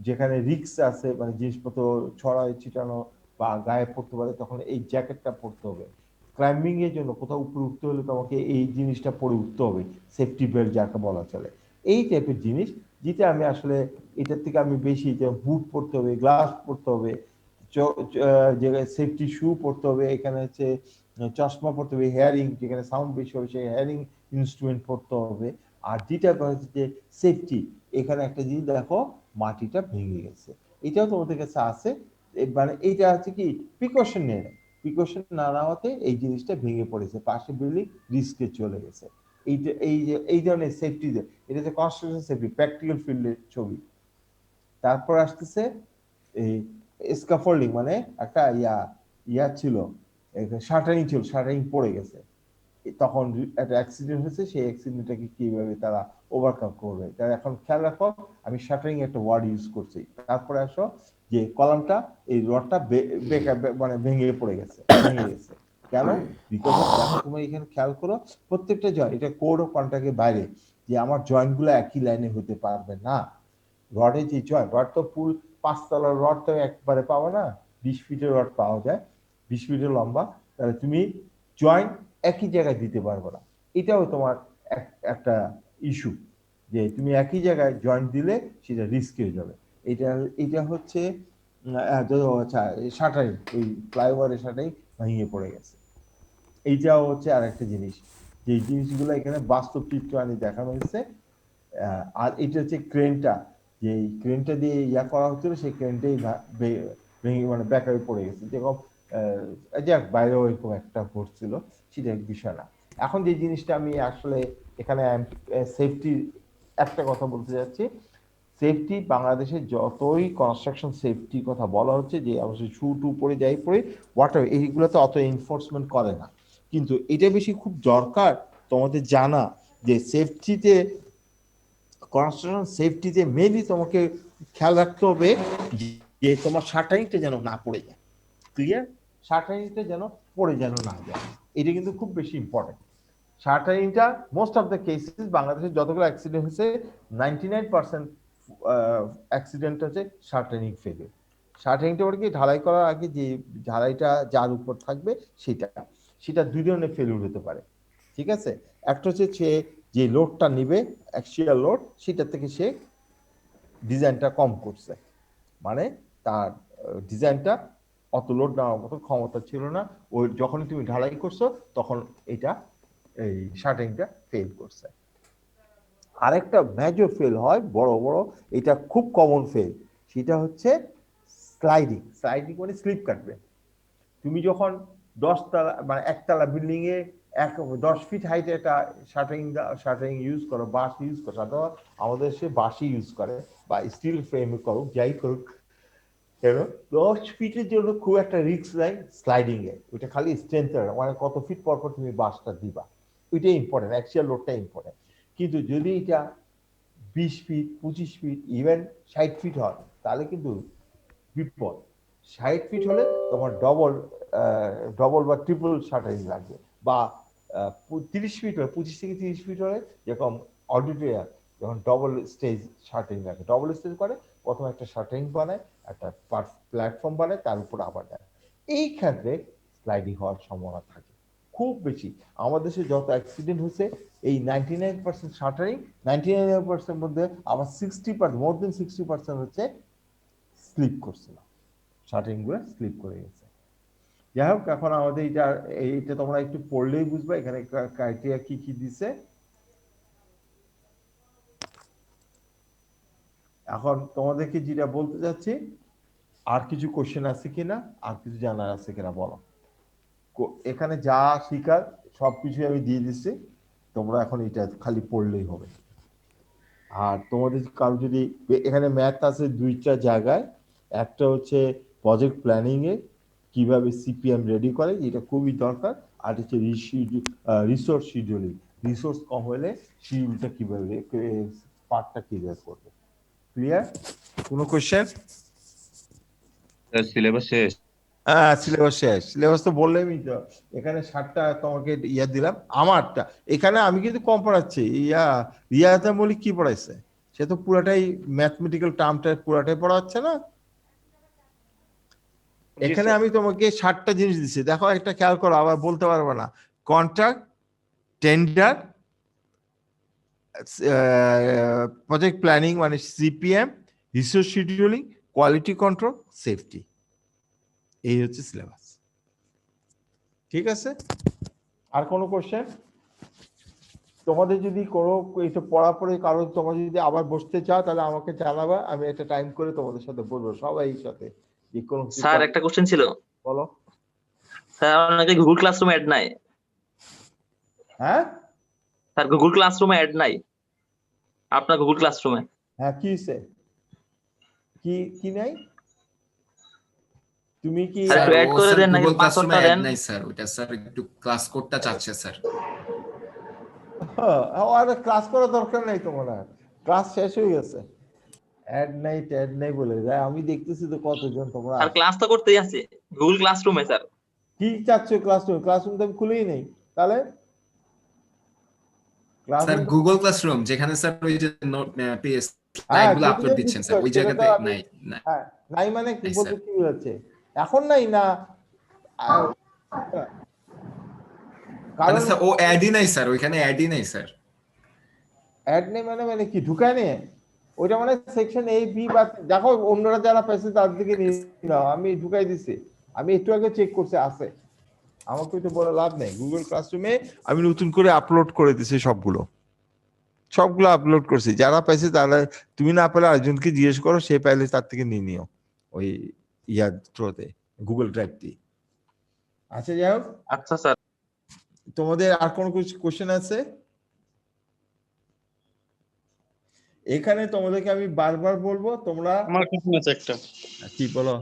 যেখানে রিস্ক আছে, মানে জিনিসপত্র ছড়ায় ছিটানো বা গায়ে পড়তে পারে, তখন এই জ্যাকেটটা পরতে হবে। ক্লাইম্বিং এর জন্য কোথাও উপরে উঠতে হলে তোমাকে এই জিনিসটা পরে উঠতে হবে, সেফটি বেল্ট যাকে বলা চলে, এই টাইপের জিনিস, যেটা আমি আসলে এটার থেকে আমি বেশি, যে বুট পরতে হবে, গ্লাভস পরতে হবে, যে সেফটি শু পরতে হবে, এখানে হচ্ছে চশমা পরতে হবে, হেয়ারিং যেখানে সাউন্ড বেশি হবে সেই হেয়ারিং ইনস্ট্রুমেন্ট পরতে হবে, আর যেটা হচ্ছে যে সেফটি, এখানে একটা জিনিস দেখো, মাটিটা ভেঙে গেছে, এটাও তোমাদের কাছে আছে। মানে এইটা হচ্ছে কি প্রিকশন নিয়ে নেয়, প্রিকশন না নেওয়াতে এই জিনিসটা ভেঙে পড়েছে, পাশে বিল্ডিং রিস্কে চলে গেছে। এইটা এই ধরনের সেফটি, এটা যে কনস্ট্রাকশন সেফটি প্র্যাকটিক্যাল ফিল্ডের ছবি। তারপর আসতেছে এই স্কাফোল্ডিং, মানে একটা ইয়া ছিল, শাটারিং ছিল, শাটারিং পড়ে গেছে, তখন একটা অ্যাক্সিডেন্ট হয়েছে, সেই অ্যাক্সিডেন্টটাকে কিভাবে তারা ওভারকাম করবে। তারা এখন খেয়াল রাখো, আমি শাটারিং একটা ওয়ার্ড ইউজ করছি। তারপরে আসো যে কলামটা, এই রডটা মানে ভেঙে পড়ে গেছে, ভেঙে গেছে কেন? বিকজ দেখো তুমি এখানে খেয়াল করো, প্রত্যেকটা জয়েন্ট, এটা কোড অফ কন্ট্রাক্টের বাইরে, যে আমার জয়েন্ট গুলো একই লাইনে হতে পারবে না। রডের যে জয়েন্ট, রড তো ফুল 5 তলার রড তো একবারে পাবো না, 20 ফিটের রড পাওয়া যায়, 20 ফিটের লম্বা, তাহলে তুমি জয়েন্ট একই জায়গায় দিতে পারবো না। এটাও তোমার একটা ইস্যু, যে তুমি একই জায়গায় জয়েন্ট দিলে সেটা রিস্ক হয়ে যাবে। এটা হচ্ছে আচ্ছা, শাটারিং, ওই ফ্লাইওভারের শাটারিং ভেঙে পড়ে গেছে। এইটাও হচ্ছে আর একটা জিনিস, যে জিনিসগুলো এখানে বাস্তব চিত্র আনি দেখানো হয়েছে। আর এটা হচ্ছে ক্রেনটা, যে ক্রেনটা দিয়ে ইয়া করা হচ্ছিল, সেই ক্রেনটাই ভেঙে মানে ব্যাক হয়ে পড়ে গেছে, যেরকম যাক বাইরেও এরকম একটা ঘটছিল, সেটা এক বিষয় না। এখন যে জিনিসটা আমি আসলে এখানে সেফটির একটা কথা বলতে যাচ্ছি, সেফটি বাংলাদেশে যতই কনস্ট্রাকশন সেফটি কথা বলা হচ্ছে, যে অবশ্যই শু টু পরে যাই পরে ওয়াটার, এইগুলো তো অত এনফোর্সমেন্ট করে না, কিন্তু এটা বেশি খুব দরকার তোমাদের জানা, যে সেফটিতে, কনস্ট্রাকশন সেফটিতে মেনলি তোমাকে খেয়াল রাখতে হবে যে তোমার শাটারিংটা যেন না পড়ে যায়। ক্লিয়ার? শাটারিংটা যেন পড়ে যেন না যায়, এটা কিন্তু খুব বেশি ইম্পর্টেন্ট। শাটারিংটা মোস্ট অফ দ্য কেসেস বাংলাদেশে যতগুলো অ্যাক্সিডেন্ট হয়েছে 99% অ্যাক্সিডেন্ট হচ্ছে শাটারিং ফেলে। শাটারিংটা ওটা কি ঢালাই করার আগে যে ঢালাইটা যার উপর থাকবে সেটা দুই ধরনের ফেলিউর হতে পারে, ঠিক আছে? একটা হচ্ছে সে যে লোডটা নিবে, অ্যাকচুয়াল লোড, সেটা থেকে সে ডিজাইনটা কম করছে, মানে তার ডিজাইনটা অত লোড নেওয়ার মতো ক্ষমতা ছিল না, ওই যখন তুমি ঢালাই করছো তখন এটা এই শাটারিংটা ফেল করছে। আরেকটা মেজর ফেল হয় বড় বড়, এটা খুব কমন ফেল, সেটা হচ্ছে স্লাইডিং। স্লাইডিং মানে স্লিপ কাটবে। তুমি যখন 10 তলা মানে একতলা বিল্ডিং এ 10 ফিট হাইটে একটা শাটারিং ইউজ করো, বাঁশ ইউজ করো, সাধারণত আমাদের সে বাঁশই ইউজ করে, বা স্টিল ফ্রেমে করুক, যাই করুক কেন, 10 ফিটের জন্য খুব একটা রিস্ক নাই স্লাইডিং এ, ওইটা খালি স্ট্রেংথের, মানে কত ফিট পর পর তুমি বাঁশটা দিবা, ওইটাই ইম্পর্টেন্ট, অ্যাকচুয়াল লোডটা ইম্পর্টেন্ট। কিন্তু যদি এটা 20 ফিট 25 ফিট ইভেন 60 ফিট হয়, তাহলে কিন্তু বিপদ। 60 ফিট হলে তোমার ডবল বা ট্রিপল শাটারিং লাগবে, বা 30 ফিট হলে, 25 থেকে 30 ফিট হলে, যেরকম অডিটোরিয়াম যখন ডবল স্টেজ শাটারিং লাগে, ডবল স্টেজ করে প্রথমে একটা শাটারিং বানায়, একটা প্ল্যাটফর্ম বানায়, তার উপর আবার দেয়। এই ক্ষেত্রে স্লাইডিং হওয়ার সম্ভাবনা থাকে খুব বেশি। আমাদের দেশে যত অ্যাক্সিডেন্ট হয়েছে, এই 99% শাটারিং, 99% মধ্যে আবার 60%, মোর দেন 60% হচ্ছে স্লিপ করছিল, শাটারিং গুলো স্লিপ করে গেছে। যাই হোক, এখন আমাদের এইটা তোমরা একটু পড়লেই বুঝবে এখানে ক্রাইটেরিয়া কি কি দিছে। এখন তোমাদেরকে যেটা বলতে যাচ্ছি, আর কিছু কোশ্চেন আছে কিনা, আর কিছু জানার আছে কিনা বলো। এখানে যা শিকার সবকিছু আমি দিয়ে দিচ্ছি, তোমরা এখন এটা খালি পড়লেই হবে। আর তোমাদের কারো যদি এখানে ম্যাথ আছে দুইটা জায়গায়, একটা হচ্ছে প্রজেক্ট প্ল্যানিং এ কিভাবে সিপিএম রেডি করে, এটা খুবই দরকার। আর হচ্ছে রিসোর্স শিডিউলিং, রিসোর্স কম হলে শিডিউলটা কিভাবে, পার্টটা কিভাবে করবে। ক্লিয়ার? কোনো কোশ্চেন? সিলেবাস শেষ? হ্যাঁ, সিলেবাস শেষ। সিলেবাস তো বললামই তো, এখানে 7টা তোমাকে ইয়া দিলাম। আমারটা এখানে আমি কিন্তু কম পড়াচ্ছি, রিয়াতে বলি কি পড়াইছে, সে তো পুরাটাই ম্যাথমেটিক্যাল টার্মটা পুরাটাই পড়াচ্ছে না। এখানে আমি তোমাকে 7টা জিনিস দিচ্ছি, দেখো একটা খেয়াল করো, আবার বলতে পারবো না। কন্ট্রাক্ট, টেন্ডার, প্রজেক্ট প্ল্যানিং মানে CPM, resource scheduling, quality control, safety, এই হচ্ছে সিলেবাস। ঠিক আছে? আর কোনো কোশ্চেন? তোমাদের যদি কোনো এটা পড়াপড়ি কারণ তোমরা যদি আবার বসতে চাও তাহলে আমাকে জানাবা, আমি একটা টাইম করে তোমাদের সাথে বলবো সবাই সাথে যে কোনো কিছু স্যার একটা কোশ্চেন ছিল বলো। স্যার আপনাকে গুগল ক্লাসরুম অ্যাড নাই হ্যাঁ স্যার গুগল ক্লাসরুমে অ্যাড নাই আপনার গুগল ক্লাসরুমে হ্যাঁ কি হয়েছে, কি কি নাই? তুমি কি স্যার একটু অ্যাড করে দেন নাকি গুগল ক্লাসরুমে পাসওয়ার্ডটা দেন নাই স্যার, ওটা স্যার একটু ক্লাস কোডটা চাচ্ছে স্যার। আর ক্লাস করার দরকার নাই তোমার, ক্লাস শেষ হয়ে গেছে। অ্যাড নাই বলে যায়, আমি দেখতেছি তো কতজন তোমরা। স্যার ক্লাস তো করতেই আছে গুগল ক্লাসরুমে স্যার। কি চাচ্ছ ক্লাসরুম? ক্লাসরুম তো আমি খুলেই নেই তাহলে। স্যার গুগল ক্লাসরুম যেখানে স্যার ওই যে নোট পিএস স্লাইডগুলো আপলোড দিচ্ছেন স্যার, ওই জায়গাতে নাই। হ্যাঁ নাই মানে কি নাই, বলতে স্যার। কি বোঝাচ্ছে? এখন নাই না কারণ স্যার ও অ্যাডই নাই স্যার, ওইখানে অ্যাডই নাই স্যার। অ্যাড নেই মানে মানে কি ঢুকায় নেই? ওইটা মানে সেকশন এ বি বা দেখো অন্যরা যারা পেয়েছে তার দিকে নিয়ে নাও, আমি ঢুকাই দিছি, আমি একটু আগে চেক করছি আছে। আমাকে তো বলে লাভ নেই, গুগল ক্লাসরুমে আমি নতুন করে আপলোড করে দিছি সবগুলো আপলোড করছি, যারা পাইছে তারা, তুমি না পেলে আরেকজনকে জিজ্ঞেস করো, সে পাইলে তার থেকে নিয়ে নিও ওই ইয়ার থ্রোতে, গুগল ড্রাইভ দিয়ে। আচ্ছা যাই হোক, আচ্ছা স্যার। তোমাদের আর কোনো কিছু কোশ্চেন আছে? এখানে তোমাদেরকে আমি বারবার বলবো তোমরা, আমার কোশ্চেন আছে একটা। কি বলো?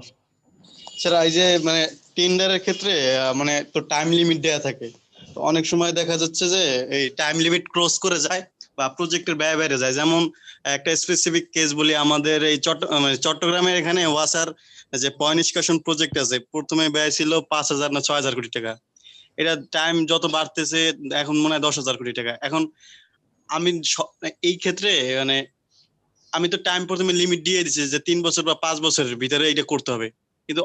স্যার এই যে মানে টেন্ডারের ক্ষেত্রে মানে তো টাইম লিমিট দেয়া থাকে, তো অনেক সময় দেখা যাচ্ছে যে এই টাইম লিমিট ক্রস করে যায় বা প্রজেক্টের ব্যয় বেড়ে যায়। যেমন একটা স্পেসিফিক কেস বলি, আমাদের এই চট্টগ্রামের এখানে ওয়াসার যে পয় নিষ্কাশন প্রজেক্ট আছে, প্রথমে ব্যয় ছিল 5,000 না 6,000 কোটি টাকা। এটা টাইম যত বাড়তেছে এখন মনে হয় 10,000 কোটি টাকা। এখন আমি এই ক্ষেত্রে মানে আমি তো টাইম প্রথমে লিমিট দিয়ে দিছি যে 3 বছর বা 5 বছরের ভিতরে এটা করতে হবে, কিন্তু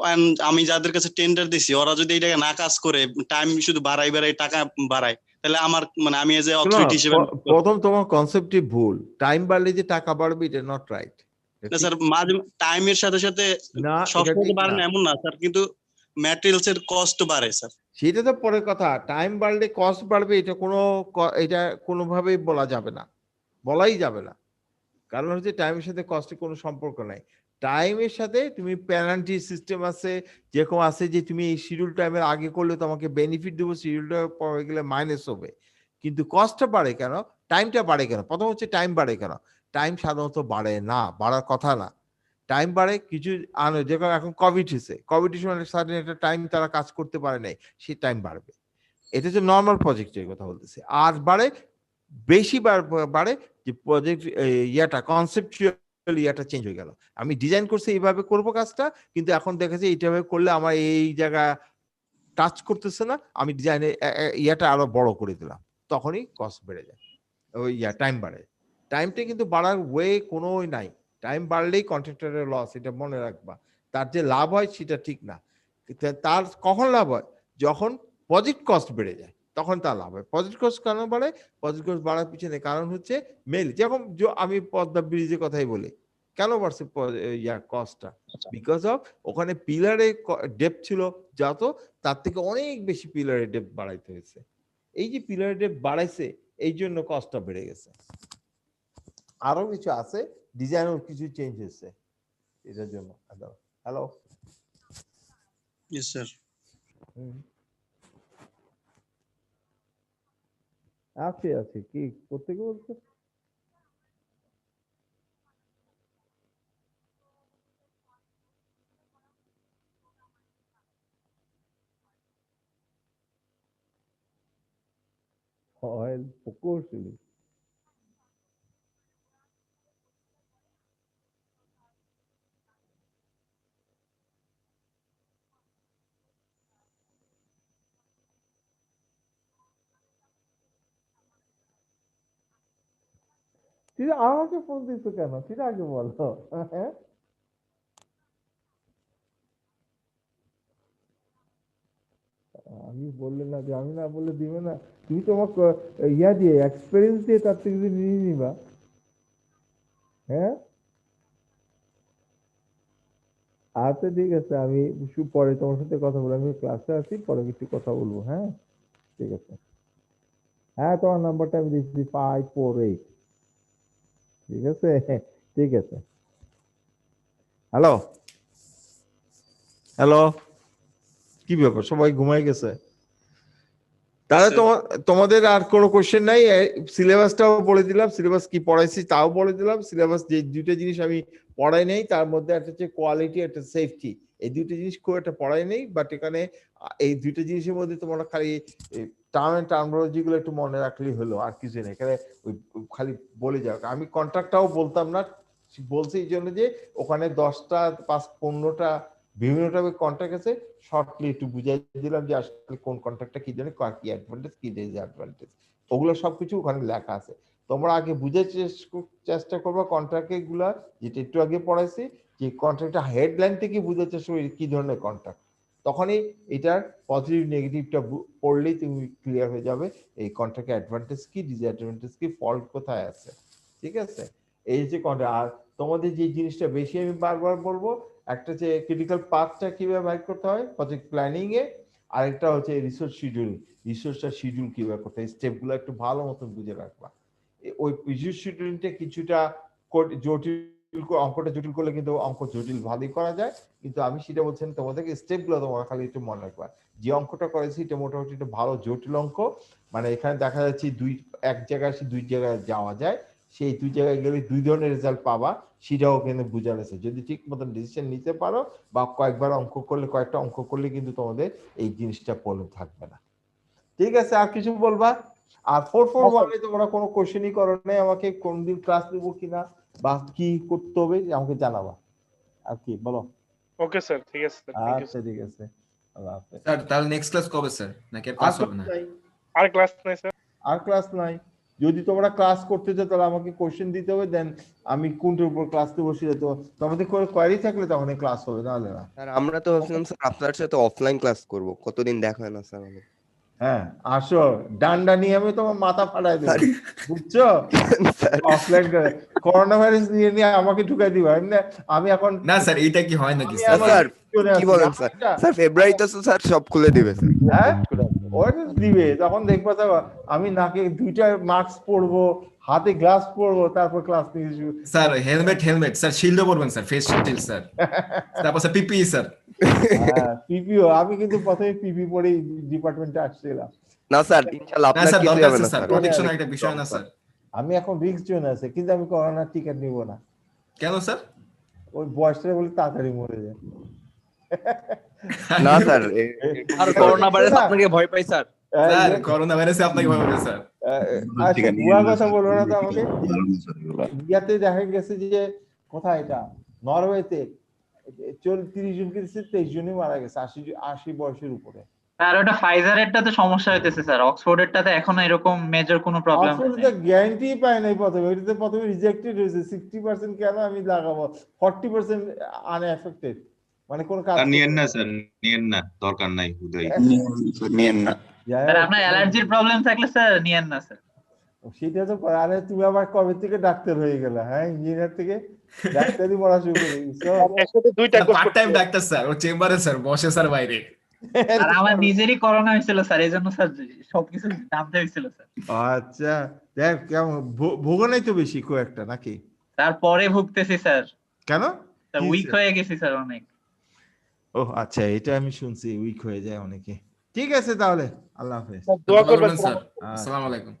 আমি যাদের কাছে টেন্ডার দিছি ওরা যদি এটাকে না কাজ করে টাইম শুধু বাড়াই টাকা বাড়ায়, তাহলে আমার মানে আমি এজ এ অথরিটি হিসেবে প্রথম তোমার কনসেপ্টই ভুল, টাইম বাড়লে যে টাকা বাড়বে এটা নট রাইট। না স্যার, মাঝে টাইমের সাথে সাথে না, সবসময় বাড়ে না এমন না স্যার, কিন্তু ম্যাটেরিয়ালস এর কস্ট বাড়ে স্যার। সেটা তো পরের কথা, টাইম বাড়লে কস্ট বাড়বে এটা এটা কোনোভাবেই বলা যাবে না, বলাই যাবে না। কারণ হচ্ছে টাইমের সাথে কস্টের কোনো সম্পর্ক নাই। টাইমের সাথে তুমি পেনাল্টি সিস্টেম আছে, যেরকম আছে যে তুমি এই শিডিউল টাইমের আগে করলে তোমাকে বেনিফিট দেবো, শিডিউলটা পরে গেলে মাইনাস হবে। কিন্তু কস্টটা বাড়ে কেন, টাইমটা বাড়ে কেন? প্রথম হচ্ছে টাইম বাড়ে কেন? টাইম সাধারণত বাড়ে না, বাড়ার কথা না। টাইম বাড়ে কিছু যেরকম এখন কোভিড হয়েছে, কোভিডের সময় সার্টেন একটা টাইম তারা কাজ করতে পারে নাই, সেই টাইম বাড়বে। এটা হচ্ছে নর্মাল প্রজেক্টের কথা বলতেছে। আর বাড়ে বেশি বাড়ে যে প্রজেক্ট ইয়াটা কনসেপচুয়াল ইয়াটা চেঞ্জ হয়ে গেল। আমি ডিজাইন করছি এইভাবে করব কাজটা, কিন্তু এখন দেখা যায় এইভাবে করলে আমার এই জায়গা টাচ করতেছে না, আমি ডিজাইনে ইয়াটা আরো বড় করে দিলাম, তখনই কস্ট বেড়ে যায়, ওই টাইম বাড়ে। টাইমটা কিন্তু বাড়ার ওয়ে কোনোই নাই। টাইম বাড়লেই কন্ট্রাক্টরের লস, এটা মনে রাখবা। তার যে লাভ হয় সেটা ঠিক না। তার কখন লাভ হয়? যখন প্রজেক্ট কস্ট বেড়ে যায়, তখন তার লাভ হয়। প্রজেক্ট কস্ট কেন বাড়ে? প্রজেক্ট কস্ট বাড়ার পিছনে কারণ হচ্ছে মেল, যেরকম আমি পদ্মা ব্রিজের কথাই বলি, কেন বাড়ছে কস্টটা? বিকজ অফ ওখানে পিলারের ডেপথ ছিল যত, তার থেকে অনেক বেশি পিলারের ডেপথ বাড়াইতে হয়েছে। এই যে পিলারের ডেপথ বাড়াইছে, এই জন্য কস্টটা বেড়ে গেছে। আরো কিছু আছে, ডিজাইনও কিছু চেঞ্জ হয়েছে এটার জন্য। Hello, yes sir. আছে কি করতে কি বলছো? প্রকৌশলী ঠিক, আমাকে ফোন দিচ্ছ কেন? ঠিক আগে বলো। হ্যাঁ, আমি বললে না যে, আমি না বললে দিবে না। তুমি তোমার ইয়া দিয়ে এক্সপেরিয়েন্স দিয়ে তার থেকে যদি নিয়ে নিবা। হ্যাঁ আচ্ছা ঠিক আছে, আমি পরে তোমার সাথে কথা বলবো। আমি ক্লাসে আছি, পরে কিছু কথা বলবো। হ্যাঁ ঠিক আছে। হ্যাঁ তোমার নাম্বারটা আমি দিচ্ছি 548। ঠিক আছে, ঠিক আছে। হ্যালো হ্যালো, কি ব্যাপার সবাই ঘুমাই গেছে? তাহলে তোমাদের আর কোনো কোশ্চেন নাই? সিলেবাসটাও বলে দিলাম, সিলেবাস কি পড়াইছি তাও বলে দিলাম। সিলেবাস যে দুইটা জিনিস আমি পড়াই নেই, তার মধ্যে একটা হচ্ছে কোয়ালিটি, একটা সেফটি। এই দুইটা জিনিস খুব একটা পড়াই নেই, বাট এখানে এই দুইটা জিনিসের মধ্যে তোমরা খালি টার্ম এন্ড টার্মিনোলজি গুলো একটু মনে রাখলেই হলো, আর কিছু নেই। এখানে খালি বলে যাও। আমি কন্ট্রাক্টটাও বলতাম না, বলছি এই জন্য যে ওখানে 10টা 15টা বিভিন্ন টাইপের কন্ট্রাক্ট আছে, শর্টলি একটু বুঝাই দিলাম যে আসলে কোন কন্ট্রাক্টটা কি জানি, কি অ্যাডভান্টেজ কি ডিসঅ্যাডভান্টেজ, ওগুলো সবকিছু ওখানে লেখা আছে। তোমরা আগে বুঝে চেষ্টা করবা কন্ট্রাক্ট গুলা, যেটা একটু আগে পড়াইছি, যে কন্ট্রাক্টটা হেডলাইন থেকে বুঝার চেষ্টা করি কি ধরনের কন্ট্রাক্ট। তখনই এটার পজিটিভ নেগেটিভটা পড়লেই তুমি ক্লিয়ার হয়ে যাবে এই কন্ট্রাক্টের অ্যাডভান্টেজ কি, ডিসঅ্যাডভান্টেজ কি, ফল্ট কোথায় আছে। ঠিক আছে, এই যে কন্ট্রাক্ট। আর তোমাদের যে জিনিসটা বেশি আমি বারবার বলবো, একটা যে ক্রিটিক্যাল পাথটা কিভাবে বাইর করতে হয় প্রজেক্ট প্ল্যানিং এ, আরেকটা হচ্ছে রিসোর্স শিডিউল, রিসোর্সটা শিডিউল কিভাবে করতে হয়, স্টেপগুলো একটু ভালো মতন বুঝে রাখবা। ওই রিসোর্স শিডিউলটা কিছুটা জটিল, অঙ্কটা জটিল করলে কিন্তু অঙ্ক জটিল ভালোই করা যায়, কিন্তু আমি সেটা বলছি তোমাদেরকে স্টেপগুলো তোমরা খালি একটু মনে রাখবা। যে অঙ্কটা করেছি এটা মোটামুটি একটা ভালো জটিল অঙ্ক, মানে এখানে দেখা যাচ্ছে এক জায়গায় দুই জায়গায় যাওয়া যায়, সেই দুই জায়গায় গেলে দুই ধরনের রেজাল্ট পাবা, সেটাও কিন্তু বোঝা গেছে। যদি ঠিক মতন ডিসিশন নিতে পারো বা কয়েকবার অঙ্ক করলে, কয়েকটা অঙ্ক করলে কিন্তু তোমাদের এই জিনিসটা প্রবলেম থাকবে না। ঠিক আছে, আর কিছু বলবা? আর 441 তোমরা কোনো কোশ্চেনই করো নাই, আমাকে কোনদিন ক্লাস নেব কিনা বা কি করতে হবে আমাকে জানাবা। আর কি বলো? ওকে স্যার, ঠিক আছে স্যার, থ্যাংক ইউ। আচ্ছা ঠিক আছে, আল্লাহ হাফেজ। স্যার তাহলে নেক্সট ক্লাস কবে স্যার, নাকি আর ক্লাস হবে না? আর ক্লাস নাই স্যার? আর ক্লাস নাই। যদি তোমরা ক্লাস করতে চাও তাহলে আমাকে কোশ্চেন দিতে হবে, দেন আমি কোনটার উপর ক্লাসতে বসে যেত। তোমাদের কোনো কোয়ারি থাকলে তখন ক্লাস হবে, নাহলে না। স্যার আমরা তো ভাবছিলাম স্যার আপনার সাথে অফলাইন ক্লাস করব, কতদিন দেখা হয় না স্যার আমাদের। হ্যাঁ আসো, ডান্ডা নিয়ে আমি তোমার মাথা ফাটাই দেবো, বুঝছো? অফলাইন করে করোনা ভাইরাস নিয়ে আমাকে ঢুকাই দিবা। আমি এখন না স্যার, এইটা কি হয় নাকি স্যার? স্যার কি বলেন স্যার? স্যার ফেব্রুয়ারিতে তো স্যার সব খুলে দিবে স্যার। হ্যাঁ ওটা দিবে, তখন দেখবা তো আমি নাকে 2টা মাস্ক পরবো, হাতে গ্লাস পরবো, তারপর ক্লাস নিয়ে স্যার হেলমেট স্যার, শিল্ডও পরবেন স্যার, ফেস শিল্ড স্যার, তারপর স্যার পিপি স্যার। পিপিও, আমি কিন্তু প্রথমে পিপি পরেই ডিপার্টমেন্টে আসছিলাম। না স্যার ইনশাআল্লাহ আপনার কিছু হবে না স্যার, প্রোটেকশন একটা বিষয় না স্যার। আমি এখন রিস্ক জোন আছে, কিন্তু আমি করোনার টিকেট নিব না। কেন স্যার? ওই বয়সটা বলে তাড়াতাড়ি মরে যায়। না স্যার, আর করোনা ভাইরাস আপনাকে ভয় পাই স্যার? স্যার করোনা ভাইরাসে আপনাকে ভয় পাবে স্যার? আচ্ছা বুয়া কথা বলবো না তো আমাকে। ইয়াতে দেখা গেছে যে কোথায় এটা, নরওয়েতে 30 জনকে দিচ্ছে, 23 জনই মারা গেছে 80 বয়সের উপরে। আর ওটা ফাইজারেরটা তো সমস্যা হইতেছে স্যার, অক্সফোর্ডেরটাতে এখনো এরকম মেজর কোনো প্রবলেম আসলে তো গ্যারান্টি পায় নাই প্রথমে, এটাতে প্রথমে রিজেক্টেড হয়েছে। 60% কেন আমি লাগাবো, 40% আনএফেক্টেড, মানে কোন কাজ নিয়েন না স্যার, নিয়েন না, দরকার নাই, হুদাই নিয়েন না স্যার। আপনার অ্যালার্জির প্রবলেম থাকলে স্যার নিয়েন না স্যার। সেটা তো আরে তুমি আবার কবে থেকে ডাক্তার হয়ে গেলে? হ্যাঁ ইঞ্জিনিয়ার থেকে ডাক্তারি পড়া শুরু করে দিছো। একসাথে দুইটা course part time doctor sir, ও চেম্বারে স্যার বসে স্যার বাইরে। আর আমার নিজেরই করোনা হয়েছিল স্যার, এই জন্য স্যার সবকিছু জানতে হয়েছিল স্যার। আচ্ছা দেখ কেমন ভোগ নাই তো বেশি কয়েকটা নাকি? তারপরে ভুগতেছি স্যার। কেন? উইক হয়ে গেছি স্যার অনেক। ও আচ্ছা, এটা আমি শুনছি উইক হয়ে যায় অনেকে। ঠিক আছে তাহলে, আল্লাহ হাফেজ। দোয়া করবেন স্যার। আসসালামু আলাইকুম।